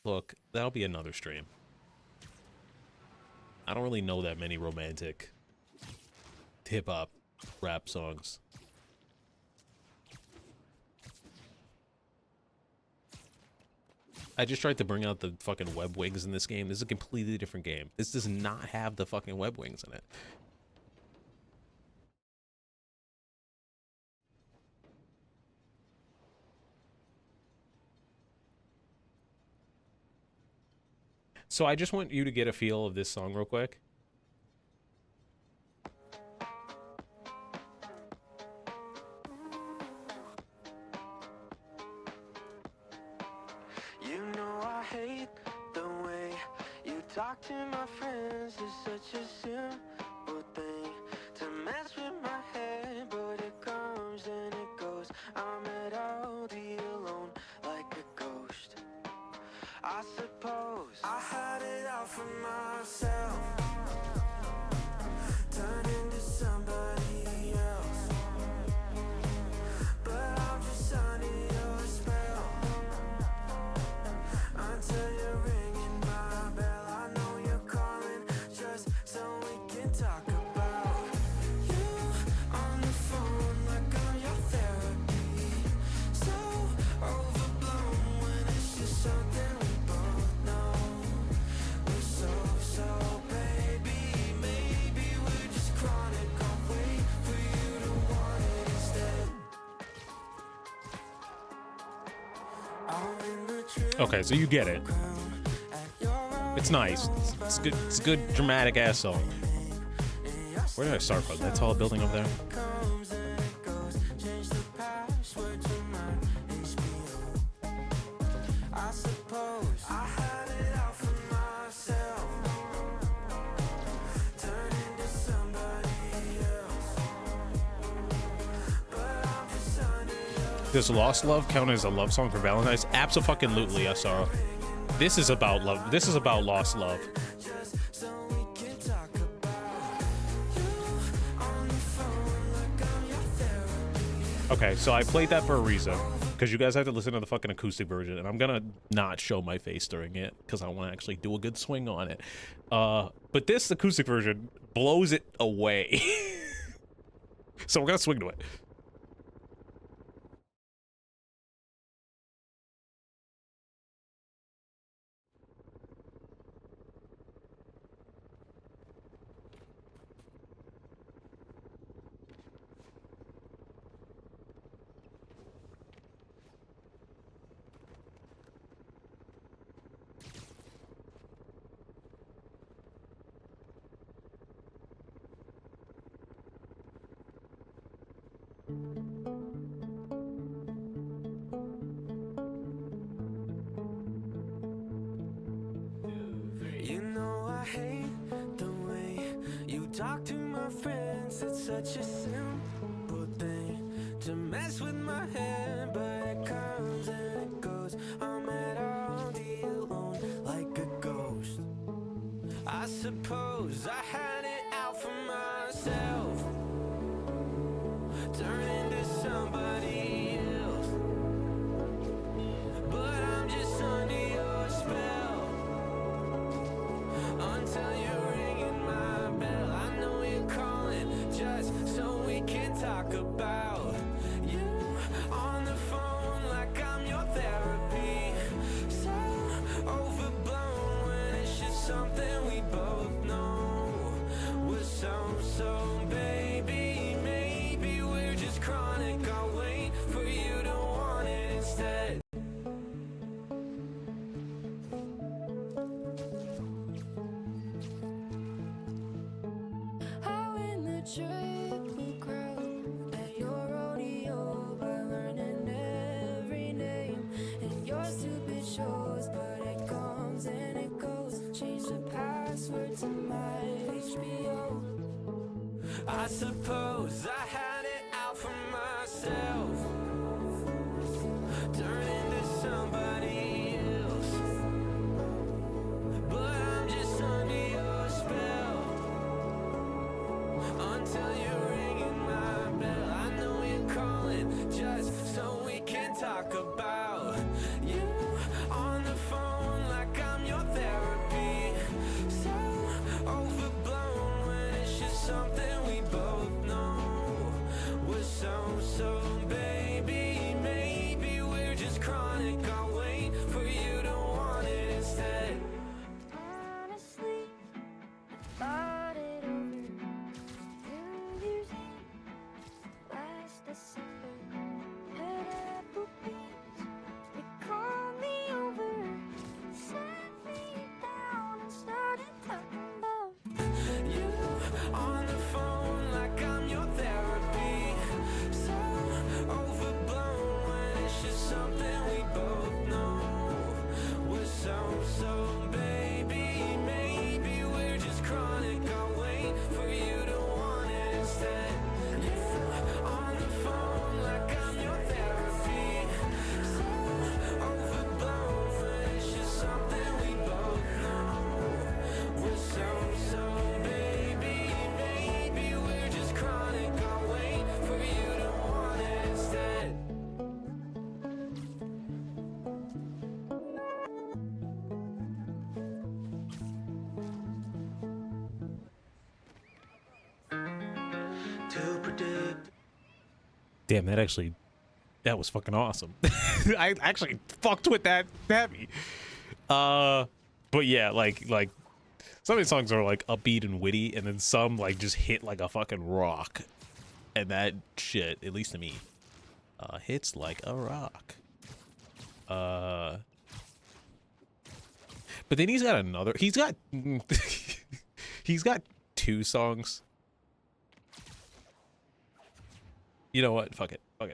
Look, that'll be another stream. I don't really know that many romantic hip-hop rap songs. I just tried to bring out the fucking web wings in this game. This is a completely different game. This does not have the fucking web wings in it. So I just want you to get a feel of this song real quick. You know I hate the way you talk to my friends. It's such a simple thing to mess with my head, but it comes and it goes. I'm at Aldi alone like a ghost. I suppose I had it out for myself, turn into somebody else, but I'm just under your spell. Until you're ringing my bell, I know you're calling just so we can talk about you on the phone like I'm your therapy. So overblown when it's just something we both know. We're so baby, maybe we're just chronic. I'll wait for you to want it instead. I'm in the trip. Okay, so you get it. It's nice. It's good. It's a good dramatic ass song. Where did I start from? That tall building over there? I suppose I had it out for myself, turn into somebody else, but I'm just under your. Does Lost Love count as a love song for Valentine's? Absolutely, Asara. This is about love. This is about lost love. So we can talk about you on the phone like I'm your therapy. Okay, so I played that for a reason. Because you guys have to listen to the fucking acoustic version. And I'm going to not show my face during it. Because I want to actually do a good swing on it. But this acoustic version blows it away. So we're going to swing to it. You know I hate the way you talk to my friends. It's such a simple thing to mess with my head, but it comes and it goes. I'm at all alone like a ghost. I suppose I had it out for myself, turn into somebody else, but I'm just under your spell. Until you're ringing my bell, I know you're calling just so we can talk about you on the phone like I'm your therapy. So overblown when it's just something we both know. We're so baby, maybe we're just chronic. I'll wait for you to want it instead. How in the triple crown at your rodeo by learning every name and your stupid shows, but it comes and it goes. Change the password to my HBO. I suppose I had it out for myself, turn into somebody else, but I'm just under your spell. Until you're ringing my bell, I know you're calling just so we can talk about you on the phone like I'm your therapy. So overblown when it's just something we both know. We're so baby, maybe we're just chronic. I'll wait for you to want it instead. Honestly, I thought it over. New Year's Eve, last December, had apple beans. You called me over, sat me down and started talking about You on the phone like I'm your therapy. So overblown when it's just something we both know. We're so baby, maybe we're just chronic. I'll wait for you to want it instead. You on the phone like I'm your therapy. So overblown when it's just something we both know. We're so baby, maybe we're just chronic. I'll wait for you to want it instead. To predict. Damn, that was fucking awesome. I actually fucked with that heavy. But yeah, like some of these songs are like upbeat and witty, and then some like just hit like a fucking rock. And that shit, at least to me, hits like a rock. But then he's got he's got two songs. You know what? Fuck it. I'm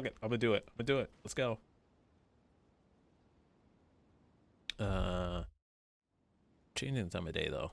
gonna do it. Let's go. Changing the time of day though.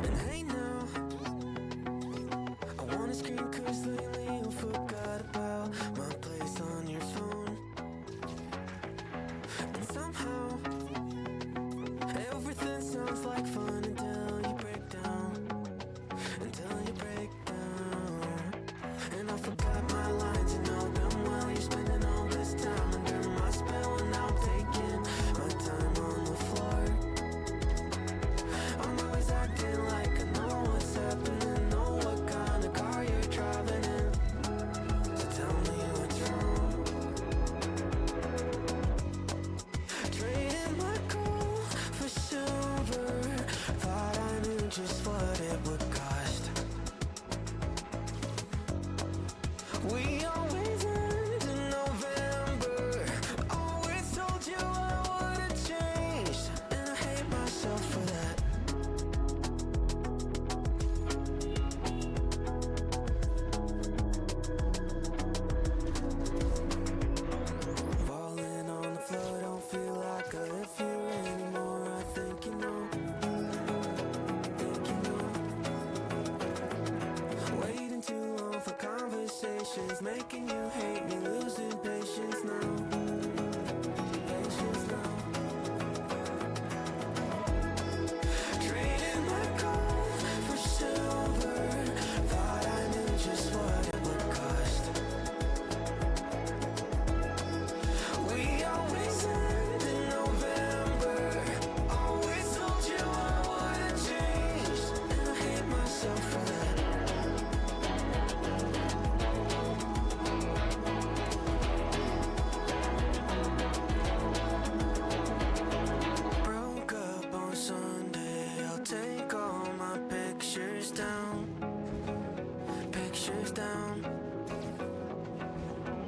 And hey now, I wanna is making you hate me, losing patience now. Patience now. Trading my gold for silver. Thought I knew just what it would cost. We always end in November. Always told you I would've changed, and I hate myself for that. Broke up on Sunday, I'll take all my pictures down. Pictures down.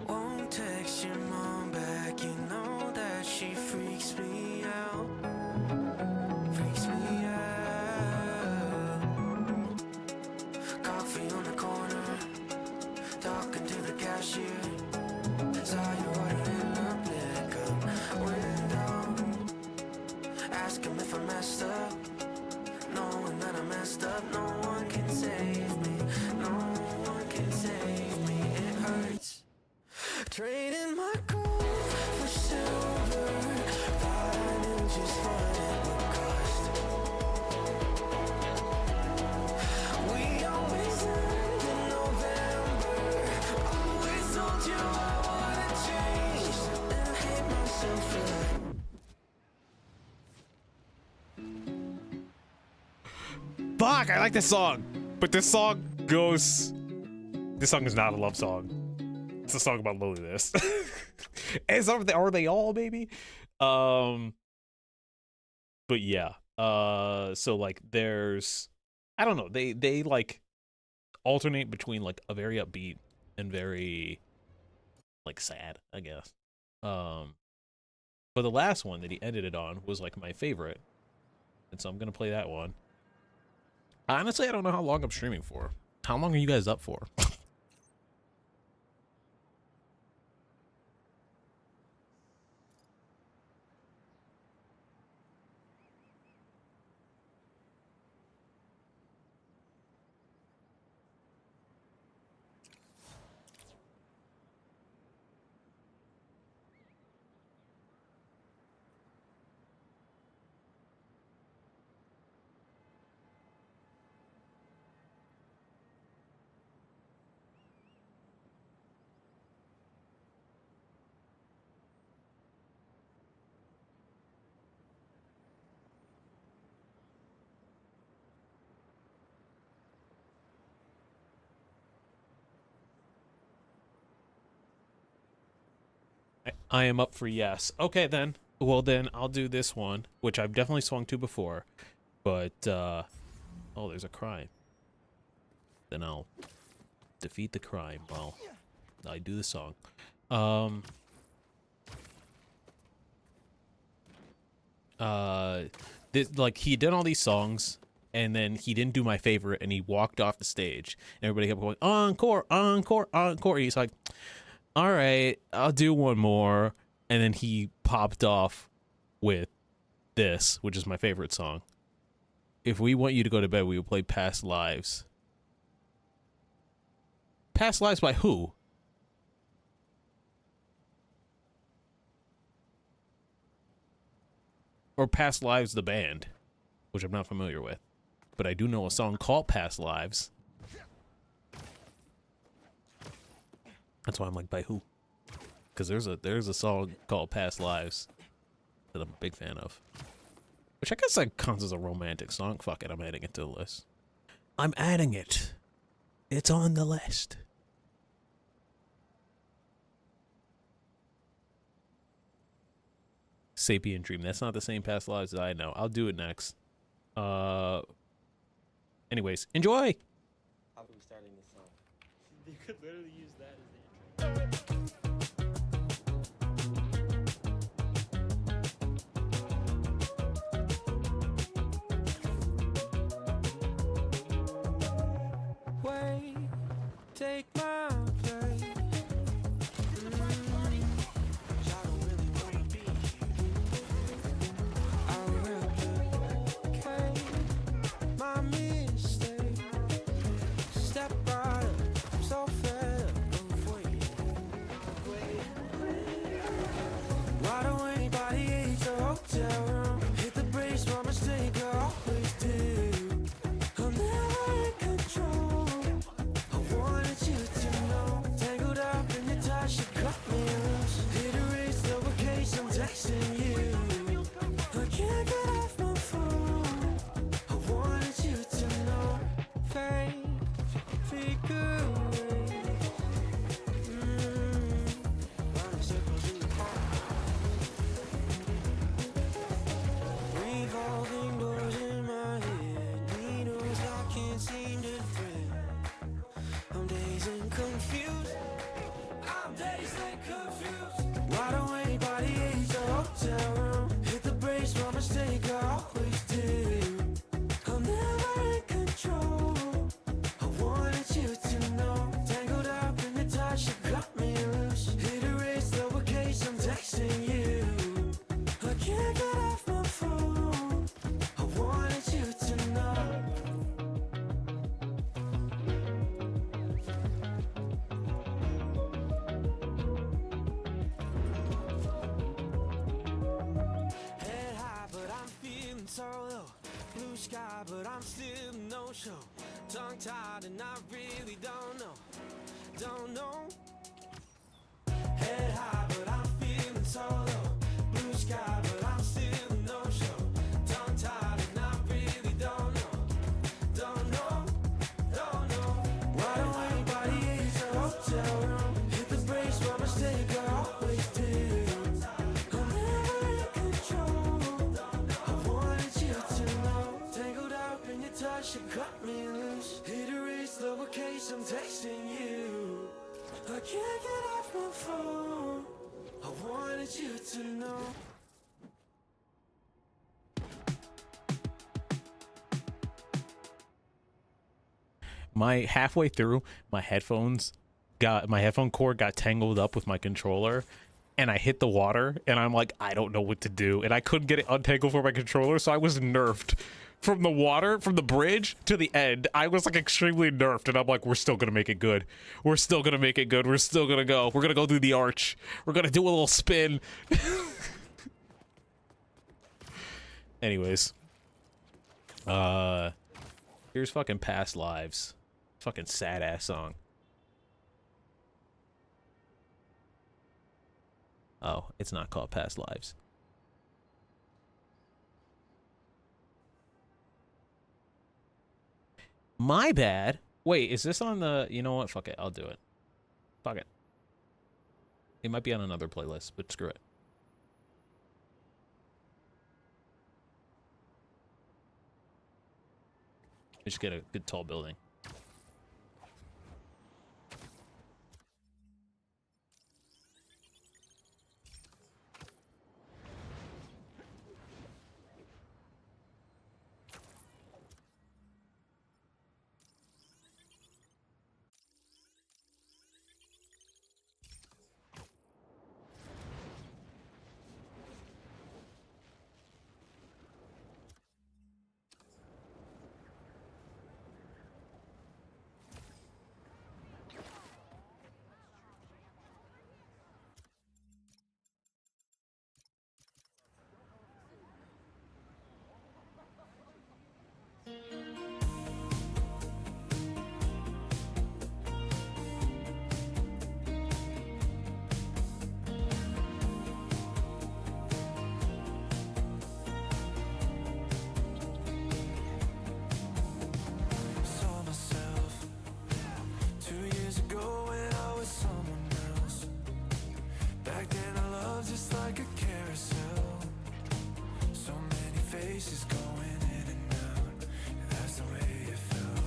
Won't text your mom back, you know that she freaks me out. Freaks me out. Coffee on the corner, talking to the cashier. Saw you ordering a pickup window. Ask him if I messed up, knowing that I messed up. No one can save me, no one can save me. It hurts. Trading my gold for silver. Thought I knew just what it would cost. We always end in November. Always told you I would've changed, and I hate myself for that. Fuck, I like this song. But this song goes... This song is not a love song. It's a song about loneliness. As are they all, baby? But yeah. So like there's... I don't know. They like alternate between like a very upbeat and very like sad, I guess. But the last one that he ended it on was like my favorite. And so I'm gonna play that one. Honestly, I don't know how long I'm streaming for. How long are you guys up for? I am up for yes. Okay, then. Well, then I'll do this one, which I've definitely swung to before. But, oh, there's a crime. Then I'll defeat the crime while I do the song. Like, he did all these songs, and then he didn't do my favorite, and he walked off the stage. And everybody kept going, encore, encore, encore. He's like... All right, I'll do one more. And then he popped off with this, which is my favorite song. If we want you to go to bed, we will play Past Lives. Past Lives by who? Or Past Lives the band, which I'm not familiar with. But I do know a song called Past Lives. That's why I'm like, by who? Because there's a song called Past Lives that I'm a big fan of. Which I guess that counts as a romantic song. Fuck it, I'm adding it to the list. I'm adding it. It's on the list. Sapient Dream. That's not the same Past Lives that I know. I'll do it next. Anyways, enjoy! How are we starting this song? You could literally use that as the intro. Wait, take my place. Y'all don't really wanna be here. I replicate my mistake. Step right up, I'm so fed up. solo. Blue sky, but I'm still no show. Tongue tied, and I really don't know. Don't know. Head high, but I'm feeling solo. Blue sky, but I'm still no show. Tongue tied, and I really don't know. Don't know. Don't know. Why don't anybody age a hotel room? Hit the brakes, my mistake, I always did. I'm never in control. I wanted you to know. Tangled up in your touch, you cut me loose. Hit erase, lowercase, I'm texting you. I can't get off my phone. I wanted you to know. Halfway through, my headphone cord got tangled up with my controller, and I hit the water, and I'm like, I don't know what to do, and I couldn't get it untangled for my controller, so I was nerfed from the water, from the bridge to the end. I was like extremely nerfed, and I'm like, we're still gonna make it good. We're still gonna make it good. We're still gonna go. We're gonna go through the arch. We're gonna do a little spin. Anyways, here's fucking Past Lives. Fucking sad ass song. Oh, it's not called Past Lives. My bad. Wait, is this on the... You know what? Fuck it. I'll do it. Fuck it. It might be on another playlist, but screw it. Just get a good tall building. Saw myself 2 years ago when I was someone else. Back then I loved just like a carousel. So many faces going in and out, and that's the way it felt.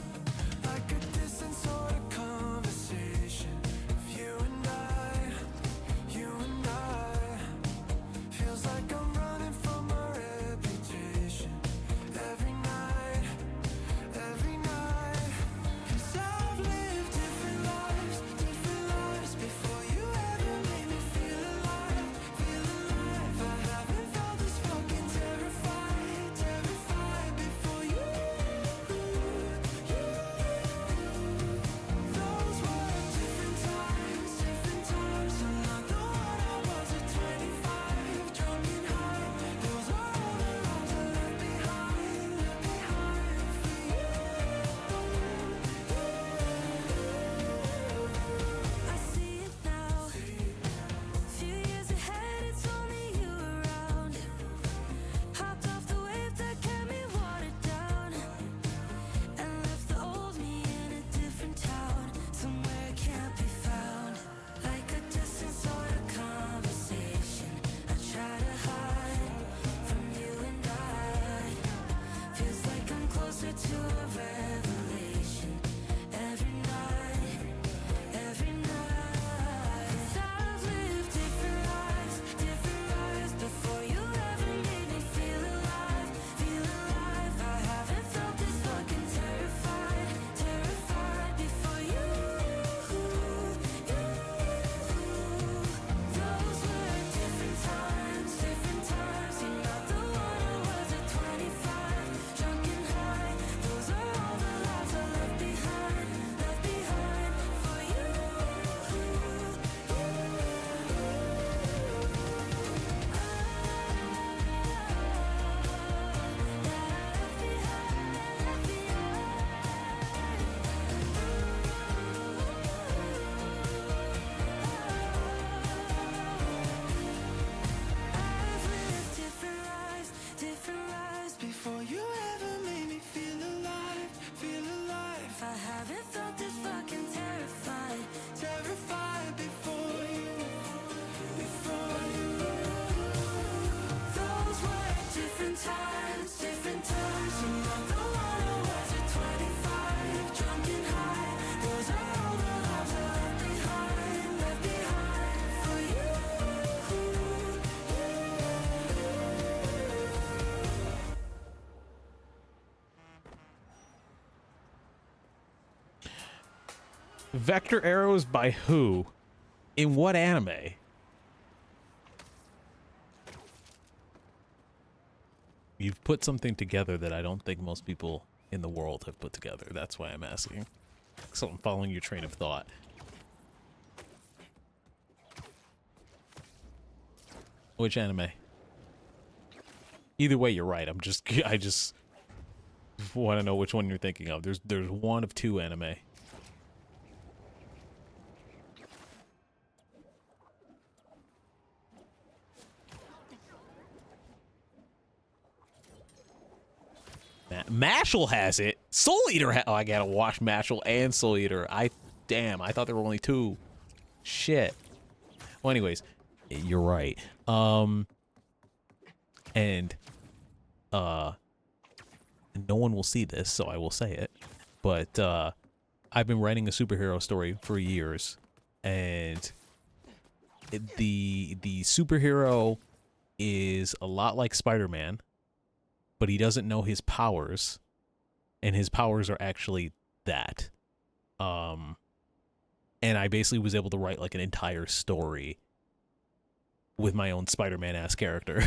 Like a distant sort of conversation of you and I, you and I. Feels like I'm running from my reputation every night, every night. 'Cause I've lived different lives before you ever made me feel alive, feel alive. I haven't felt this fucking terrified, terrified before you. Those were different times. I'm not the one I was at 25, drunk and high. Those are all the wrongs I left behind for you. I see it now. Few years ahead, it's only you around. Hopped off the wave that kept me watered down, and left the old me in a different town, somewhere it can't be found. Like a distant sort of conversation I try to hide from you and I. Feels like I'm closer to a revelation every night, every night. 'Cause I've lived different lives before you ever made me feel alive, feel alive. I haven't felt this fucking terrified, terrified before you. Those were different times. You're not the one I was at 25, drunk and high. Those are all the Vector arrows by who? In what anime? You've put something together that I don't think most people in the world have put together. That's why I'm asking. So I'm following your train of thought. Which anime? Either way, you're right. I just want to know which one you're thinking of. There's one of two anime. Mashal has it. Soul Eater oh, I gotta watch Mashal and Soul Eater. Damn, I thought there were only two. Shit. Well, anyways, you're right. And no one will see this, so I will say it. But I've been writing a superhero story for years, and the superhero is a lot like Spider-Man, but he doesn't know his powers, and his powers are actually that. And I basically was able to write like an entire story with my own Spider-Man-ass character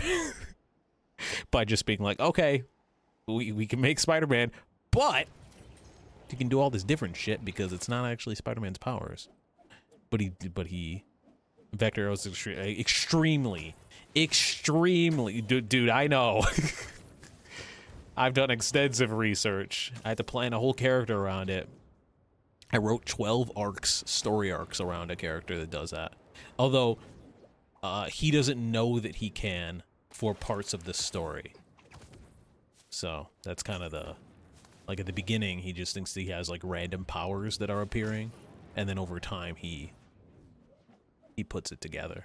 by just being like, okay, we can make Spider-Man, but he can do all this different shit because it's not actually Spider-Man's powers. But he Vector arrows extremely, dude, I know. I've done extensive research. I had to plan a whole character around it. I wrote 12 arcs, story arcs around a character that does that. Although, he doesn't know that he can for parts of the story. So, that's kind of the... Like, at the beginning, he just thinks that he has, like, random powers that are appearing. And then over time, he puts it together.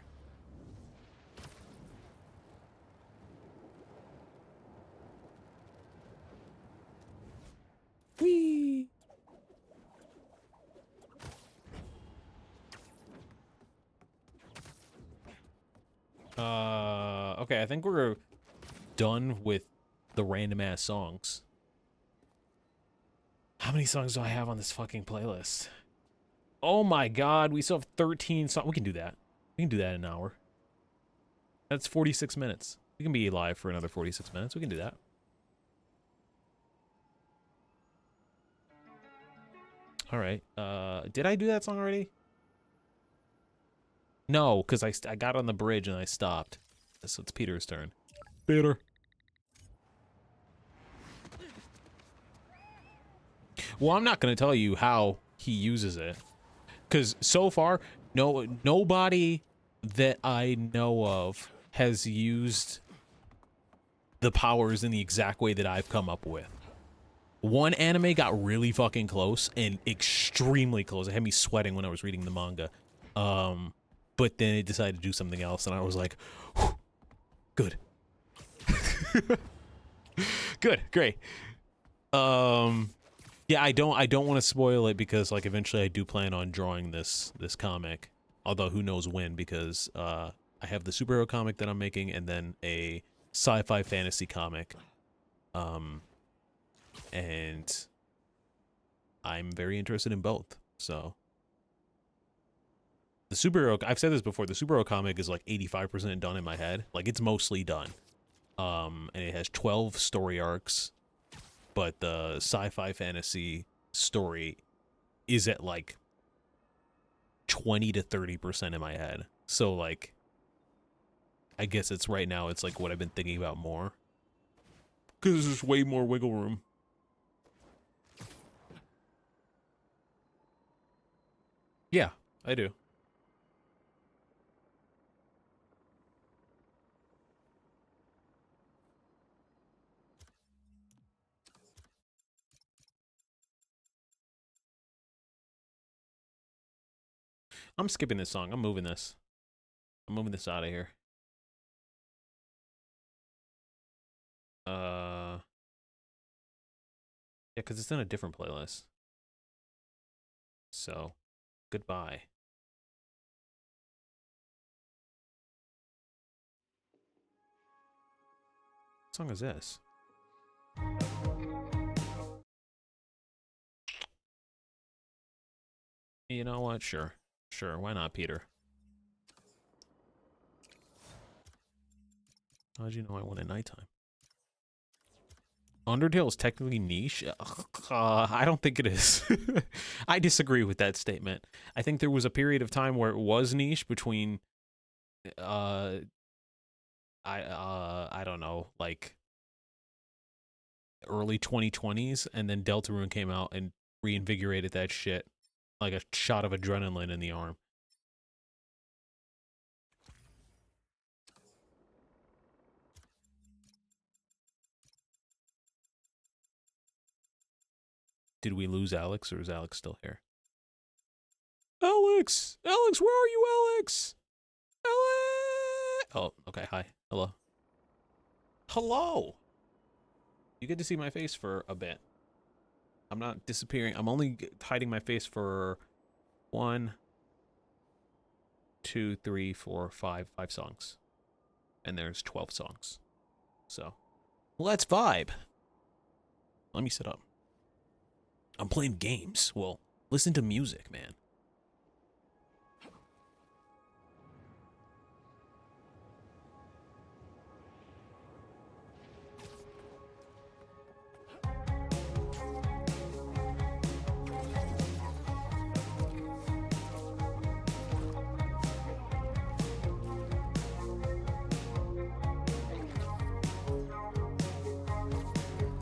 Whee! Okay, I think we're done with the random ass songs. How many songs do I have on this fucking playlist? Oh my god, we still have 13 songs. We can do that. We can do that in an hour. That's 46 minutes. We can be live for another 46 minutes. We can do that. All right. Did I do that song already? No, because I got on the bridge and I stopped. So it's Peter's turn. Peter. Well, I'm not going to tell you how he uses it. Because so far, nobody that I know of has used the powers in the exact way that I've come up with. One anime got really fucking close, and extremely close. It had me sweating when I was reading the manga. But then it decided to do something else, and I was like, whew, good. Good, great. Yeah, I don't want to spoil it because, like, eventually I do plan on drawing this comic. Although, who knows when, because I have the superhero comic that I'm making, and then a sci-fi fantasy comic. And I'm very interested in both, so. The superhero, I've said this before, the superhero comic is like 85% done in my head. Like, it's mostly done. And it has 12 story arcs, but the sci-fi fantasy story is at like 20 to 30% in my head. So, like, I guess it's right now, it's like what I've been thinking about more. Because there's way more wiggle room. Yeah, I do. I'm skipping this song. I'm moving this. I'm moving this out of here. because it's in a different playlist. So, goodbye. What song is this? You know what? Sure. Sure. Why not, Peter? How'd you know I went at nighttime? Undertale is technically niche? I don't think it is. I disagree with that statement. I think there was a period of time where it was niche between, I don't know, like early 2020s, and then Deltarune came out and reinvigorated that shit like a shot of adrenaline in the arm. Did we lose Alex, or is Alex still here? Alex! Alex, where are you, Alex? Alex! Oh, okay, hi. Hello. Hello! You get to see my face for a bit. I'm not disappearing. I'm only hiding my face for 1, 2, 3, 4, 5 songs. And there's 12 songs. So, let's vibe. Let me sit up. I'm playing games. Well, listen to music, man.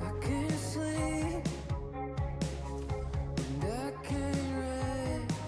I can't sleep and I can't rest.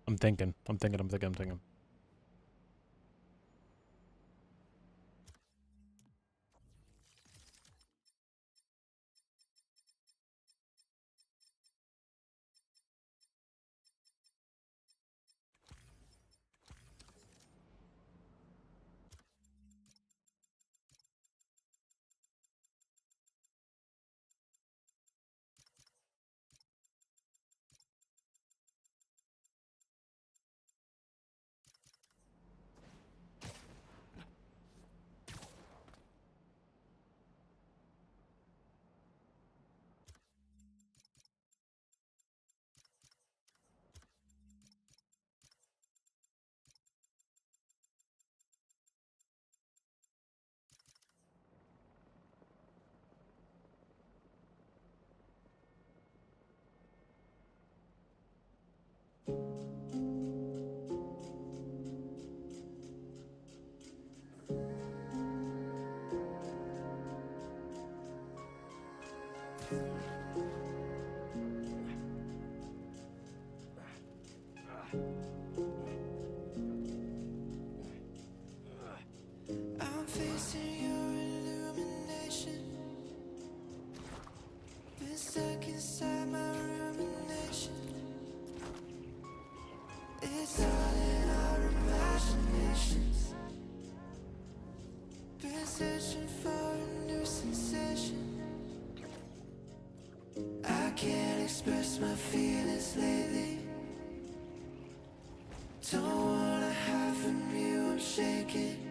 I'm thinking. I'm thinking. I'm facing your illumination. Been stuck inside my rumination. It's all in our imaginations. Been searching for a new sensation. I can't express my feelings lately. Don't wanna hide from you, I'm shaking.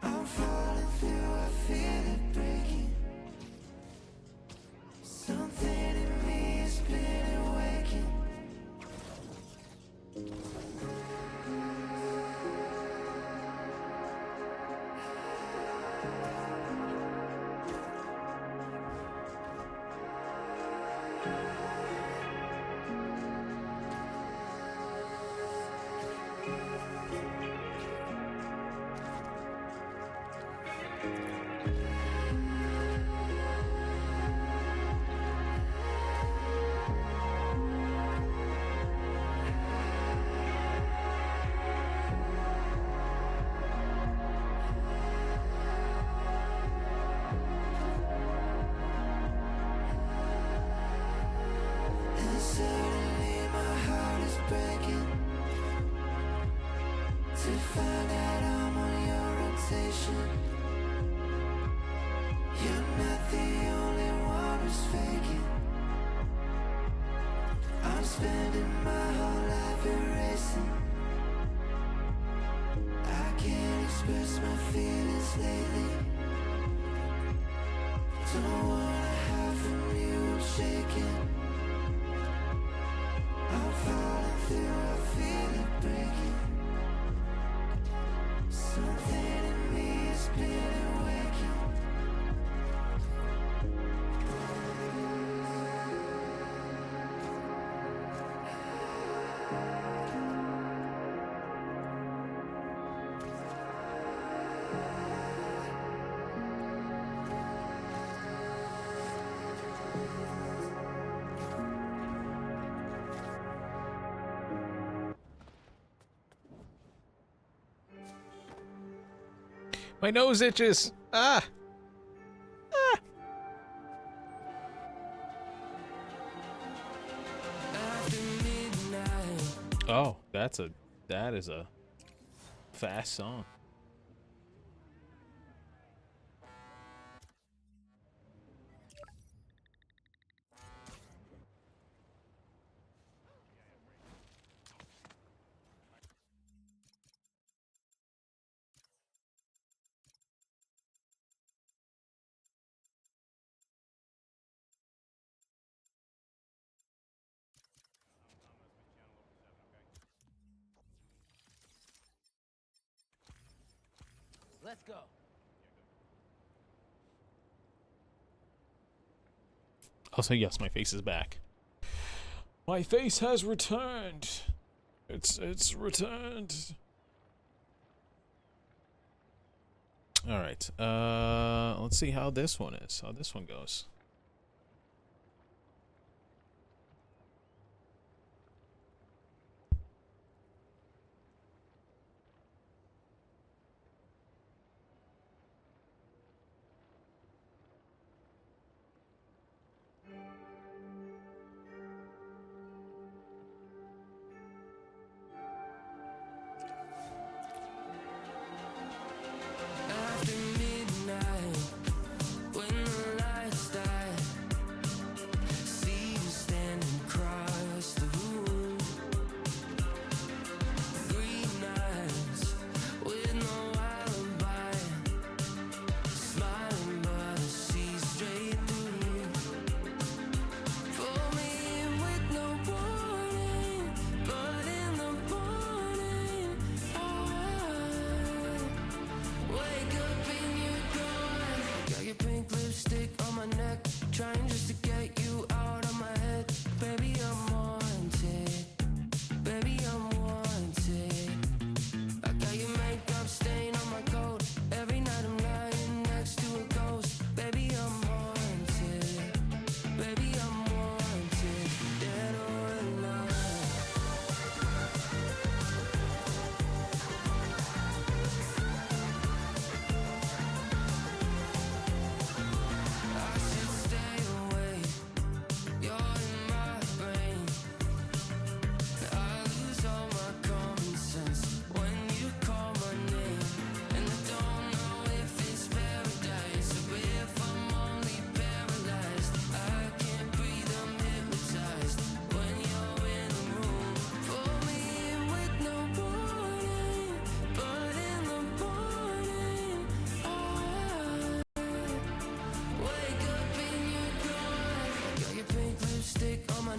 I'm falling through, I feel it breaking. Something in me has been awakened. And suddenly my heart is breaking to find out I'm on your rotation. You're not the only one who's faking. I'm spending my whole life erasing. I can't express my feelings lately. Don't wanna hide from you, I'm shaking. I'm falling through, I feel it breaking. Something in me has been awakened. My nose itches. Ah. Oh, that is a fast song. Let's go. Also, yes, my face is back. My face has returned. It's returned. All right. Let's see how this one is. How this one goes.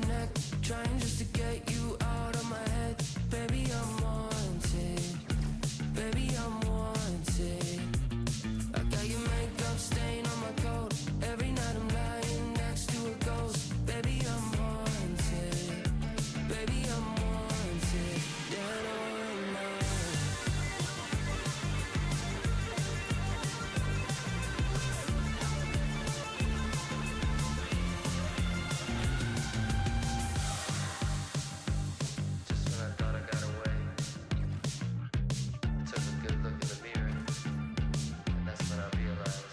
neck, trying just to get you out of my head. Baby, I'm wanted. Baby, I'm wanted. I got your makeup stain on my coat. Every night I'm lying next to a ghost. Baby, I'm wanted. Baby, I'm wanted. Dead or alive. Just when I thought I got away, took a good look in the mirror, and that's when I realized.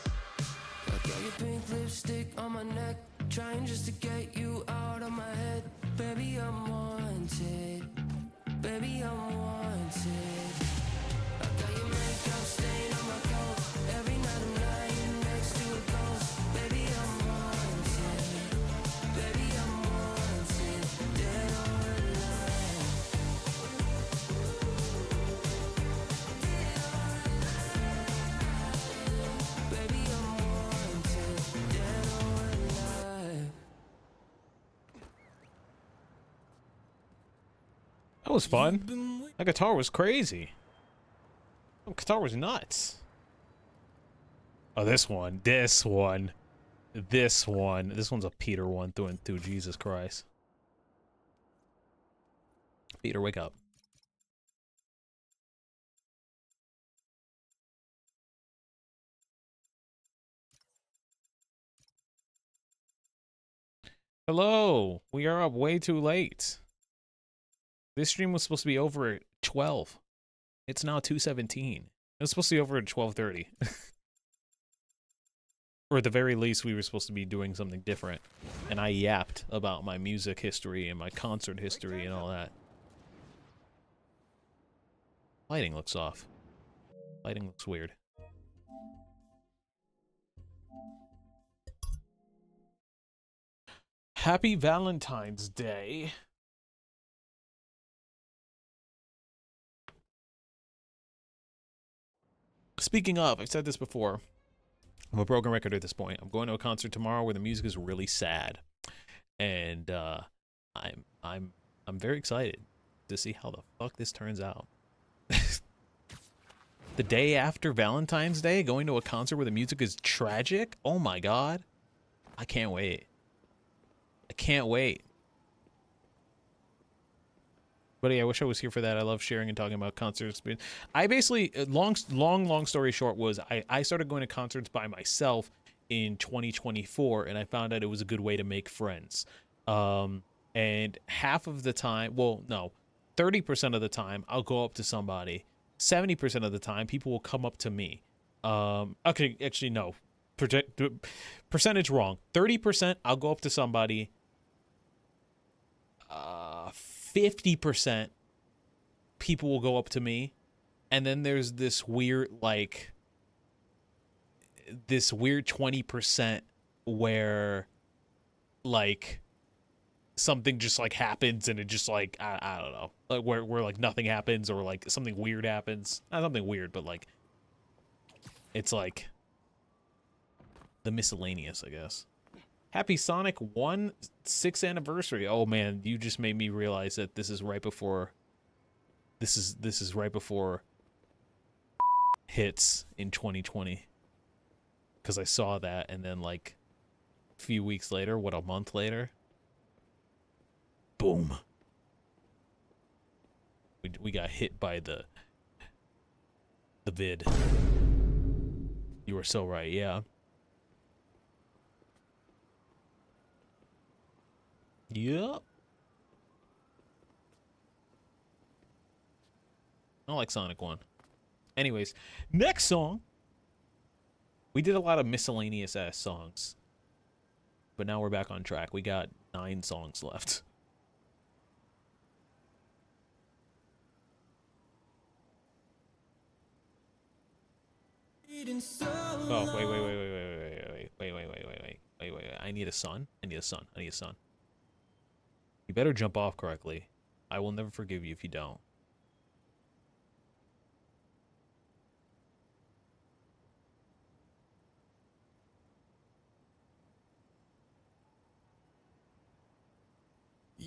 I got your pink lipstick on my neck, trying just to get you out of my head. Baby, I'm wanted. Baby, I'm wanted. I got your makeup stain on my coat. Every night I'm lying next to a ghost. Baby, I'm wanted. Baby, I'm wanted. Dead or alive. Baby, I'm wanted. Dead or alive. That was fun. That guitar was crazy. That guitar was nuts. Oh, this one. This one. This one. This one's a Peter one through and through. Jesus Christ. Peter, wake up. Hello. We are up way too late. This stream was supposed to be over at 12. It's now 2:17. It was supposed to be over at 12:30. Or at the very least, we were supposed to be doing something different. And I yapped about my music history and my concert history and all that. Lighting looks off. Lighting looks weird. Happy Valentine's Day. Speaking of, I've said this before. I'm a broken record at this point. I'm going to a concert tomorrow where the music is really sad, and I'm very excited to see how the fuck this turns out. The day after Valentine's Day, going to a concert where the music is tragic. Oh my god, I can't wait. I can't wait. But yeah, I wish I was here for that. I love sharing and talking about concert experience. I basically, long story short was, I started going to concerts by myself in 2024, and I found out it was a good way to make friends. And half of the time, well, no, 30% of the time, I'll go up to somebody. 70% of the time, people will come up to me. Okay, actually, no. Percentage wrong. 30%, I'll go up to somebody. 50% people will go up to me, and then there's this weird, like, this weird 20% where, like, something just, like, happens, and it just, like, I don't know, like, where like, nothing happens, or, like, something weird happens. Not something weird, but, like, it's, like, the miscellaneous, I guess. Happy Sonic 1 6th anniversary. Oh man, you just made me realize that this is right before this is right before hits in 2020. Cuz I saw that, and then like a few weeks later, what, a month later, boom. We got hit by the vid. You were so right. Yeah. Yep. I like Sonic 1. Anyways, next song. We did a lot of miscellaneous ass songs. But now we're back on track. We got 9 songs left. Oh, wait. I need a son. I need a son. You better jump off correctly. I will never forgive you if you don't.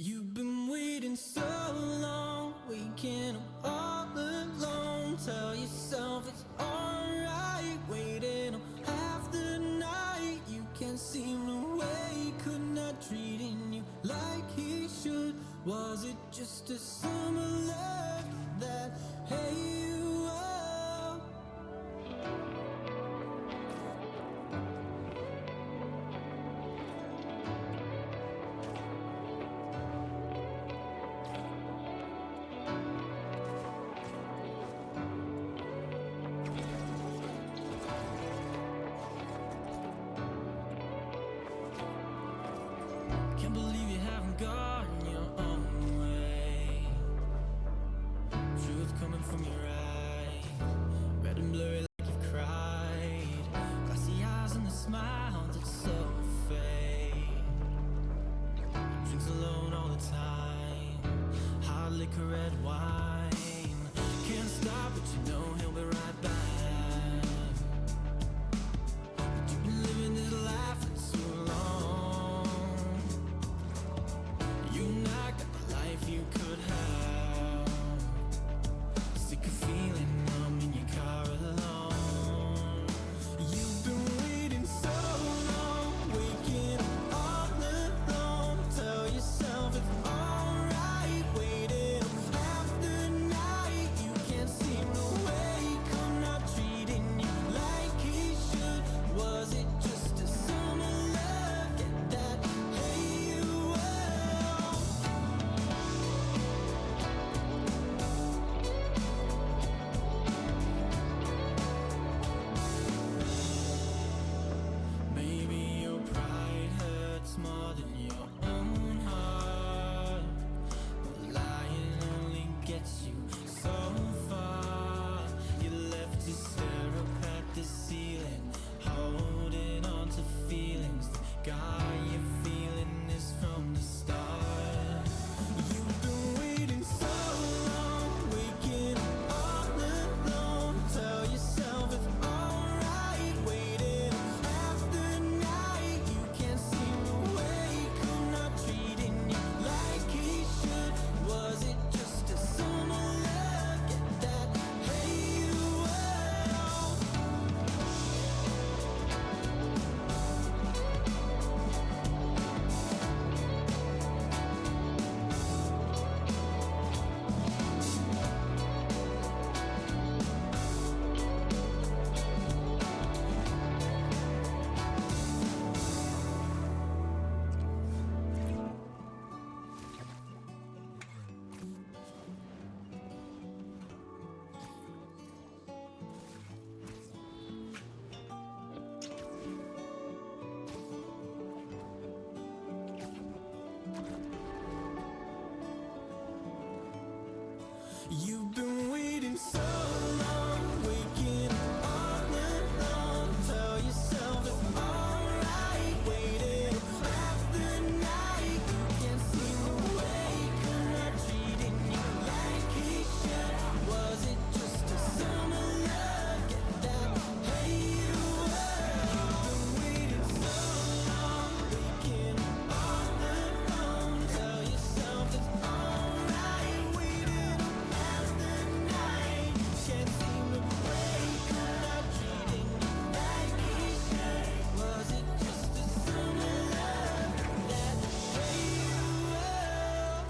You've been waiting so long, waking up all alone. Tell yourself it's alright, waiting up half the night. You can't seem to wake, could not treating you like he should. Was it just a summer love that hey you up? Can't believe you haven't gone your own way. Truth coming from your eye, red and blurry like you've cried. Glassy eyes and the smile that's so fake. Drinks alone all the time, hard liquor, red wine. Can't stop, but you know he'll be right back. But you've been living this life for too long. You not got the life you could have. Sick of feeling numb in your car alone. You've been waiting so long, waking up all alone. Tell yourself it's alright, waiting up half the night. You can't seem to wake, I'm not treating you like he should. Was it just a summer love? Get that hey you up? Maybe your pride hurts more than your own heart. But lying only gets you so far. You're left to stare up at the ceiling, holding on to feelings that got you feeling this from the start. You've been waiting so long, waking up all alone. Tell yourself it's alright, waiting half the night. You can't seem to wake, I'm not treating you like he should. Was it just a summer love? Get that hey you up? You've been waiting so long, waking up all alone. Tell yourself it's alright, waiting up half the night. You can't seem to wake, I'm not treating you like he should. Was it just a summer love? Get that hey you up? You've been waiting so long, waking up all alone. Tell yourself it's alright, waiting up half the night. Can't seem to break, I'm not treating you like he should. Was it just a summer love that hey you up?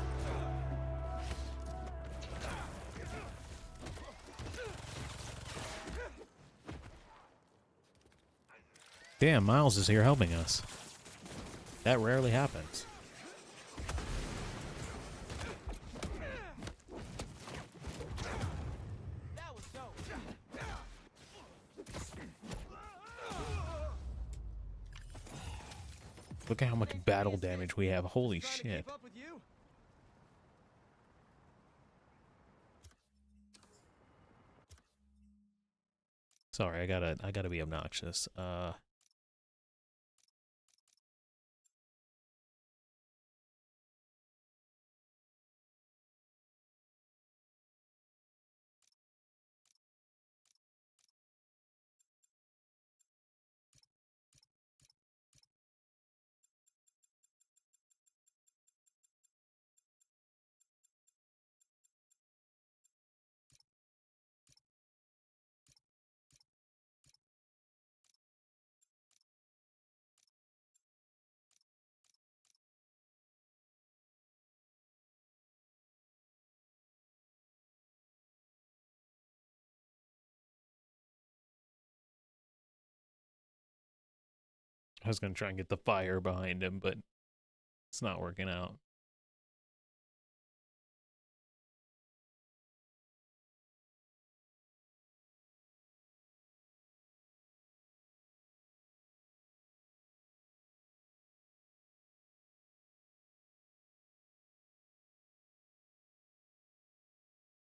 Damn, Miles is here helping us. That rarely happens. That was dope. Look at how much battle damage we have. Holy Trying to shit. keep up with you? Sorry, I gotta be obnoxious. I was gonna try and get the fire behind him, but it's not working out.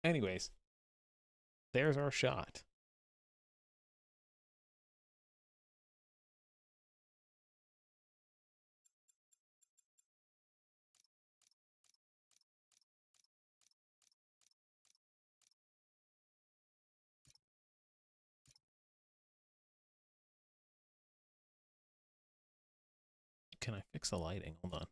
Anyways, there's our shot. Can I fix the lighting? Hold on.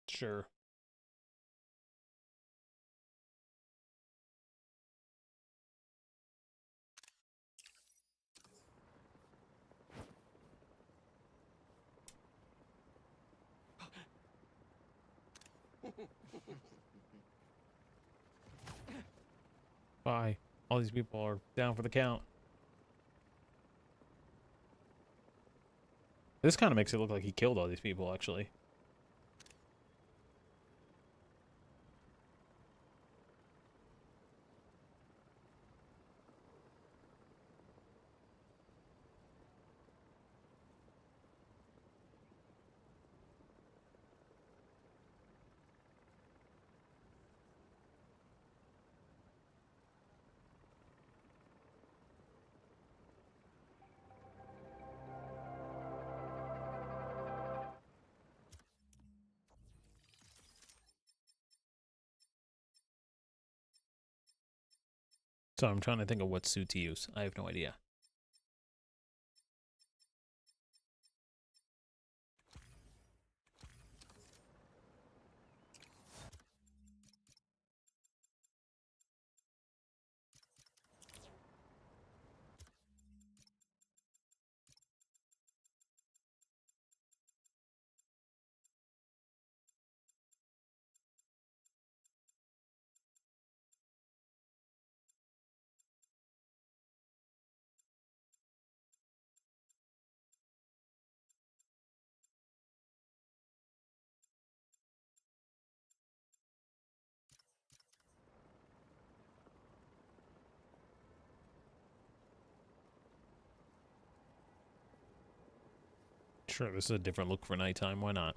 Sure. Bye. All these people are down for the count. This kind of makes it look like he killed all these people, actually. So I'm trying to think of what suit to use. I have no idea. Sure, this is a different look for nighttime. Why not?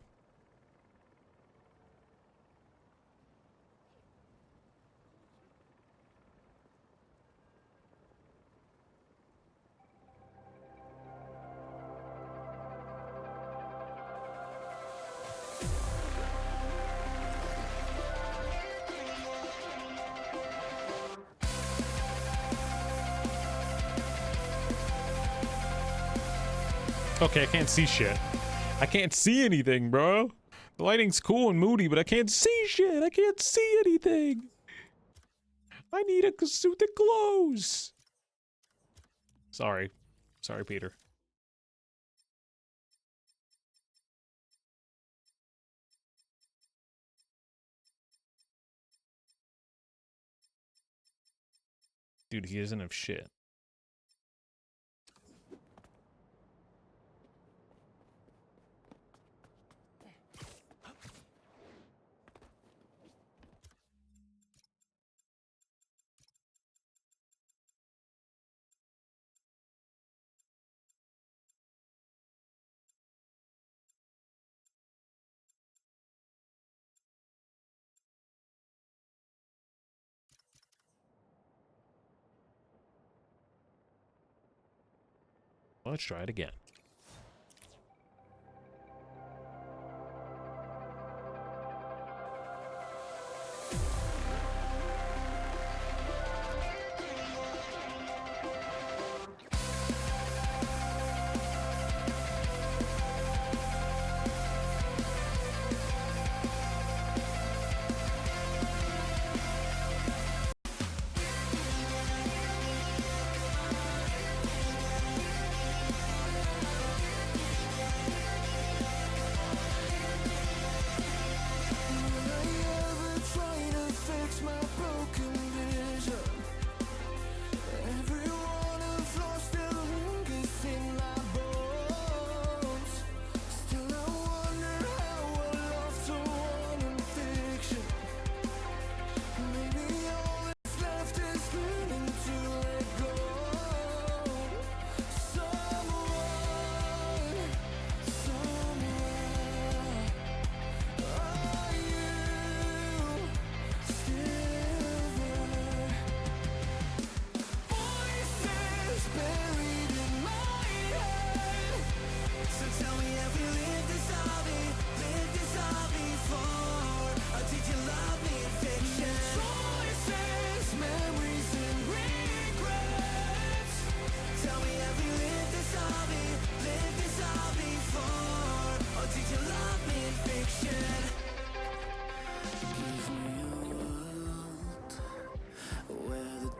Okay, I can't see shit. I can't see anything, bro. The lighting's cool and moody, but I can't see shit. I can't see anything. I need a suit that glows. Sorry. Sorry, Peter. Dude, he doesn't have shit. Let's try it again.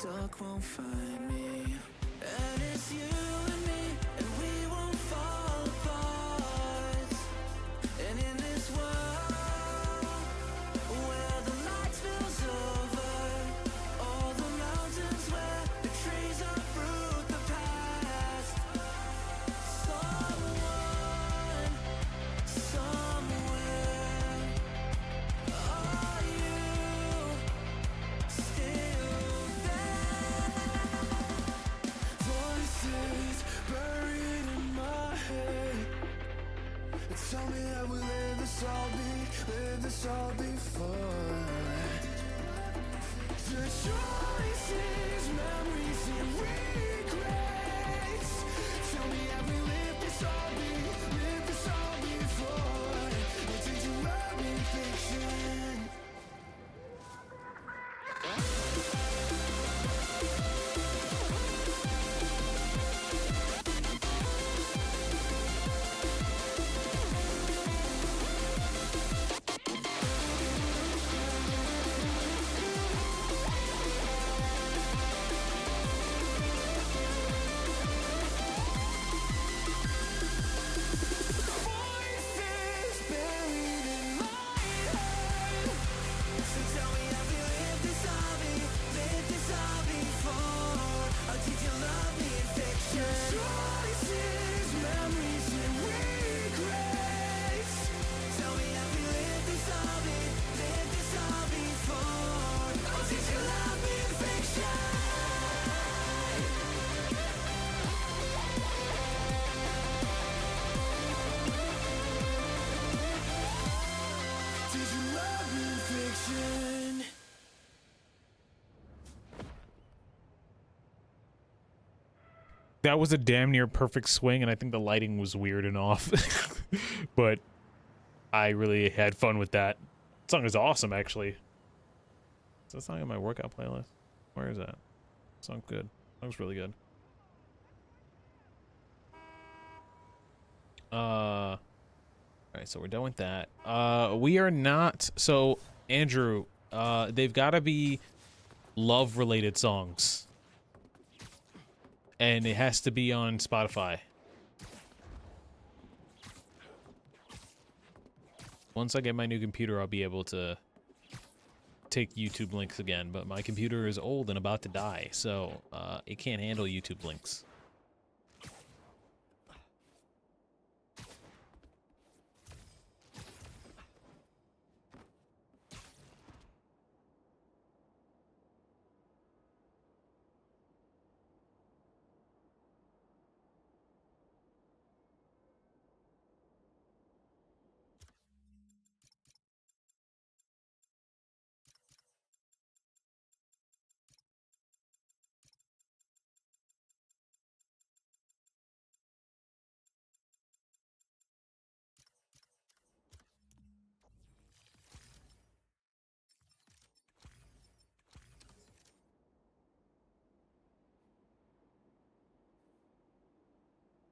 Dark won't find me, and it's you and me, and we won't fall apart. And in this world where the light spills over all the mountains where the trees uproot the past, someone, somewhere, are you still voices buried in my head? Tell me how we live this all before. The choices, memories, and regrets. Tell me how we live this all before. Or did you love me fiction? Voices buried in my head. So tell me, have you lived this all before? Or did you love me in fiction? Choices, memories, and regrets. Tell me, have you lived this all before? Or did you love me in fiction? Did you love me in fiction? That was a damn near perfect swing, and I think the lighting was weird and off. But I really had fun with that. The song is awesome, actually. Is that song in my workout playlist? Where is that? Song's good. Song's really good. Alright, so we're done with that. We are not... So, Andrew, they've got to be love-related songs. And it has to be on Spotify. Once I get my new computer, I'll be able to take YouTube links again, but my computer is old and about to die, so it can't handle YouTube links.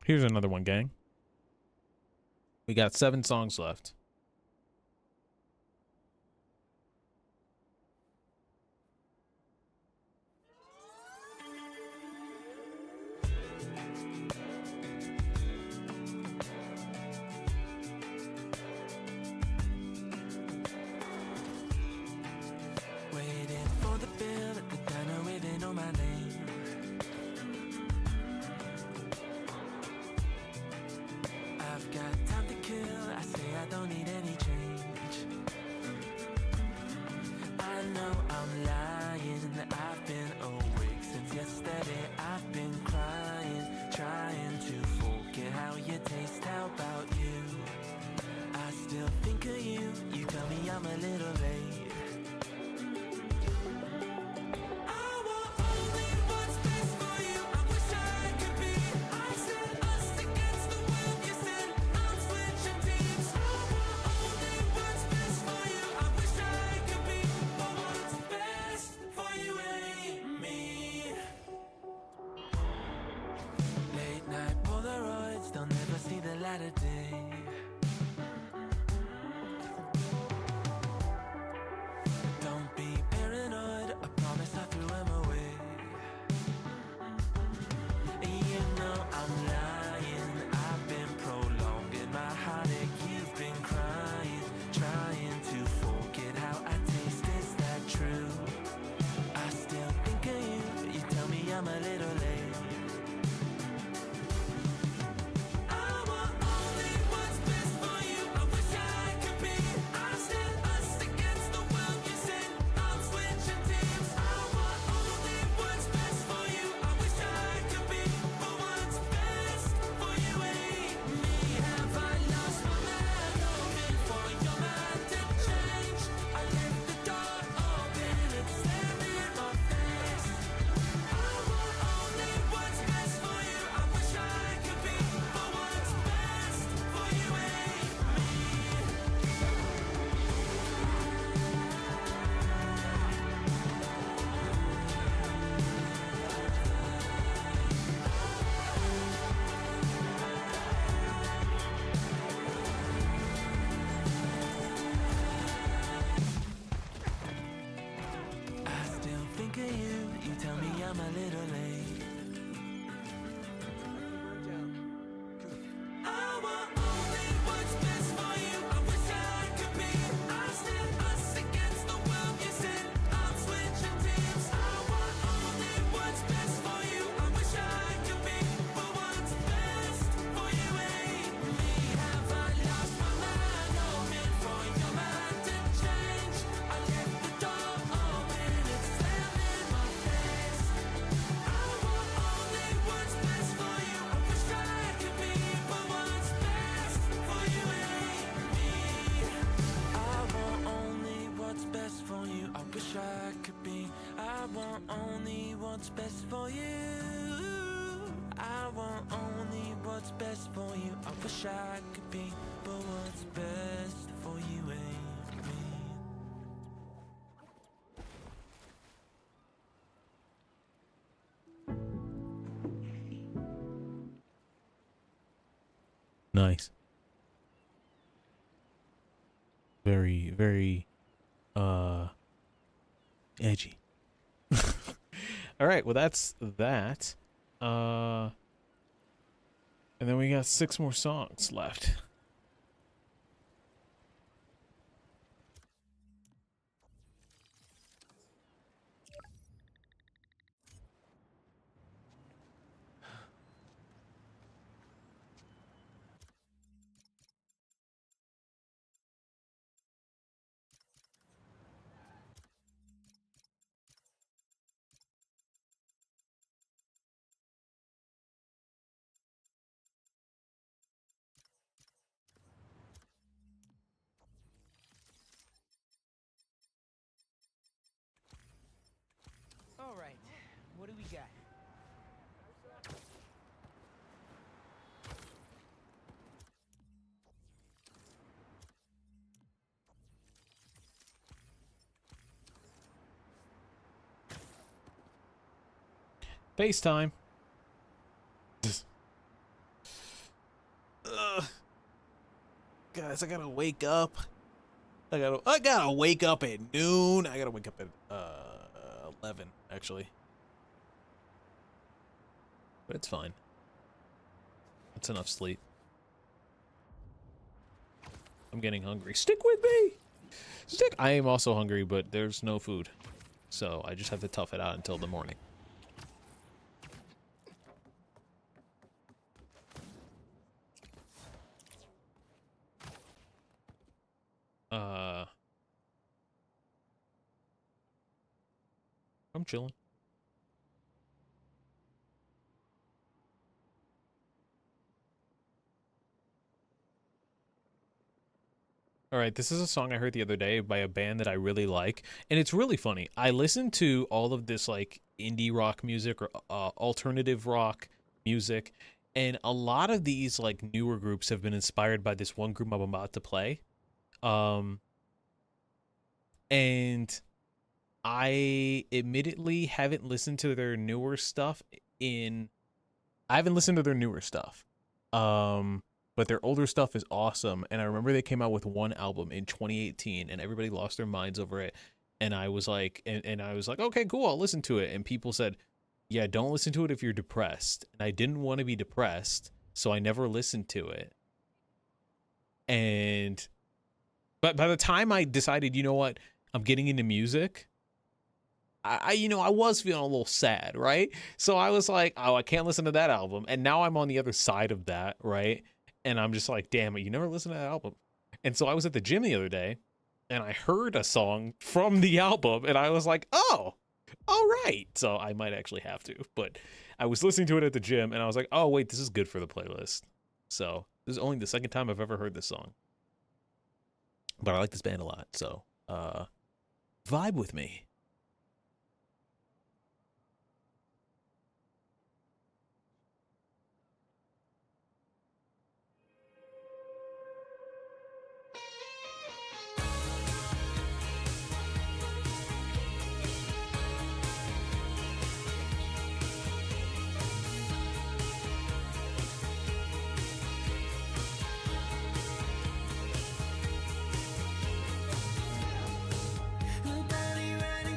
Here's another one, gang. We got 7 songs left. Waiting for the bill at the diner where they know my name. I've got time to kill, I say I don't need any change. I know I'm lying, I've been awake since yesterday. I've been crying, trying to forget how you taste, how about you? I still think of you, you tell me I'm a little late. What's best for you? I want only what's best for you. I wish I could be, but what's best for you ain't me. Nice. Very, very edgy. All right, well that's that. And then we got 6 more songs left. All right, what do we got? FaceTime. guys, I gotta wake up. I gotta wake up at noon. I gotta wake up at 11 actually. But it's fine. It's enough sleep. I'm getting hungry. Stick with me. Stick. I am also hungry, but there's no food, so I just have to tough it out until the morning. I'm chilling. All right, this is a song I heard the other day by a band that I really like, and it's really funny. I listened to all of this like indie rock music or alternative rock music, and a lot of these like newer groups have been inspired by this one group I'm about to play. And I admittedly haven't listened to their newer stuff but their older stuff is awesome. And I remember they came out with one album in 2018 and everybody lost their minds over it. And I was like, okay, cool, I'll listen to it. And people said, yeah, don't listen to it if you're depressed. And I didn't want to be depressed, so I never listened to it. But by the time I decided, you know what, I'm getting into music, I was feeling a little sad, right? So I was like, oh, I can't listen to that album. And now I'm on the other side of that, right? And I'm just like, damn it, you never listened to that album. And so I was at the gym the other day, and I heard a song from the album, and I was like, oh, all right. So I might actually have to. But I was listening to it at the gym, and I was like, oh, wait, this is good for the playlist. So this is only the second time I've ever heard this song. But I like this band a lot, so vibe with me. Nobody running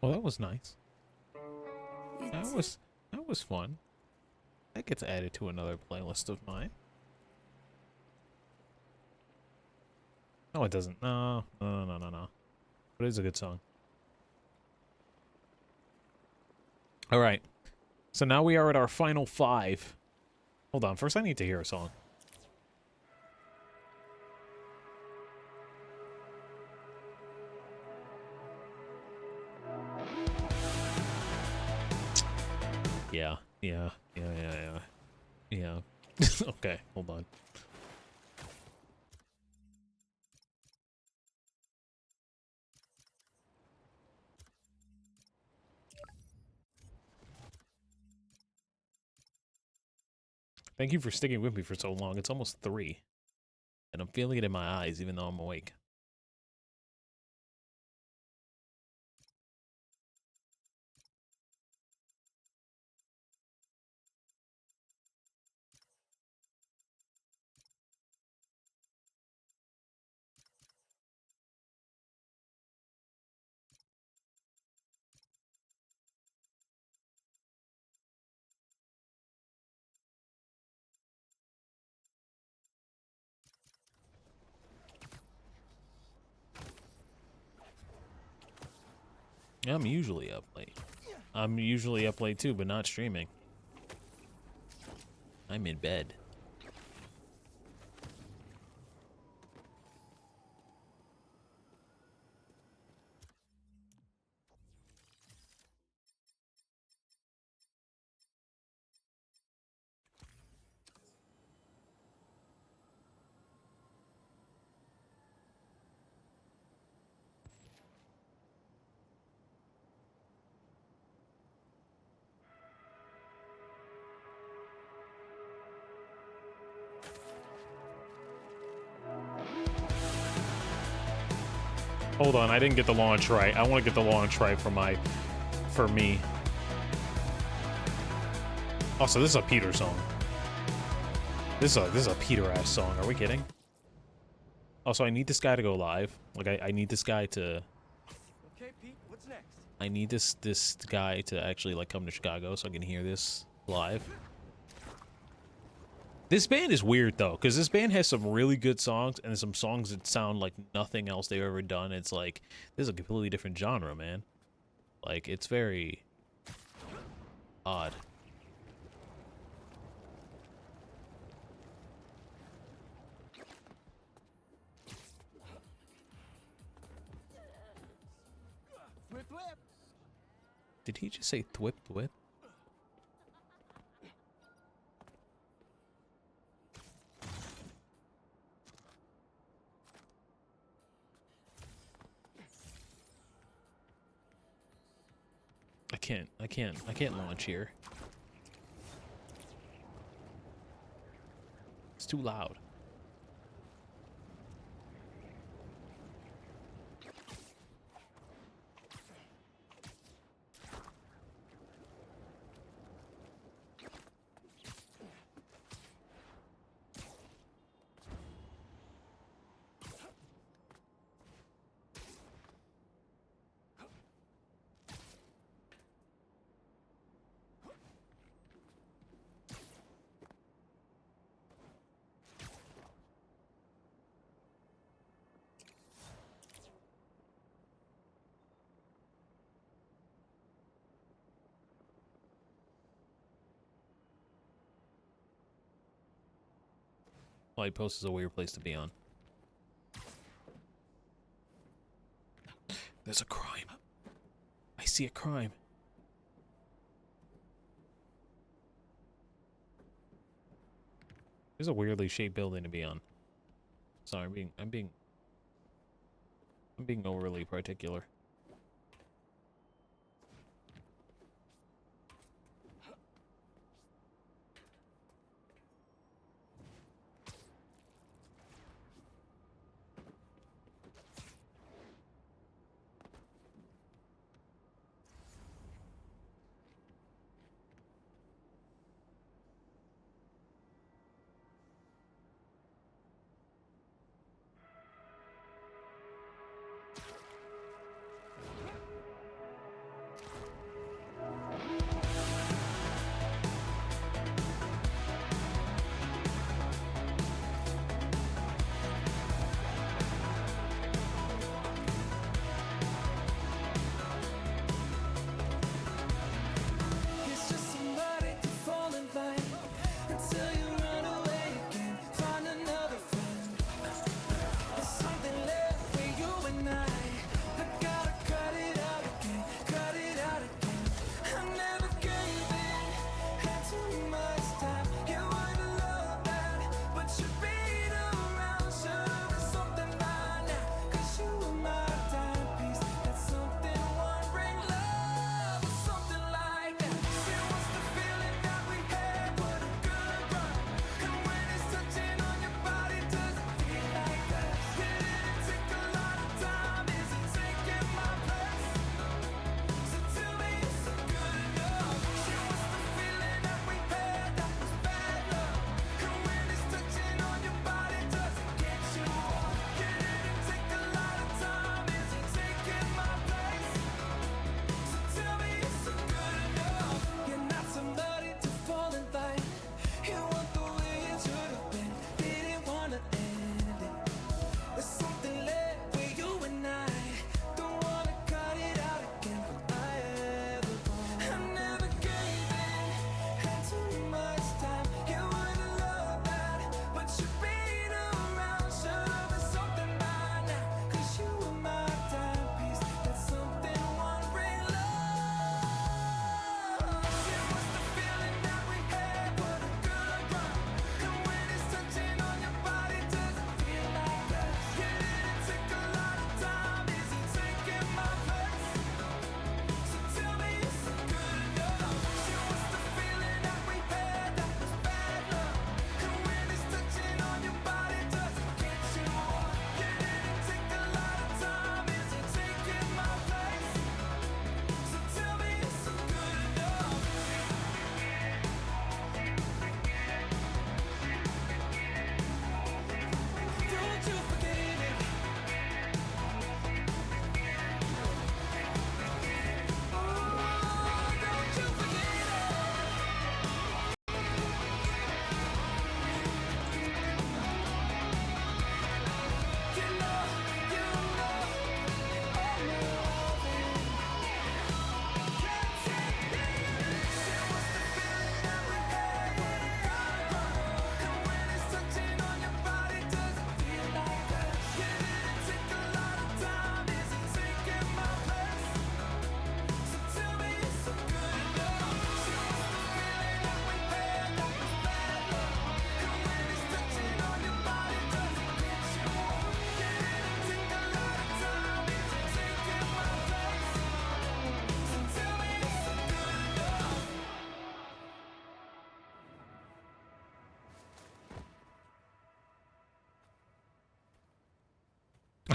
Oh, that was nice. That was fun. That gets added to another playlist of mine. No, it doesn't. No. But it is a good song. All right. So now we are at our final 5. Hold on. First, I need to hear a song. Yeah. Okay, hold on. Thank you for sticking with me for so long. It's almost 3. And I'm feeling it in my eyes even though I'm awake. I'm usually up late. I'm usually up late too, but not streaming. I'm in bed. Hold on, I didn't get the launch right. I want to get the launch right for me. Also, this is a Peter song. This is a Peter-ass song. Are we kidding? Also, I need this guy to go live. Like, I need this guy to... Okay, Pete, what's next? I need this guy to actually, like, come to Chicago so I can hear this live. This band is weird, though, because this band has some really good songs and some songs that sound like nothing else they've ever done. It's like, this is a completely different genre, man. Like, it's very odd. Flip, flip. Did he just say thwip thwip? I can't launch here. It's too loud. Light post is a weird place to be on. There's a crime. I see a crime. There's a weirdly shaped building to be on. Sorry, I'm being overly particular.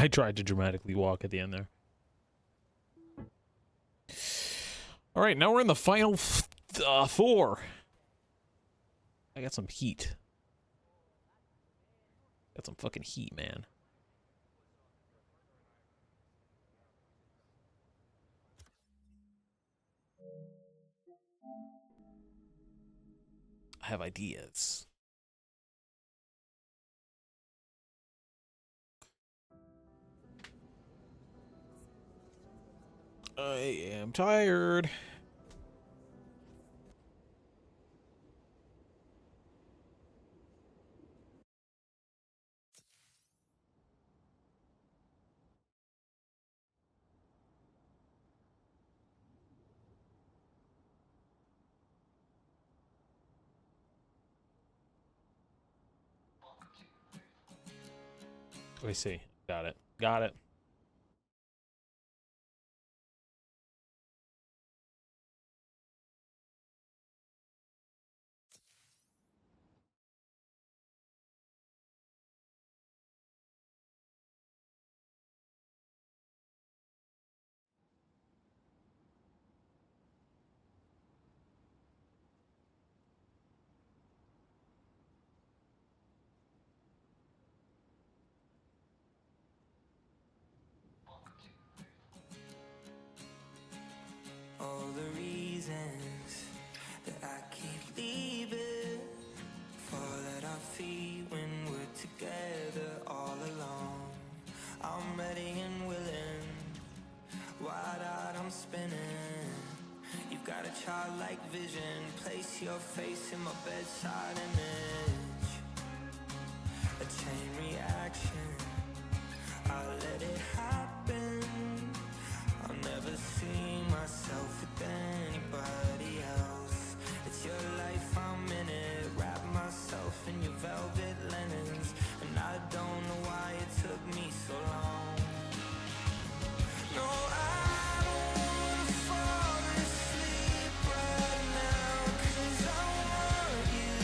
I tried to dramatically walk at the end there. All right, now we're in the final 4. I got some heat. Got some fucking heat, man. I have ideas. I am tired. Let me see. Got it. Got it. All the reasons that I keep leaving fall at our feet when we're together all alone. I'm ready and willing, wide-eyed I'm spinning. You've got a childlike vision, place your face in my bedside image. A chain reaction, I'll let it happen. I'll never see myself with anybody else. It's your life, I'm in it. Wrap myself in your velvet linens, and I don't know why it took me so long. No, I don't wanna fall asleep right now, 'cause I want you.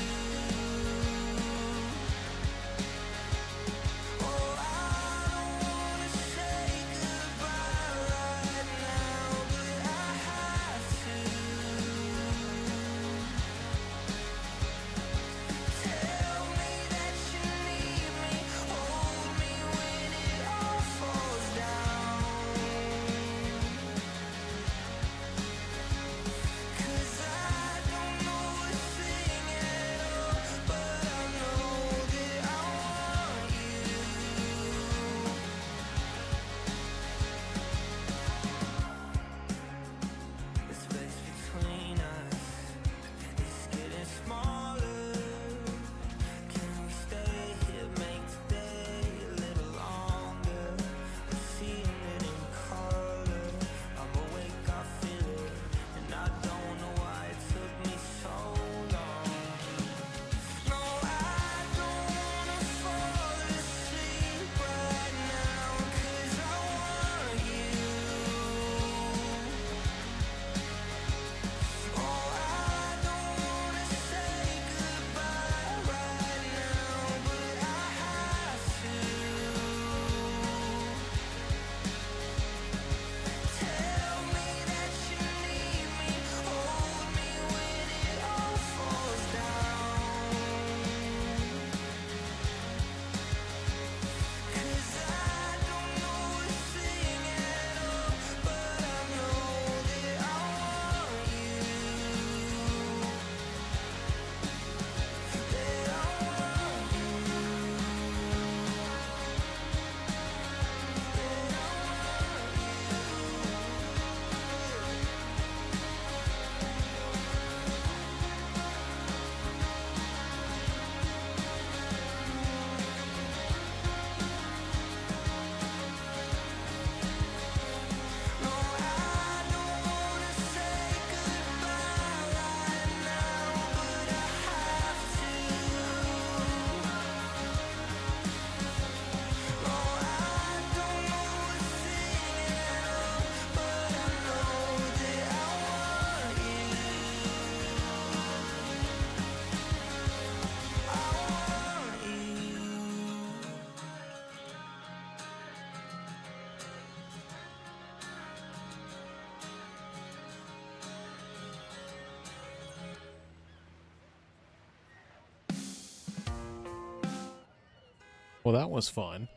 Well, that was fun.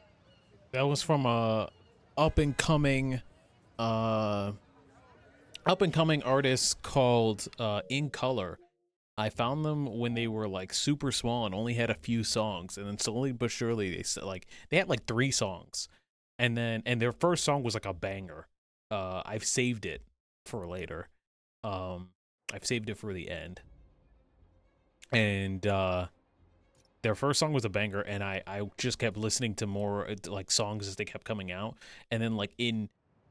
That was from a up and coming artist called In Color. I found them when they were like super small and only had a few songs, and then slowly but surely they had like 3 songs, and their first song was like a banger. I've saved it for later. I've saved it for the end, and their first song was a banger, and I just kept listening to more like songs as they kept coming out, and then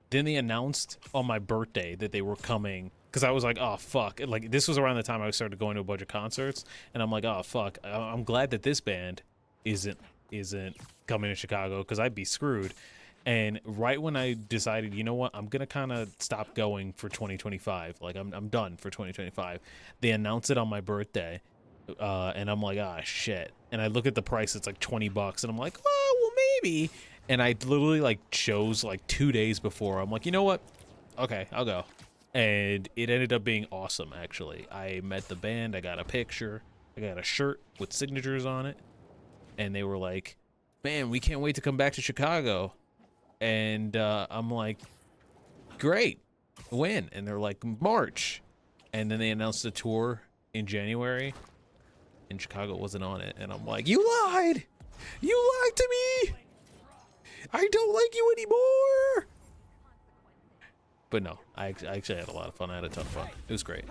then they announced on my birthday that they were coming, because I was like, oh fuck, like this was around the time I started going to a bunch of concerts, and I'm like, oh fuck, I'm glad that this band isn't coming to Chicago, because I'd be screwed. And right when I decided, you know what, I'm gonna kind of stop going for 2025, like I'm done for 2025, they announced it on my birthday. And I'm like, ah, shit. And I look at the price, it's like $20, and I'm like, oh, well, maybe. And I literally like chose like 2 days before. I'm like, you know what? Okay, I'll go. And it ended up being awesome, actually. I met the band, I got a picture, I got a shirt with signatures on it. And they were like, man, we can't wait to come back to Chicago. And I'm like, great. When? And they're like, March. And then they announced the tour in January. And Chicago wasn't on it, and I'm like, you lied! You lied to me! I don't like you anymore! But no, I actually had a lot of fun. I had a ton of fun. It was great.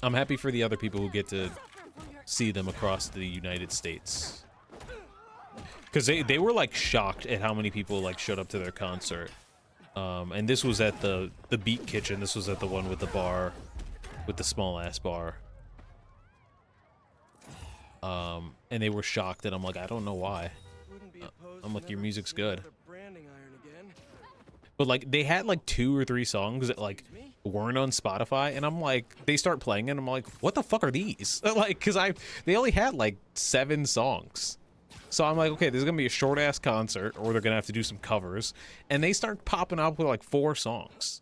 I'm happy for the other people who get to see them across the United States. Because they were like shocked at how many people like showed up to their concert. And this was at the Beat Kitchen. This was at the one with the bar. With the small ass bar. And they were shocked, and I'm like, I don't know why. I'm like, your music's good. But like, they had like 2 or 3 songs that like weren't on Spotify, and I'm like, they start playing, and I'm like, what the fuck are these? Like, cause they only had like 7 songs. So I'm like, okay, this is gonna be a short ass concert, or they're gonna have to do some covers. And they start popping up with like 4 songs.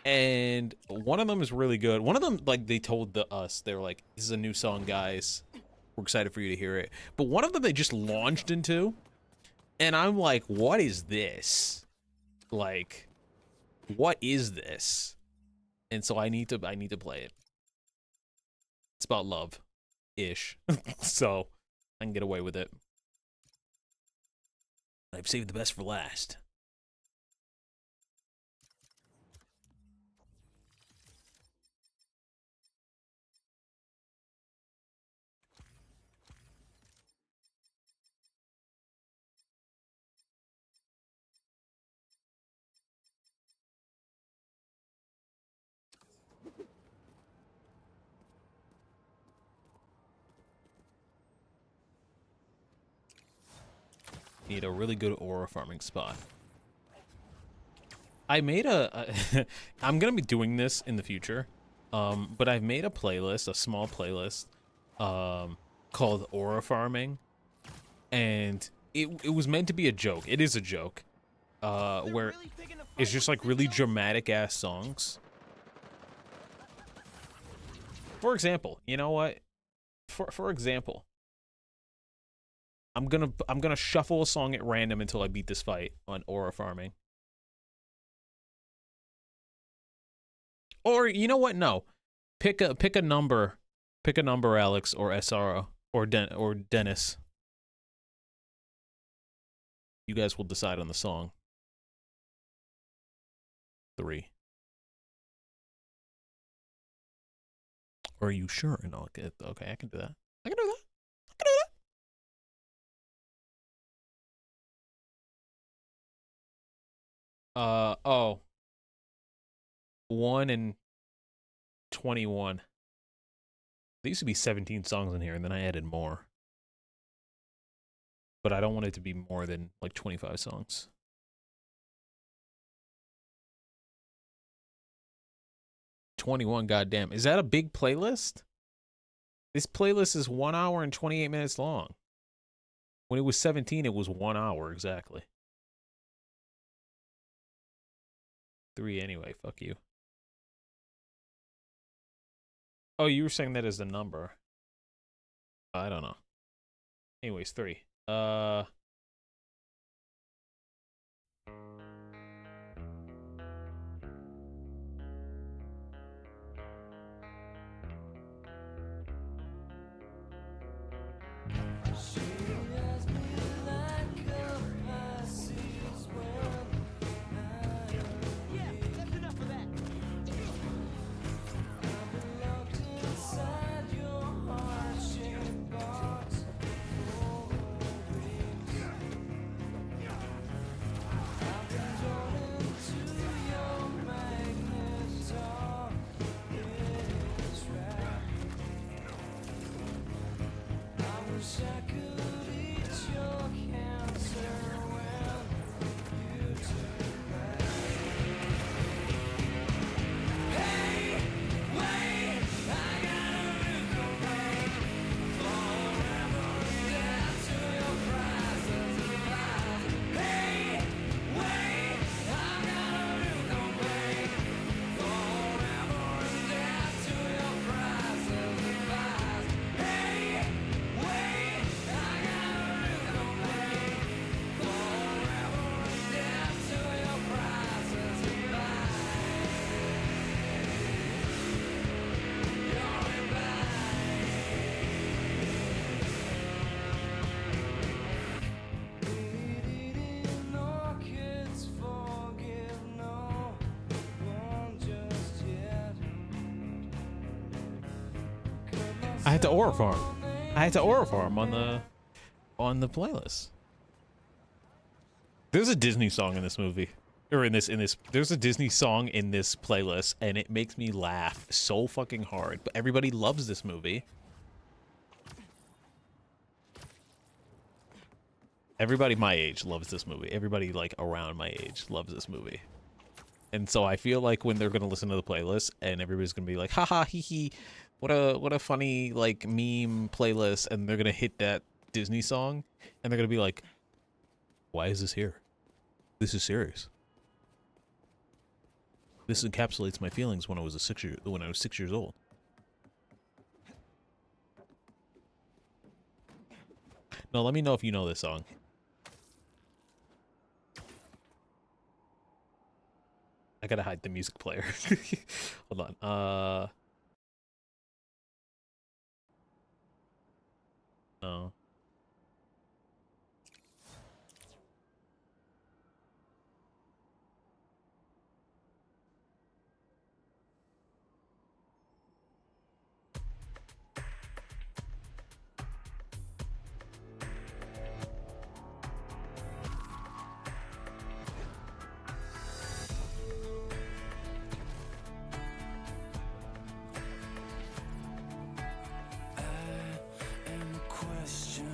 And one of them is really good. One of them, like, they told us, they were like, this is a new song, guys. We're excited for you to hear it. But one of them they just launched into, and I'm like, what is this? Like, what is this? And so I need to play it. It's about love-ish. So I can get away with it. I've saved the best for last. Need a really good aura farming spot. I made I'm gonna be doing this in the future, but I've made a playlist, a small playlist, called aura farming, and it was meant to be a joke. It is a joke, where it's just like really dramatic ass songs. For example, you know what? For example. I'm gonna shuffle a song at random until I beat this fight on aura farming. Or you know what? No, pick a number, Alex or SRO or Dennis. You guys will decide on the song. 3. Are you sure? No, okay, I can do that. I can do that. I can do that. Oh. 1 and 21. There used to be 17 songs in here, and then I added more. But I don't want it to be more than like 25 songs. $21, goddamn. Is that a big playlist? This playlist is 1 hour and 28 minutes long. When it was 17, it was 1 hour exactly. 3 anyway, fuck you. Oh, you were saying that as the number. I don't know. Anyways, 3. Yeah, that's enough of that. I had to aura farm. I had to aura farm on the playlist. There's a Disney song in this movie. Or in this there's a Disney song in this playlist, and it makes me laugh so fucking hard. But everybody loves this movie. Everybody my age loves this movie. Everybody like around my age loves this movie. And so I feel like when they're gonna listen to the playlist and everybody's gonna be like, haha, hee hee, what a funny like meme playlist, and they're gonna hit that Disney song and they're gonna be like, why is this here? This is serious. This encapsulates my feelings when I was 6 years old. No, let me know if you know this song. I gotta hide the music player. Hold on. No. Question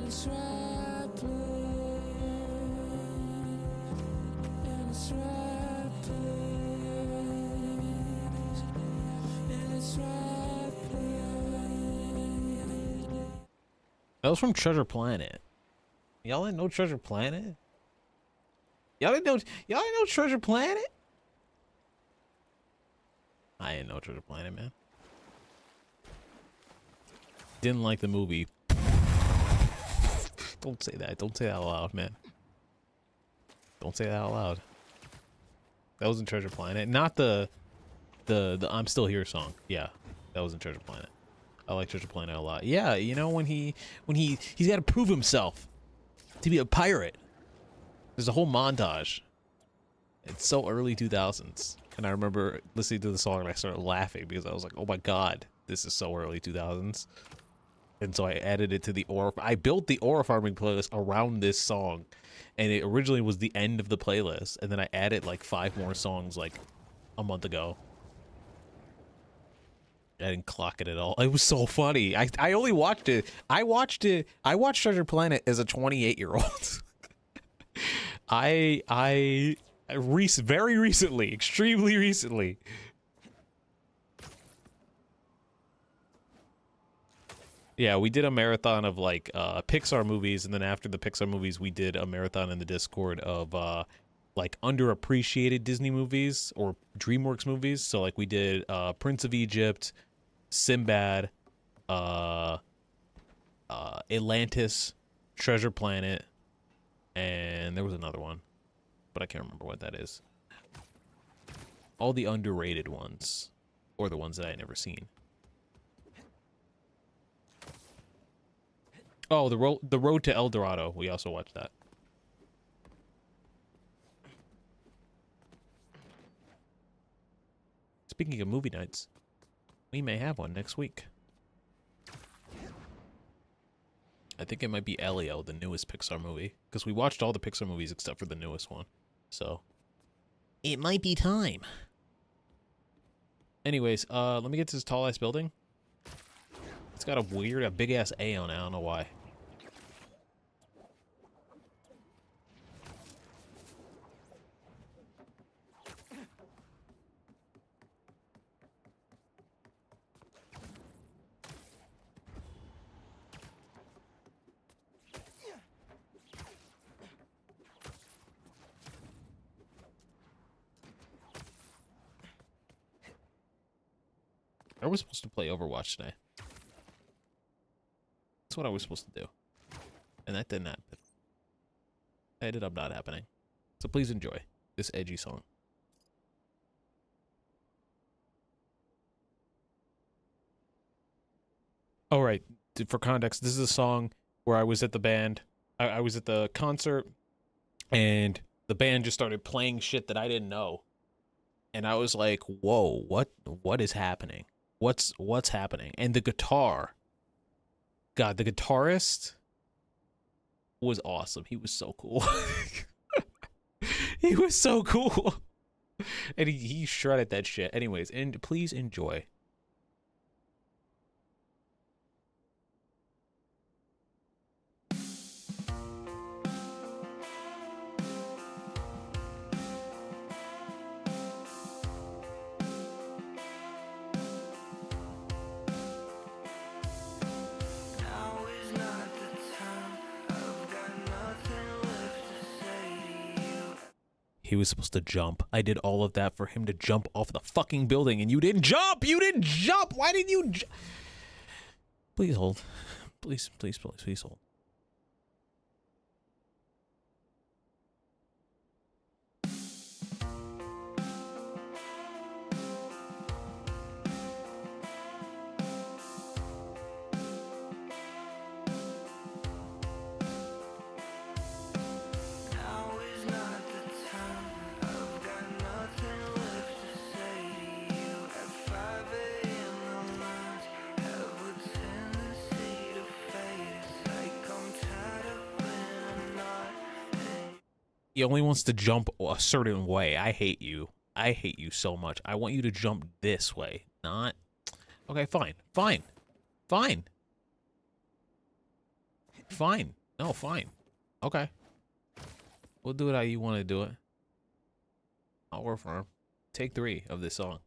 it's right place, and it's right place, and it's right place. That was from Treasure Planet. Y'all didn't know Treasure Planet? Y'all didn't know Treasure Planet? I didn't know Treasure Planet, man. Didn't like the movie. Don't say that. Don't say that out loud, man. Don't say that out loud. That was in Treasure Planet. Not the I'm Still Here song. Yeah, that was in Treasure Planet. I like Treasure Planet a lot. Yeah, you know, when he's got to prove himself to be a pirate. There's a whole montage. It's so early 2000s. And I remember listening to the song and I started laughing because I was like, oh my god, this is so early 2000s. And so I added it to the ore. I built the ore farming playlist around this song. And it originally was the end of the playlist. And then I added like 5 more songs like a month ago. I didn't clock it at all. It was so funny. I only watched it. I watched Treasure Planet as a 28-year-old. Very recently, extremely recently. Yeah, we did a marathon of like Pixar movies, and then after the Pixar movies, we did a marathon in the Discord of like underappreciated Disney movies or DreamWorks movies. So like we did Prince of Egypt, Sinbad, Atlantis, Treasure Planet, and there was another one, but I can't remember what that is. All the underrated ones, or the ones that I had never seen. Oh, the Road to El Dorado. We also watched that. Speaking of movie nights, we may have one next week. I think it might be Elio, the newest Pixar movie, because we watched all the Pixar movies except for the newest one. So it might be time. Anyways, let me get to this tall-ass building. It's got a big-ass A on it. I don't know why. I was supposed to play Overwatch today. That's what I was supposed to do. And that didn't happen. It ended up not happening. So please enjoy this edgy song. All right, for context, this is a song where I was at the band. I was at the concert, and the band just started playing shit that I didn't know. And I was like, whoa, what is happening? What's happening? And the guitar, God, the guitarist was awesome. He was so cool. He was so cool. And he shredded that shit. Anyways, and please enjoy. He was supposed to jump. I did all of that for him to jump off the fucking building, and you didn't jump! You didn't jump! Why didn't you Please hold. Please hold. He only wants to jump a certain way. I hate you. I hate you so much. I want you to jump this way, not... Okay, fine. Fine. Fine. Fine. No, fine. Okay. We'll do it how you want to do it. I'll work for him. Take 3 of this song.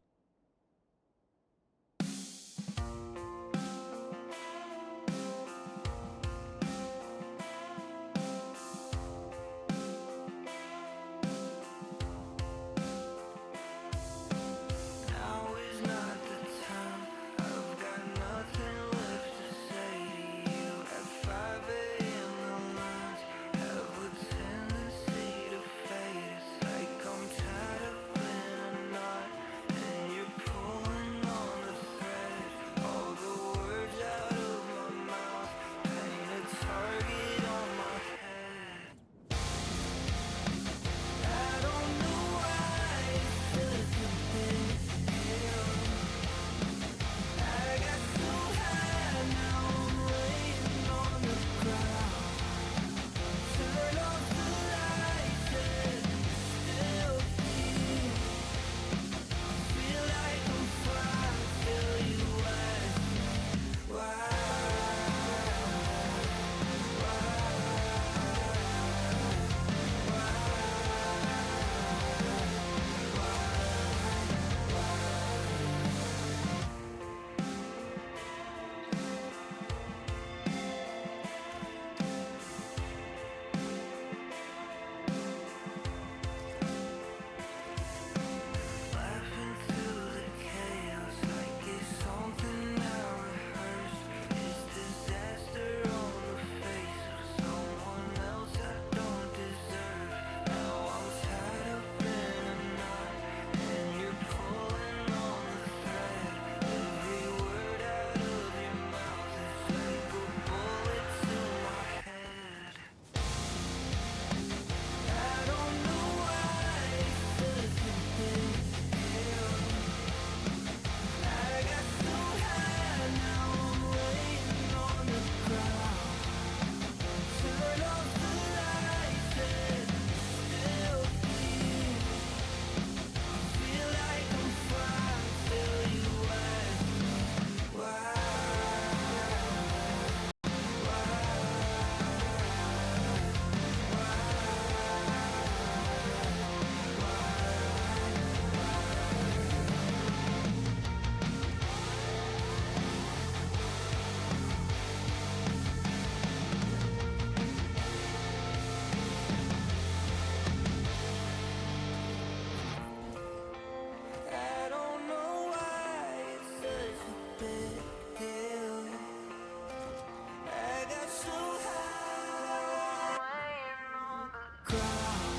Now is not the time. I've got nothing left to say to you. At 5 a.m. the lines have a tendency to fade. It's like I'm tied up in a knot, and you're pulling on the thread. All the words out of my mouth paint a target on my head. I don't know why it's such a big deal. I got so high, now I'm laying on the ground. Turn off the lights and still feel like I'm fine till you ask me why. Laughing through the chaos like it's something now rehearsed. It's disaster on the face of someone else I don't deserve. Now I'm tied up in a knot, and you're pulling on the thread. Every word out of your mouth is like a bullet to my head. I don't know why it's such a big deal. I got so high, now I'm laying on the ground. Turn off the lights and still feel like I'm fine till you ask me why. I don't know why it's such a big deal. I got so high, laying on the ground.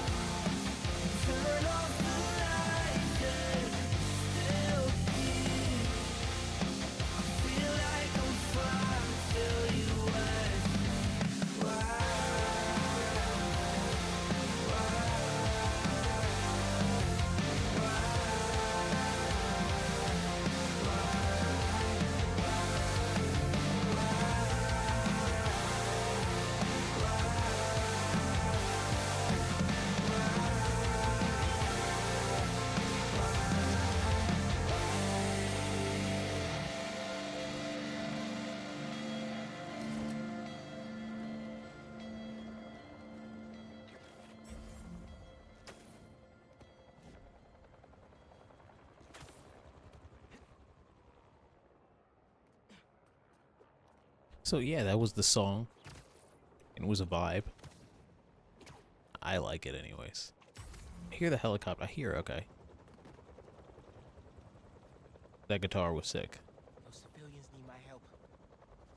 Turn off the lights and still feel like I'm fine till you ask me why. So yeah, that was the song. It was a vibe. I like it anyways. I hear the helicopter. I hear, okay. That guitar was sick. Those civilians need my help.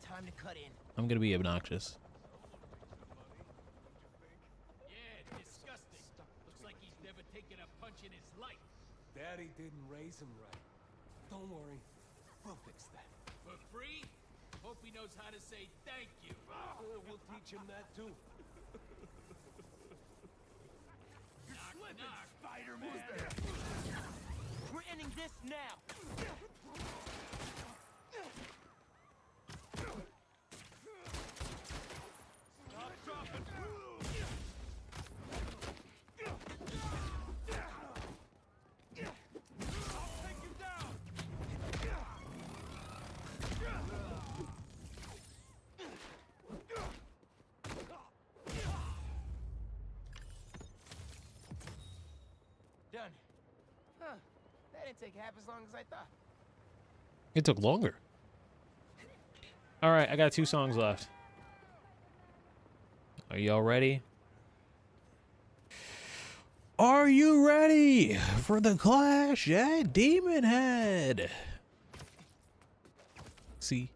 Time to cut in. I'm gonna be obnoxious. Yeah, disgusting. Looks like he's never taken a punch in his life. Daddy didn't raise him right. Don't worry, we'll fix that. For free? Hope he knows how to say thank you. We'll teach him that too. Knock, knock. Spider-Man! We're ending this now! Stop, drop, and... I'll take you down! can't take half as long as I thought. It took longer. All right, I got 2 songs left. Are y'all ready? Are you ready for the clash at Demon Head? See?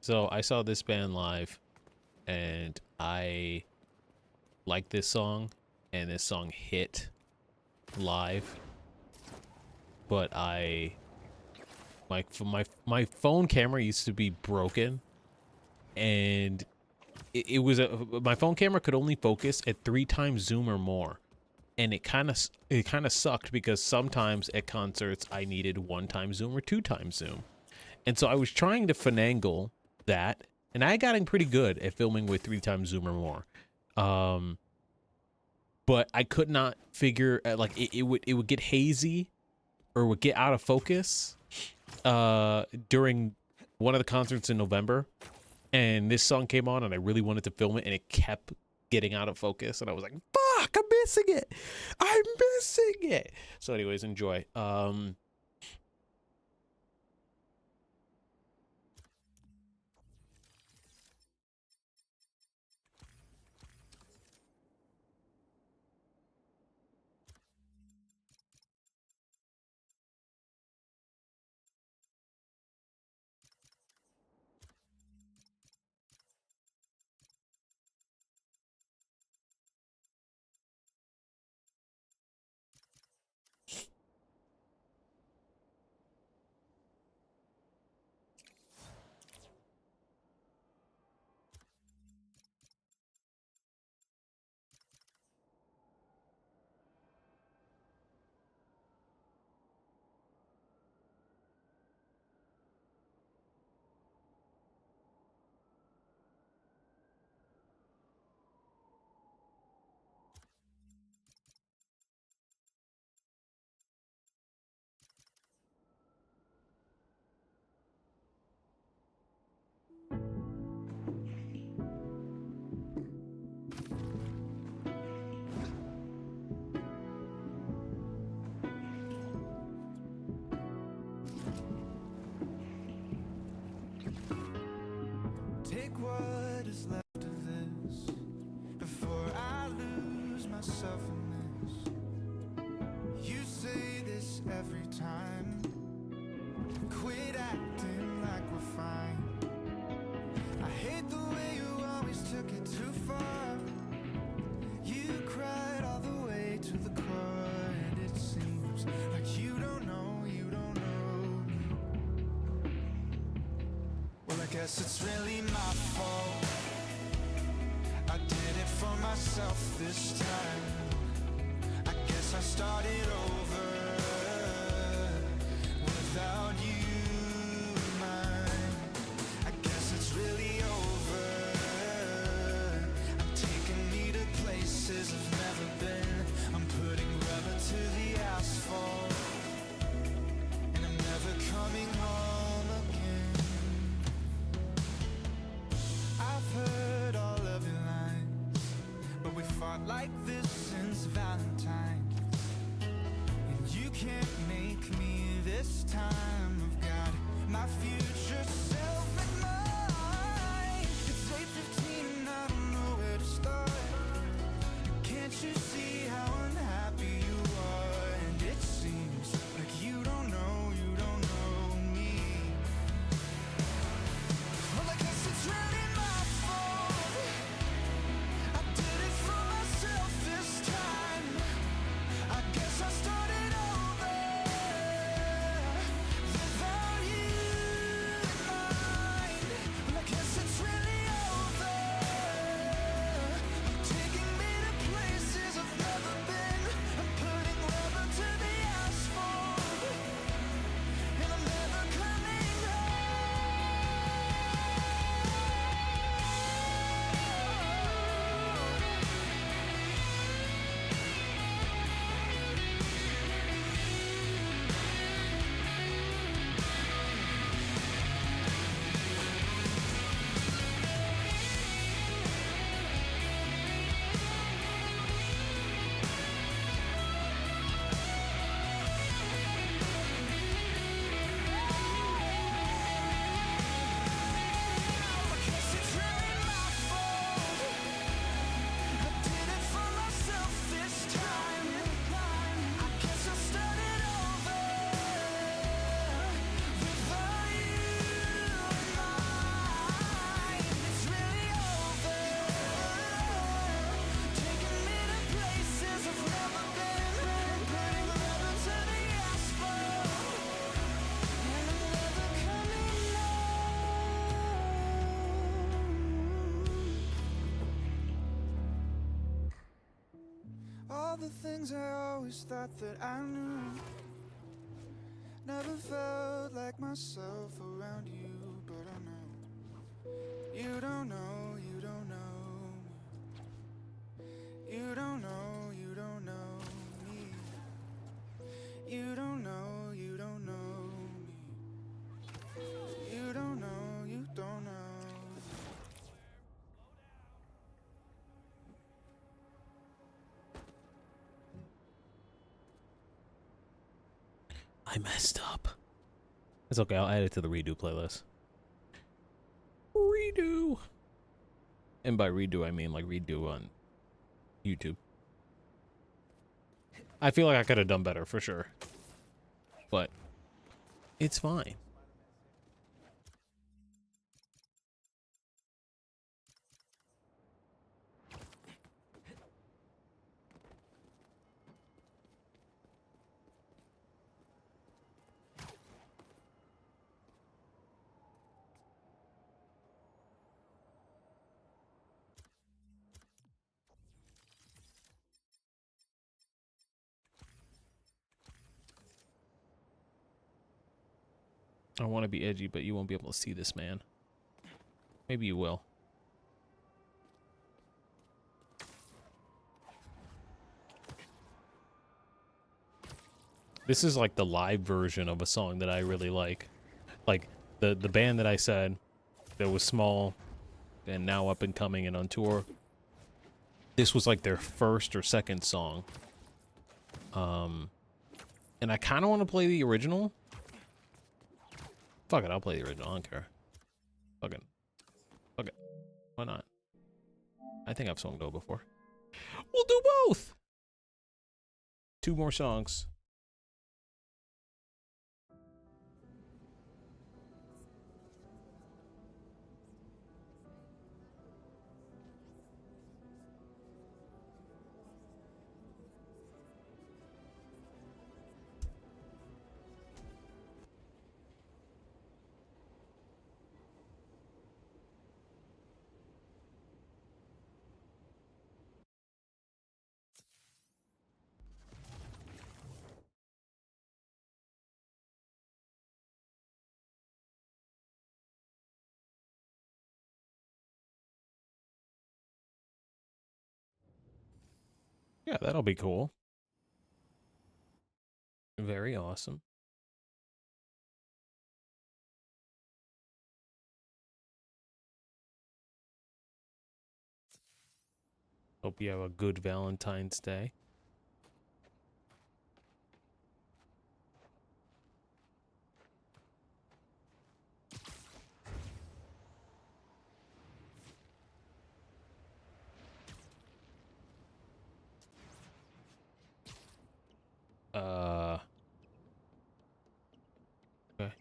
So I saw this band live and I like this song, and this song hit live. But my phone camera used to be broken, and it was my phone camera could only focus at 3 times zoom or more, and it kind of sucked because sometimes at concerts I needed 1 time zoom or 2 times zoom, and so I was trying to finagle that, and I got pretty good at filming with 3 times zoom or more, but I could not figure like it would get hazy or would get out of focus during one of the concerts in November, and this song came on and I really wanted to film it, and it kept getting out of focus, and I was like, fuck, I'm missing it. So anyways, enjoy. Take what is left of this before I lose myself in this. You say this every time. Quit acting like we're fine. I hate the way you always took it too far. You cried all the way to the core, and it seems like you don't know me. Well, I guess it's really my fault. I did it for myself this time. I guess I started over without you in mind. I guess it's really over. I'm taking me to places I've never been. I'm putting rubber to the asphalt, and I'm never coming home again. I've heard all of your lines, but we fought like this since Valentine's. And you can't make me this time. I've got my future self in mind. It's 8:15 and I don't know where to start. Can't you see how unhappy you are? And it seems like you don't know me. Well, I guess it's really my fault. I did it for myself. the things I always thought that I knew. Never felt like myself around you, but I know you don't know, you don't know me. You don't know, you don't know me. You don't know, you don't know me. You don't know, you don't know. I messed up. It's okay, I'll add it to the redo playlist. Redo! And by redo, I mean like redo on YouTube. I feel like I could have done better for sure. But it's fine. I want to be edgy, but you won't be able to see this, man. Maybe you will. This is like the live version of a song that I really like. Like the band that I said that was small and now up and coming and on tour. This was like their first or second song. And I kind of want to play the original. Fuck it, I'll play the original. I don't care. Fuck it. Fuck it. Why not? I think I've sung No before. We'll do both! 2 more songs. Yeah, that'll be cool. Very awesome. Hope you have a good Valentine's Day. Okay.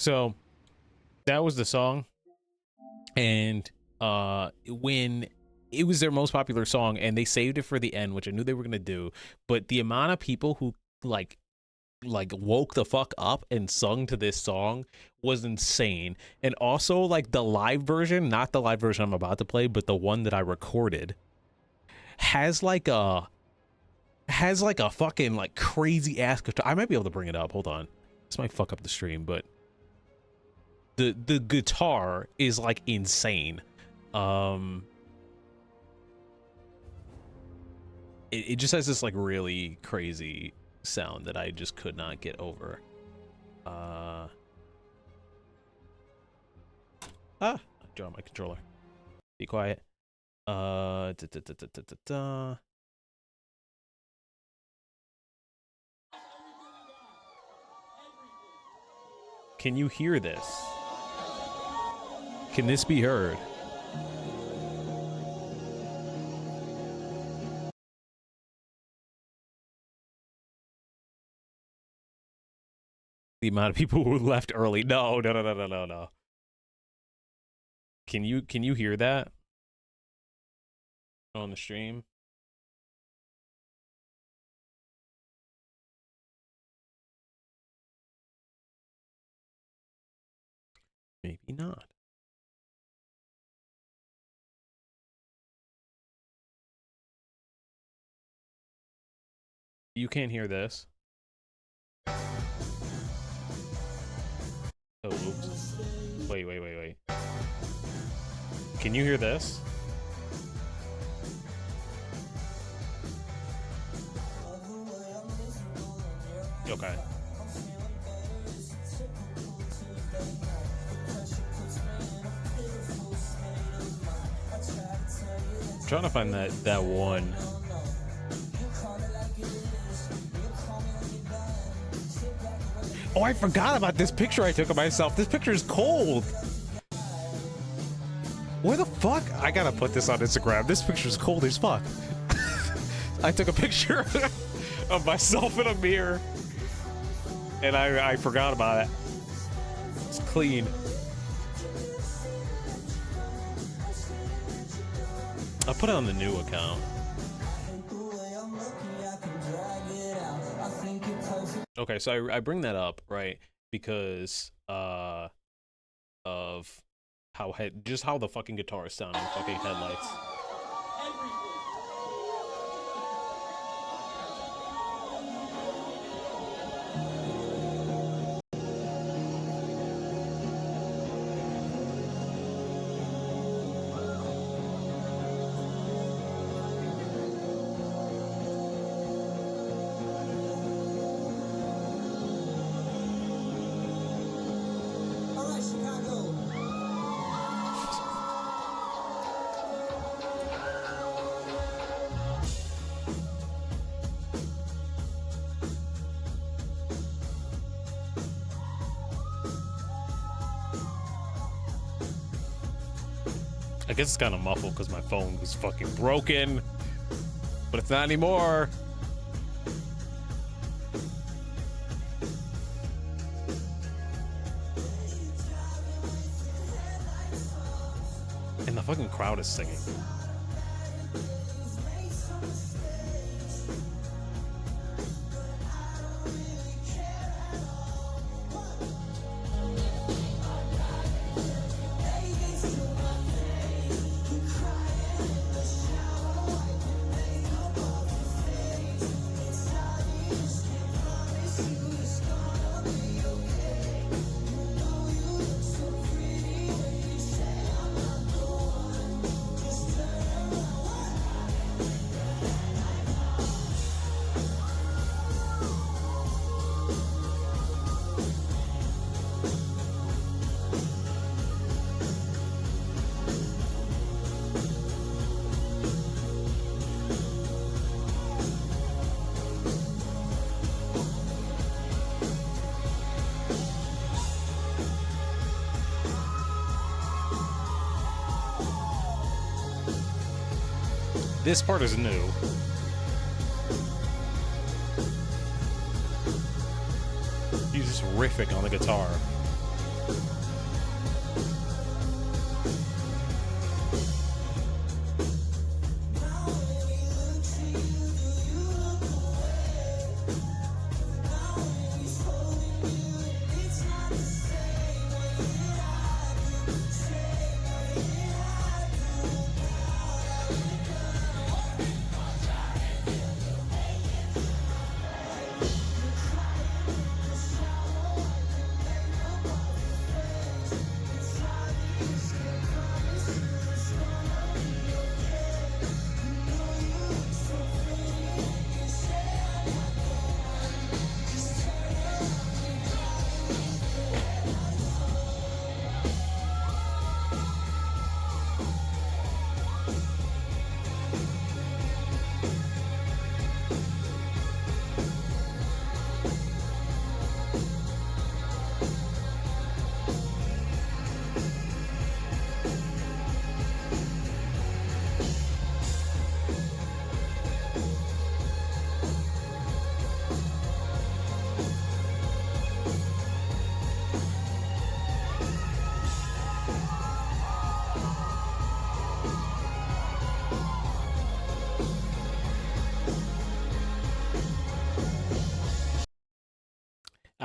So that was the song, and when it was their most popular song, and they saved it for the end, which I knew they were gonna do, but the amount of people who like woke the fuck up and sung to this song was insane. And also, like, the live version, not the live version I'm about to play, but the one that I recorded, has like a fucking like crazy ass guitar. I might be able to bring it up. Hold on, this might fuck up the stream, but the guitar is like insane. It just has this like really crazy sound that I just could not get over. I dropped my controller. Be quiet. Can you hear this? Can this be heard? The amount of people who left early. No. Can you hear that on the stream? Maybe not. You can't hear this. Oh, oops. Wait. Can you hear this? Okay. I'm trying to find that one. Oh, I forgot about this picture I took of myself. This picture is cold. Where the fuck? I gotta put this on Instagram. This picture is cold as fuck. I took a picture of myself in a mirror, and I forgot about it. It's clean. I'll put it on the new account. Okay, so I bring that up, right, because of how how the fucking guitar sound in fucking Headlights. I guess it's kind of muffled because my phone was fucking broken, but it's not anymore. And the fucking crowd is singing. This part is new. He's just riffing on the guitar.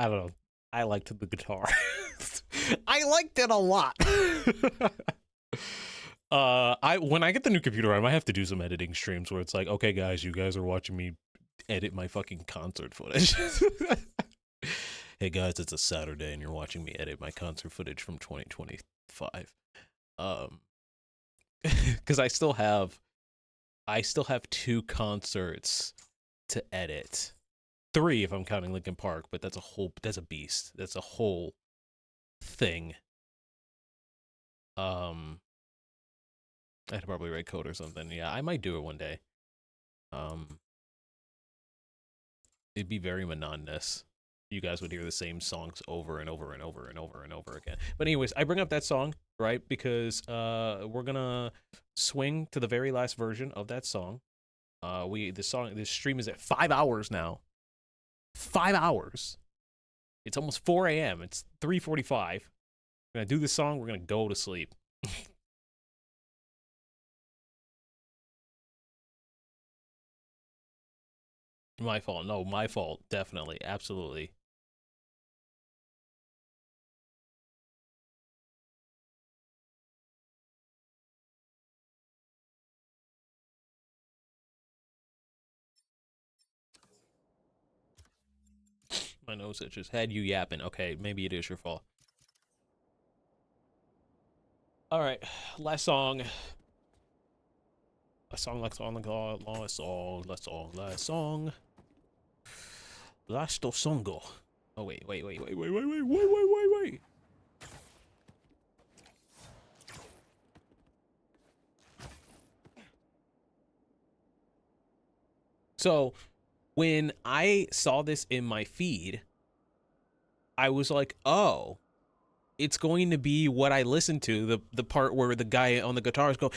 I don't know. I liked the guitar. I liked it a lot. When I get the new computer, I might have to do some editing streams where it's like, okay, guys, you guys are watching me edit my fucking concert footage. Hey guys, it's a Saturday and you're watching me edit my concert footage from 2025. Because I still have 2 concerts to edit. 3 if I'm counting Linkin Park, but that's a beast. That's a whole thing. I had to probably write code or something. Yeah, I might do it one day. It'd be very monotonous. You guys would hear the same songs over and over and over and over and over again. But anyways, I bring up that song, right? Because we're gonna swing to the very last version of that song. This stream is at 5 hours now. 5 hours. It's almost 4 a.m. It's 3:45. We're gonna do this song, we're gonna go to sleep. My fault. No, my fault. Definitely. Absolutely. My nose itches. Had you yapping. Okay, maybe it is your fault. All right, last song. Last song. Last songo. Oh wait. So, when I saw this in my feed, I was like, oh, it's going to be what I listened to, the part where the guy on the guitars go,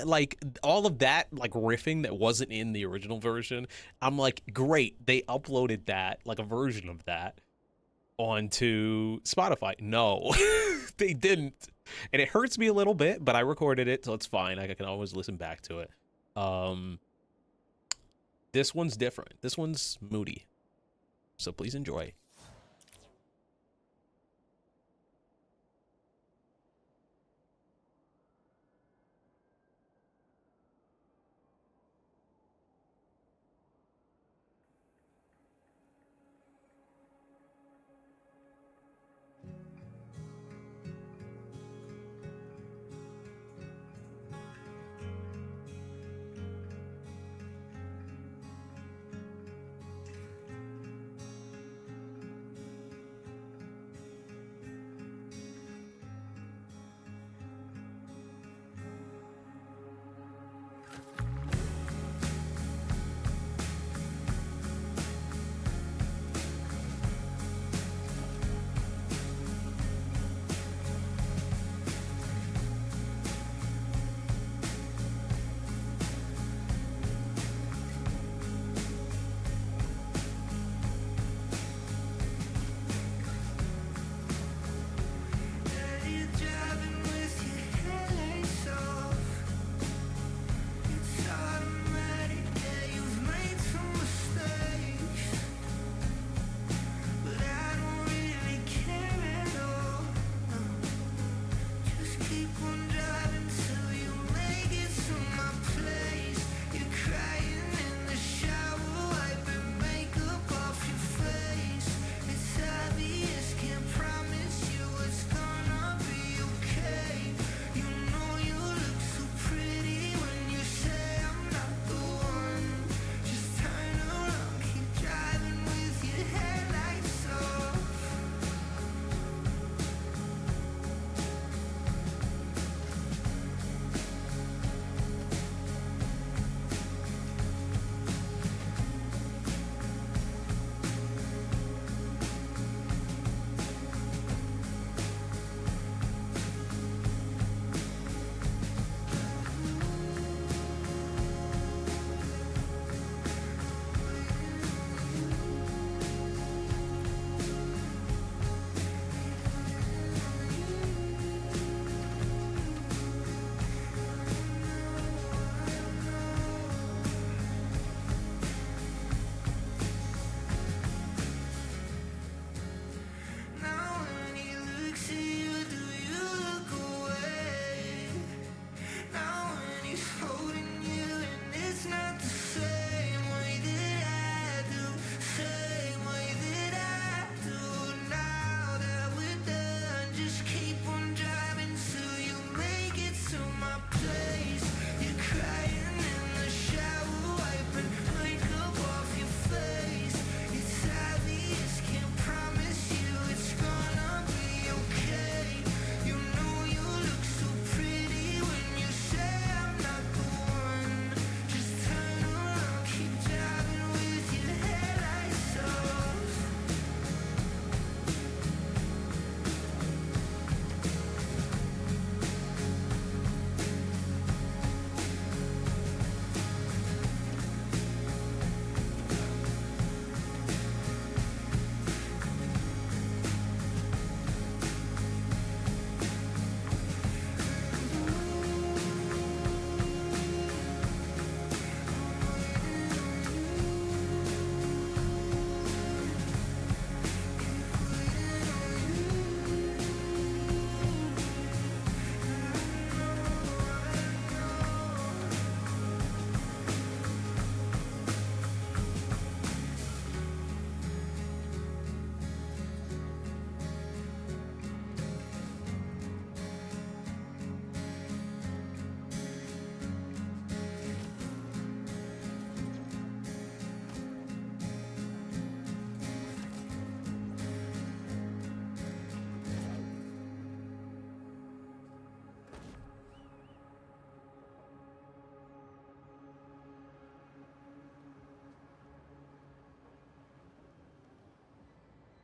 like all of that, like riffing that wasn't in the original version. I'm like, great, they uploaded that, like a version of that, onto Spotify. No, they didn't. And it hurts me a little bit, but I recorded it, so it's fine. I can always listen back to it. This one's different. This one's moody. So please enjoy.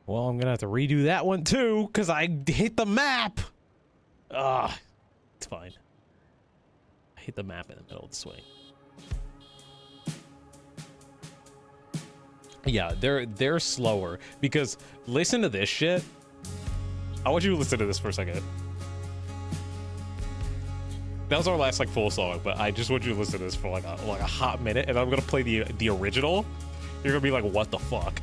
Well, I'm gonna have to redo that one too, because I hit the map. It's fine. I hit the map in the middle of the swing. Yeah, they're slower because listen to this shit. I want you to listen to this for a second. That was our last like full song, but I just want you to listen to this for like a hot minute, and I'm gonna play the original. You're gonna be like, what the fuck?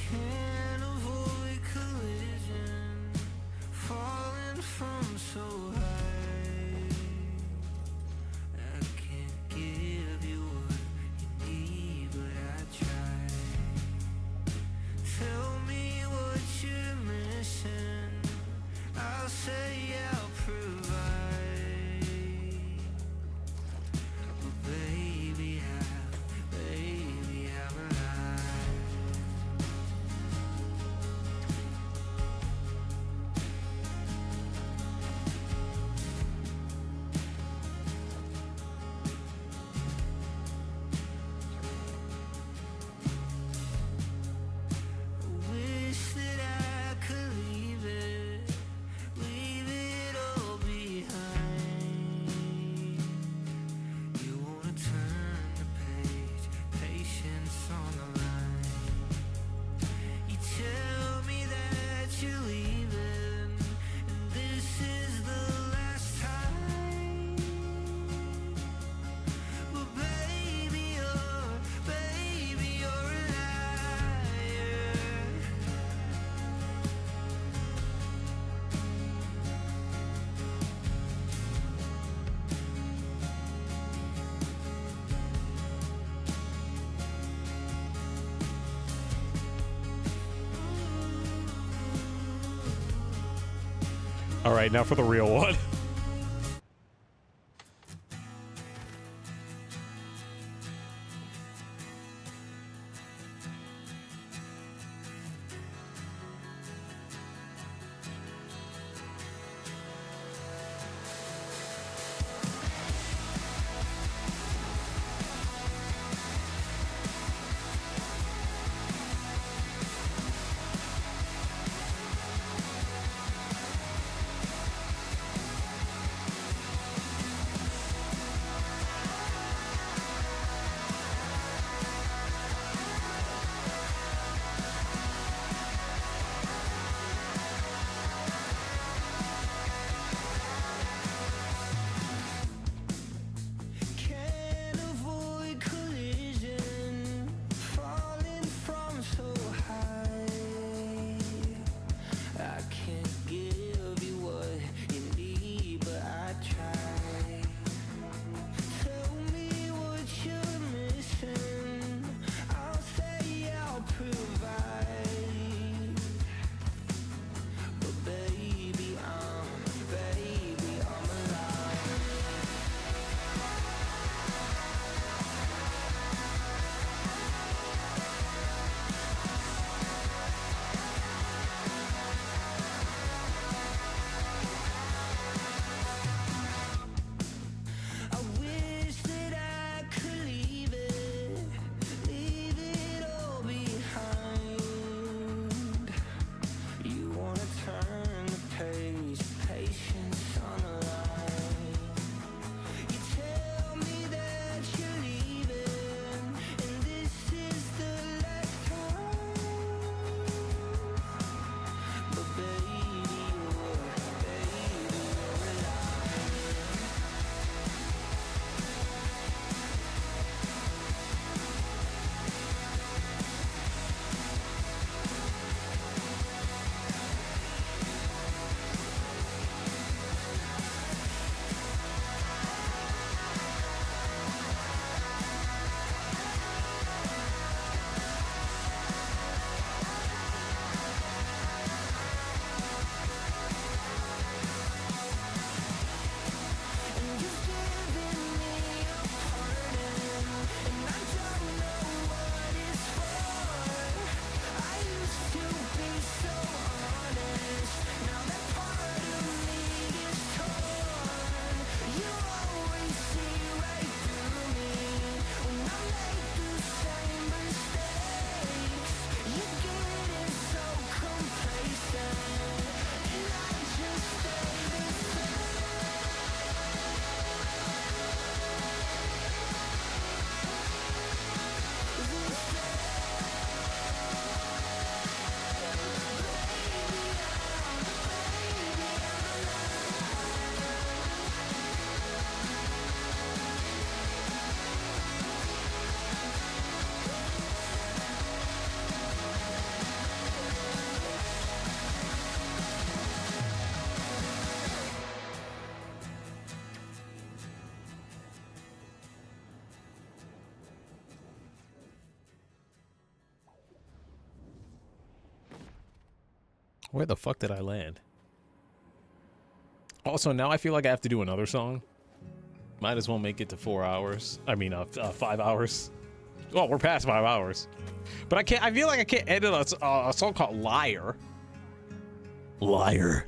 Can't avoid collision, falling from so high. I can't give you what you need, but I try. Tell me what you're missing, I'll say I'll provide. But baby, I'm alive. Wish that I could leave it all behind. You wanna turn the page, patience on the line. You tell me that you're leaving, and this is the last time. But baby, you're a liar. All right, now for the real one. Where the fuck did I land? Also, now I feel like I have to do another song. Might as well make it to 4 hours. I mean, 5 hours. Well, we're past 5 hours. But I can't, I feel like I can't end on a song called Liar. Liar.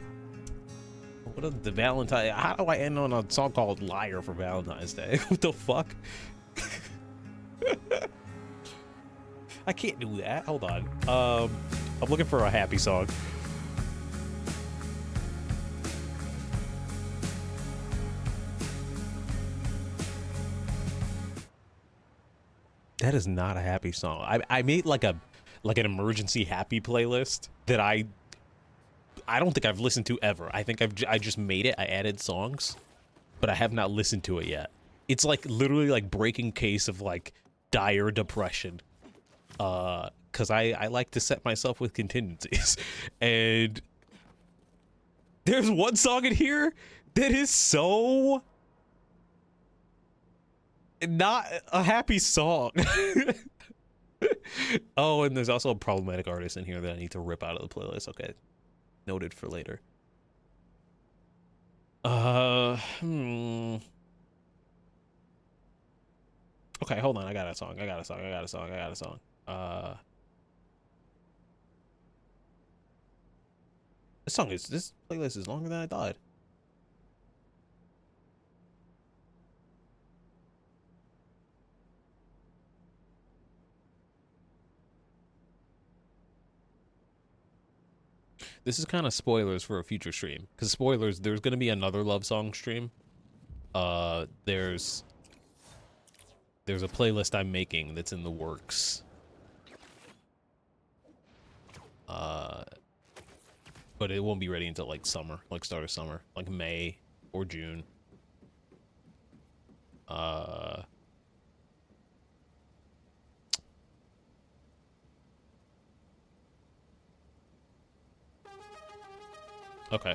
What is the Valentine? How do I end on a song called Liar for Valentine's Day? What the fuck? I can't do that. Hold on. I'm looking for a happy song. That is not a happy song. I made like an emergency happy playlist that I don't think I've listened to ever. I think I just made it. I added songs, but I have not listened to it yet. It's like literally like breaking case of like dire depression. Cause I like to set myself with contingencies. And there's one song in here that is so not a happy song. Oh, and there's also a problematic artist in here that I need to rip out of the playlist. Okay. Noted for later. Okay, hold on. I got a song. This playlist is longer than I thought. This is kind of spoilers for a future stream, because spoilers, there's going to be another love song stream. There's a playlist I'm making that's in the works. But it won't be ready until like summer, like start of summer, like May or June. Okay.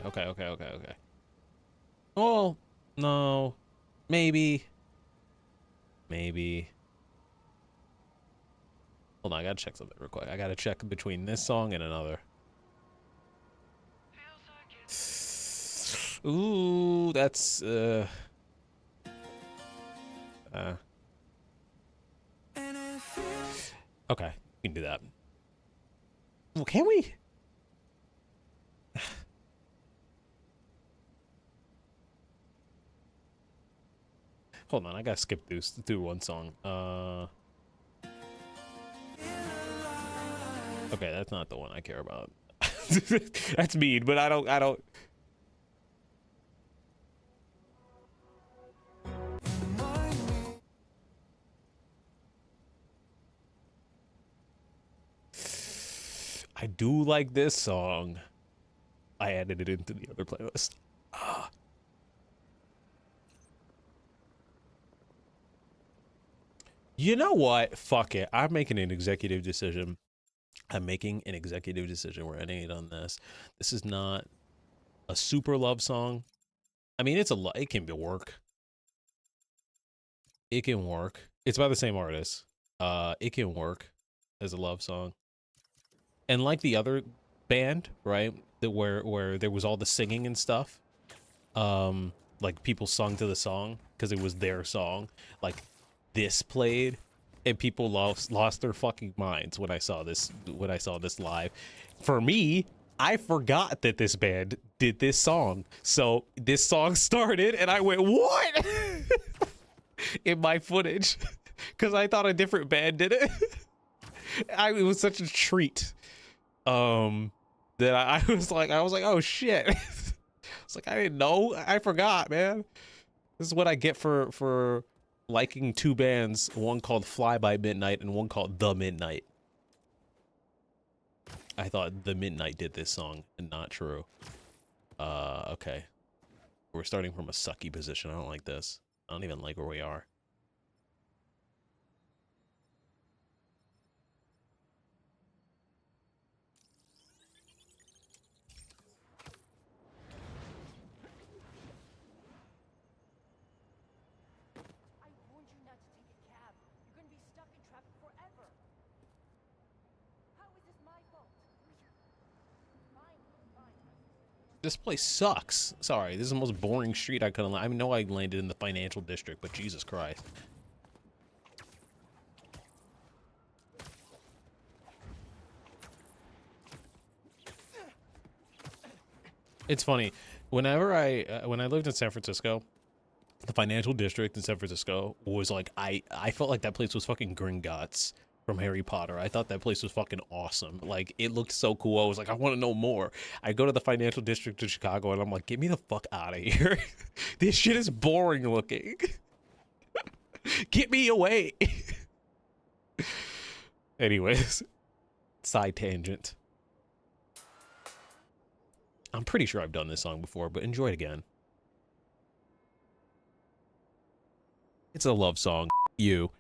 Oh, no. Maybe. Hold on, I gotta check something real quick. I gotta check between this song and another. Ooh, that's, okay, we can do that. Well, can we? Hold on, I gotta skip through one song. Okay, that's not the one I care about. That's mean, but I don't. I do like this song. I added it into the other playlist. You know what? Fuck it. I'm making an executive decision. We're ending it on this. This is not a super love song. I mean, it can work. It can work. It's by the same artist. It can work as a love song. And like the other band, right? Where there was all the singing and stuff. Like people sung to the song because it was their song. Like this played and people lost their fucking minds when I saw this live. For me, I forgot that this band did this song. So this song started and I went, what? In my footage. Because I thought a different band did it. It was such a treat. That I was like, oh shit. It's like, I didn't know. I forgot, man. This is what I get for liking two bands, one called Fly by Midnight and one called The Midnight. I thought The Midnight did this song, and not true. Okay. We're starting from a sucky position. I don't like this. I don't even like where we are. This place sucks. Sorry, this is the most boring street I could have. I know I landed in the financial district, but Jesus Christ. It's funny. Whenever when I lived in San Francisco, the financial district in San Francisco was like, I felt like that place was fucking Gringotts from Harry Potter. I thought that place was fucking awesome. Like, it looked so cool. I was like, I want to know more. I go to the financial district of Chicago and I'm like, get me the fuck out of here. This shit is boring looking. Get me away. Anyways, side tangent. I'm pretty sure I've done this song before, but enjoy it again. It's a love song. You.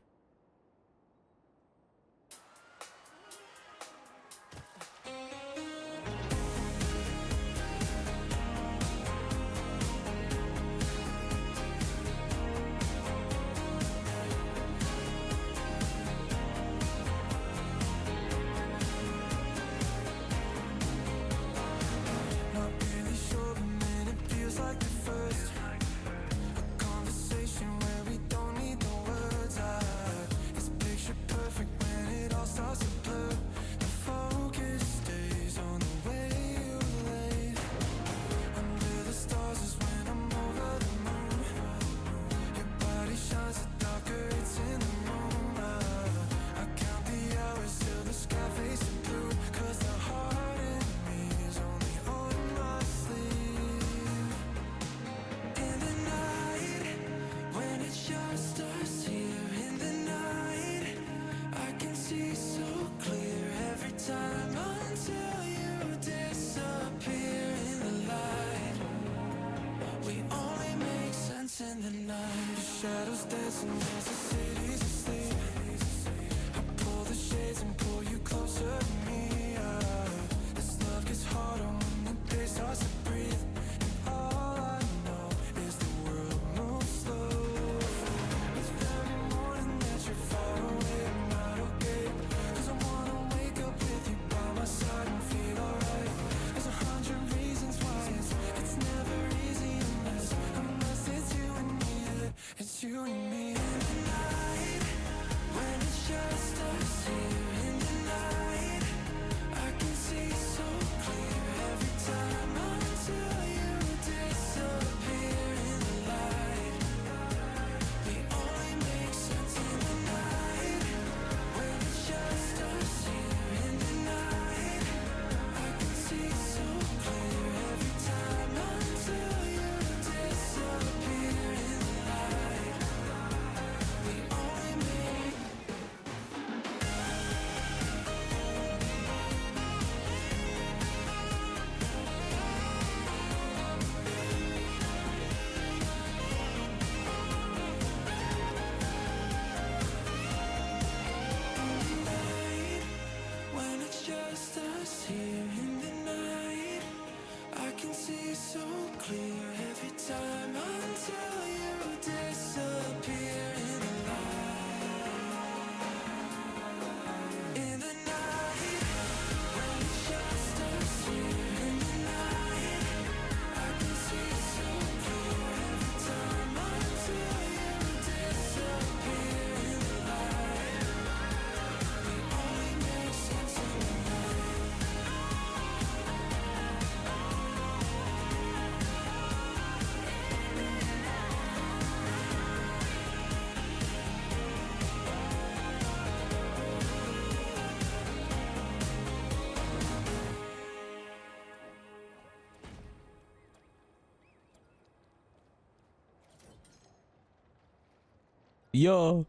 Yo.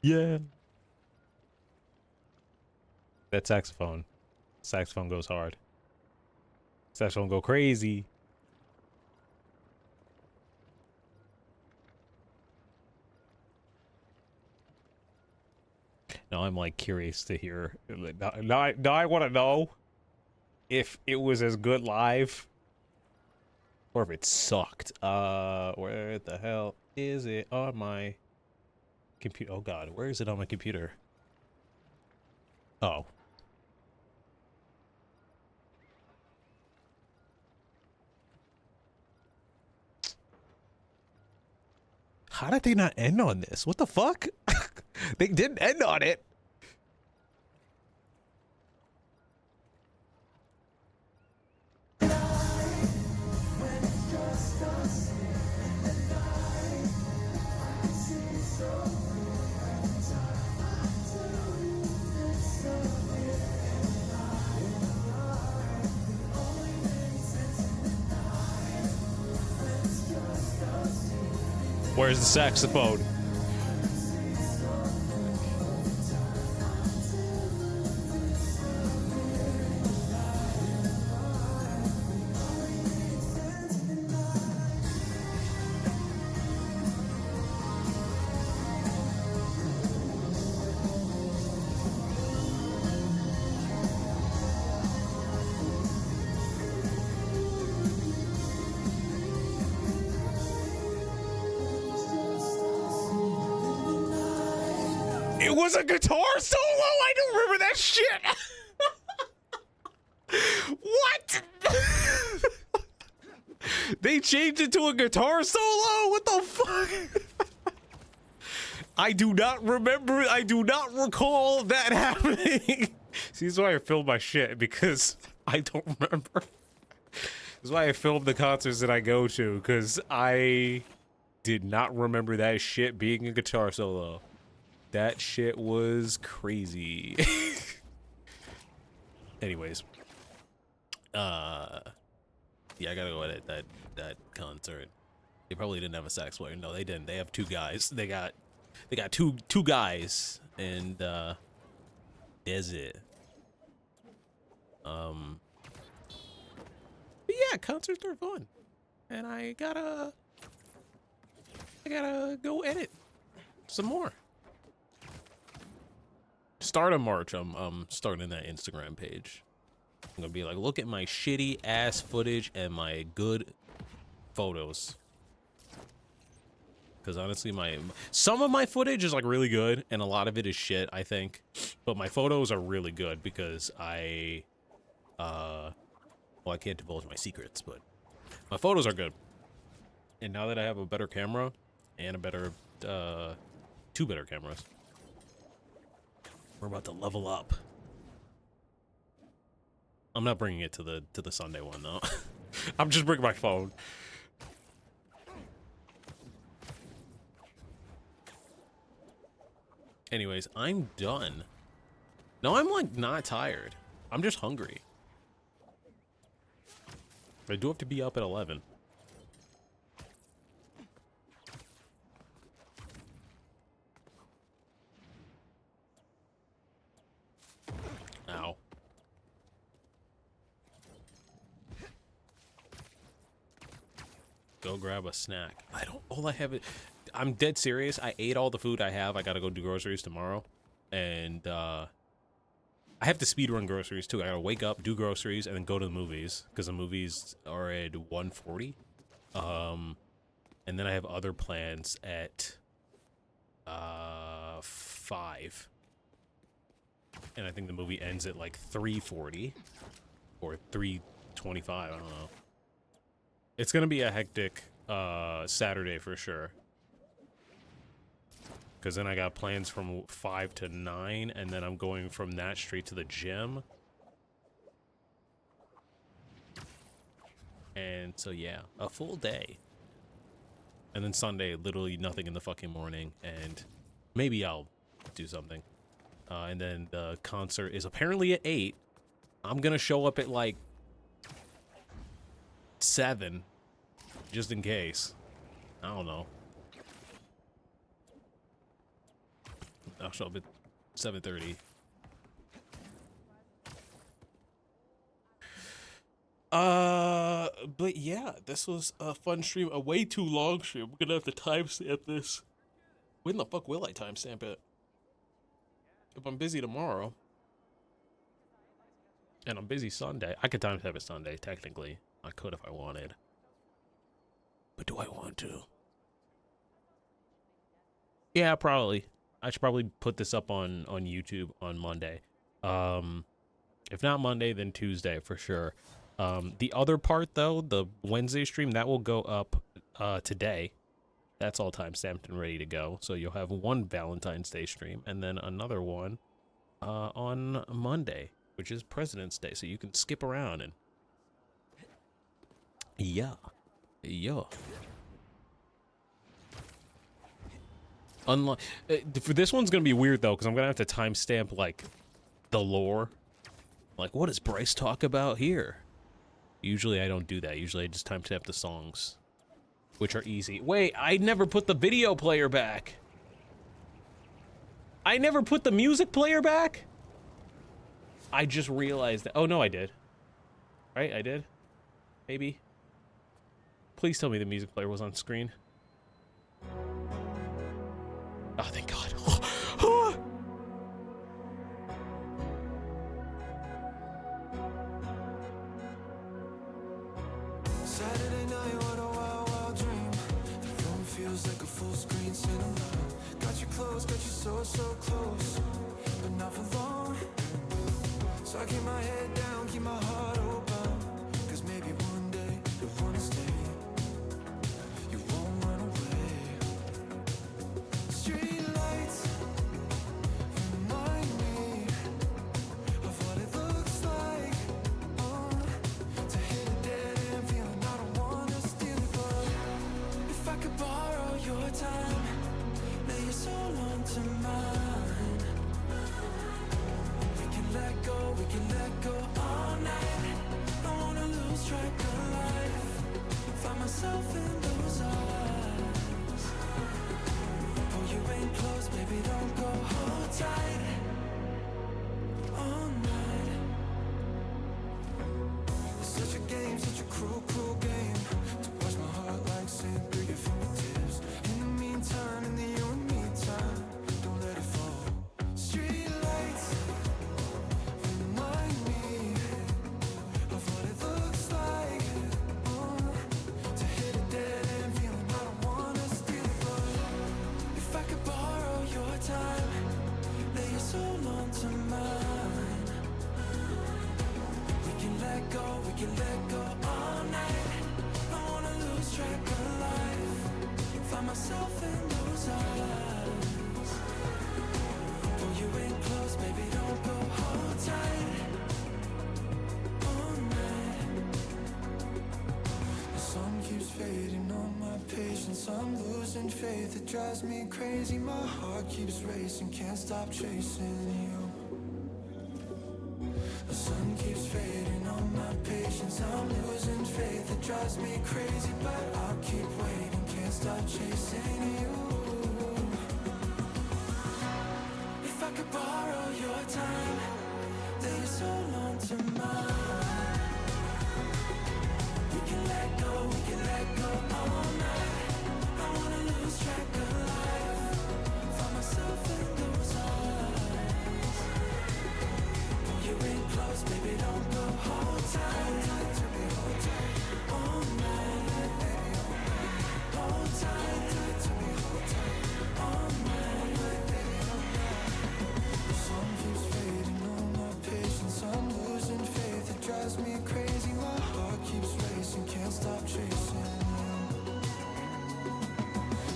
Yeah. That saxophone. Saxophone goes hard. Saxophone go crazy. Now I'm like curious to hear. Now I want to know if it was as good live or if it sucked. Where the hell is it on my computer? Oh god, where is it on my computer? Oh. How did they not end on this? What the fuck? They didn't end on it. Where's the saxophone? It was a guitar solo? I don't remember that shit. What? They changed it to a guitar solo? What the fuck? I do not remember. I do not recall that happening. See, this is why I filmed my shit, because I don't remember. This is why I filmed the concerts that I go to, because I did not remember that shit being a guitar solo. That shit was crazy. Anyways. Yeah, I gotta go edit that concert. They probably didn't have a sax player. No, they didn't. They have two guys. They got two guys, and that's it. But yeah, concerts are fun. And I gotta go edit some more. Start of March, I'm starting that Instagram page. I'm gonna be like, look at my shitty ass footage and my good photos. Because honestly, some of my footage is like really good, and a lot of it is shit, I think. But my photos are really good because well, I can't divulge my secrets, but my photos are good. And now that I have a better camera and a better, two better cameras, we're about to level up. I'm not bringing it to the Sunday one though. I'm just bringing my phone. Anyways, I'm done. No, I'm like not tired. I'm just hungry. I do have to be up at 11. Ow. Go grab a snack. All I have is, I'm dead serious. I ate all the food I have. I gotta go do groceries tomorrow. And, I have to speedrun groceries too. I gotta wake up, do groceries, and then go to the movies. Because the movies are at 1:40. And then I have other plans at, 5. And I think the movie ends at like 3:40 or 3:25. I don't know. It's gonna be a hectic Saturday for sure. Because then I got plans from 5 to 9, and then I'm going from that straight to the gym. And so yeah, a full day. And then Sunday, literally nothing in the fucking morning, and maybe I'll do something. And then the concert is apparently at 8. I'm gonna show up at like 7, just in case. I don't know. I'll show up at 7:30. But yeah, this was a fun stream, a way too long stream. We're gonna have to timestamp this. When the fuck will I timestamp it? If I'm busy tomorrow, and I'm busy Sunday, I could timestamp it Sunday, technically. I could if I wanted. But do I want to? Yeah, probably. I should probably put this up on YouTube on Monday. If not Monday, then Tuesday for sure. The other part, though, the Wednesday stream, that will go up today. That's all timestamped and ready to go. So you'll have one Valentine's Day stream and then another one on Monday, which is President's Day. So you can skip around and yeah. Unlike for this one's gonna be weird though, because I'm gonna have to timestamp like the lore. Like, what does Bryce talk about here? Usually I don't do that. Usually I just timestamp the songs, which are easy. Wait, I never put the video player back. I never put the music player back? I just realized that. Oh, no, I did. Right? I did? Maybe? Please tell me the music player was on screen. Oh, thank God. Saturday night, what a wild, wild dream. The room feels like a full screen cinema. Got you close, got you so, so close, but not for long. So I keep my head down, keep my heart open, cause maybe one day you'll wanna stay. You won't run away. Street lights remind me of what it looks like. To hit a dead end feeling I don't wanna steal it, but if I could borrow your time, lay your soul onto mine. We can let go all night. I wanna lose track of life. Find myself in those eyes. Pull you in close, baby, don't go. Hold tight all night. It's such a game, such a cruel, cruel game. To watch my heart like sand through your fingertips. In the meantime, in the you and me time, don't let it fall. Street lights remind me of what it looks like. To hit a dead end feeling I don't wanna steal it, but if I could borrow your time, lay your soul onto mine. We can let go all night. I wanna lose track of life. Find myself in those eyes. Pull you in close, baby, don't go. Hold tight all night. The sun keeps fading on my patience. I'm losing faith, it drives me crazy. My heart keeps racing, can't stop chasing you. The sun keeps fading on my patience. I'm losing faith, it drives me crazy, but I'll keep waiting, can't stop chasing you. If I could borrow your time, lay your soul onto mine. We can let go all night. I wanna lose track of life. Find myself in those eyes. Pull you in close, baby, don't go. Hold tight all night. Hold tight all night. The sun keeps fading on my patience. I'm losing faith, it drives me crazy. My heart keeps racing, can't stop chasing you.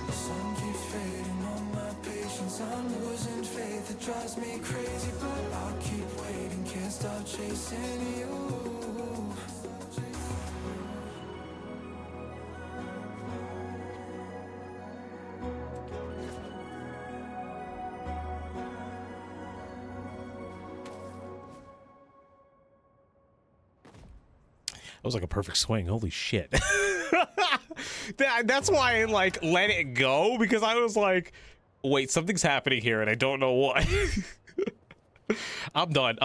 The sun keeps fading on my patience. I'm losing faith, it drives me crazy, but I'll keep waiting, can't stop chasing you. That was like a perfect swing. Holy shit. That's why I like let it go, because I was like, wait, something's happening here and I don't know what. I'm done.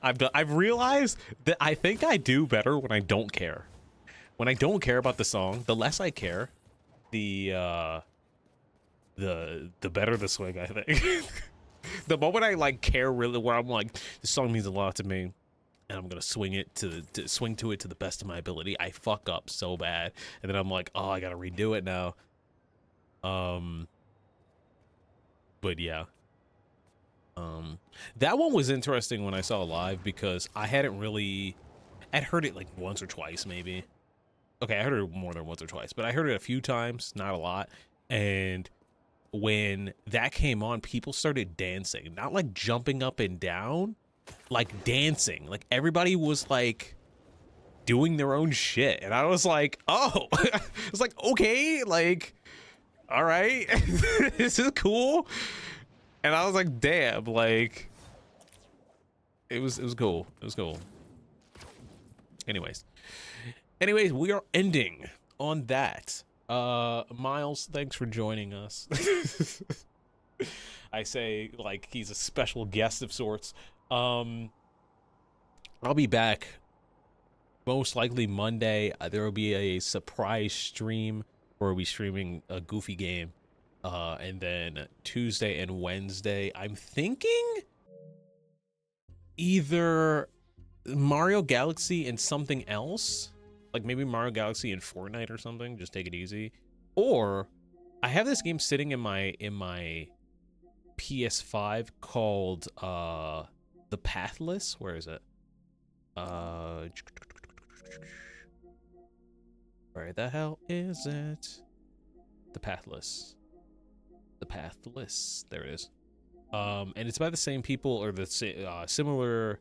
I've realized that I think I do better when I don't care. When I don't care about the song, the less I care, the better the swing, I think. The moment I like care really, where I'm like, this song means a lot to me, and I'm gonna swing it to it to the best of my ability, I fuck up so bad, and then I'm like, oh, I gotta redo it now. But yeah, that one was interesting when I saw it live, because I hadn't really, I'd heard it like once or twice maybe, okay, I heard it more than once or twice, but I heard it a few times, not a lot. And when that came on, people started dancing, not like jumping up and down, like dancing. Like everybody was like doing their own shit. And I was like, oh, it's like, okay, like, all right, this is cool. And I was like, damn, like, it was cool. It was cool. Anyways, we are ending on that. Miles, thanks for joining us. I say like he's a special guest of sorts. I'll be back most likely Monday. There will be a surprise stream where we'll be streaming a Goofy game. And then Tuesday and Wednesday, I'm thinking either Mario Galaxy and something else, like maybe Mario Galaxy and Fortnite or something, just take it easy. Or I have this game sitting in my PS5 called The Pathless. Where is it? Where the hell is it? The Pathless. The Pathless. There it is. And it's by the same people, or the similar.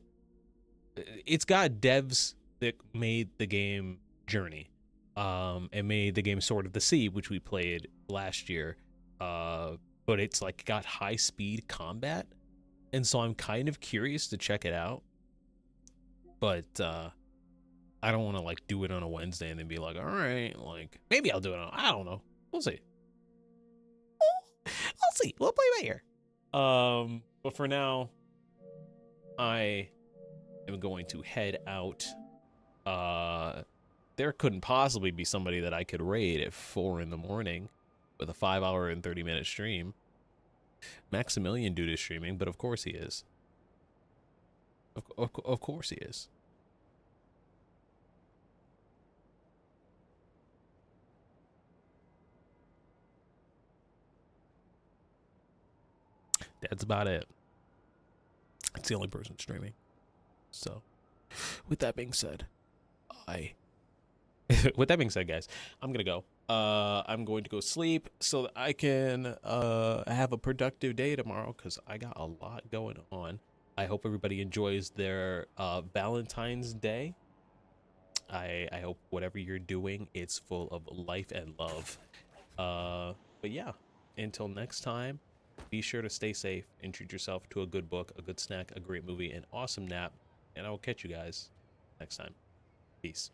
It's got devs that made the game Journey, and made the game Sword of the Sea, which we played last year. But it's like got high speed combat, and so I'm kind of curious to check it out. But I don't want to like do it on a Wednesday and then be like, all right, like maybe I'll do it on. I don't know. We'll see. I'll see. We'll play by ear. But for now, I am going to head out. There couldn't possibly be somebody that I could raid at 4 in the morning with a 5-hour and 30-minute stream. Maximilian dude is streaming, but of course he is. Of course he is. That's about it. It's the only person streaming. So, with that being said, with that being said, guys, I'm gonna go. I'm going to go sleep so that I can have a productive day tomorrow, because I got a lot going on. I hope everybody enjoys their Valentine's Day. I hope whatever you're doing, it's full of life and love. But yeah, until next time, be sure to stay safe and treat yourself to a good book, a good snack, a great movie, an awesome nap, and I will catch you guys next time. Peace.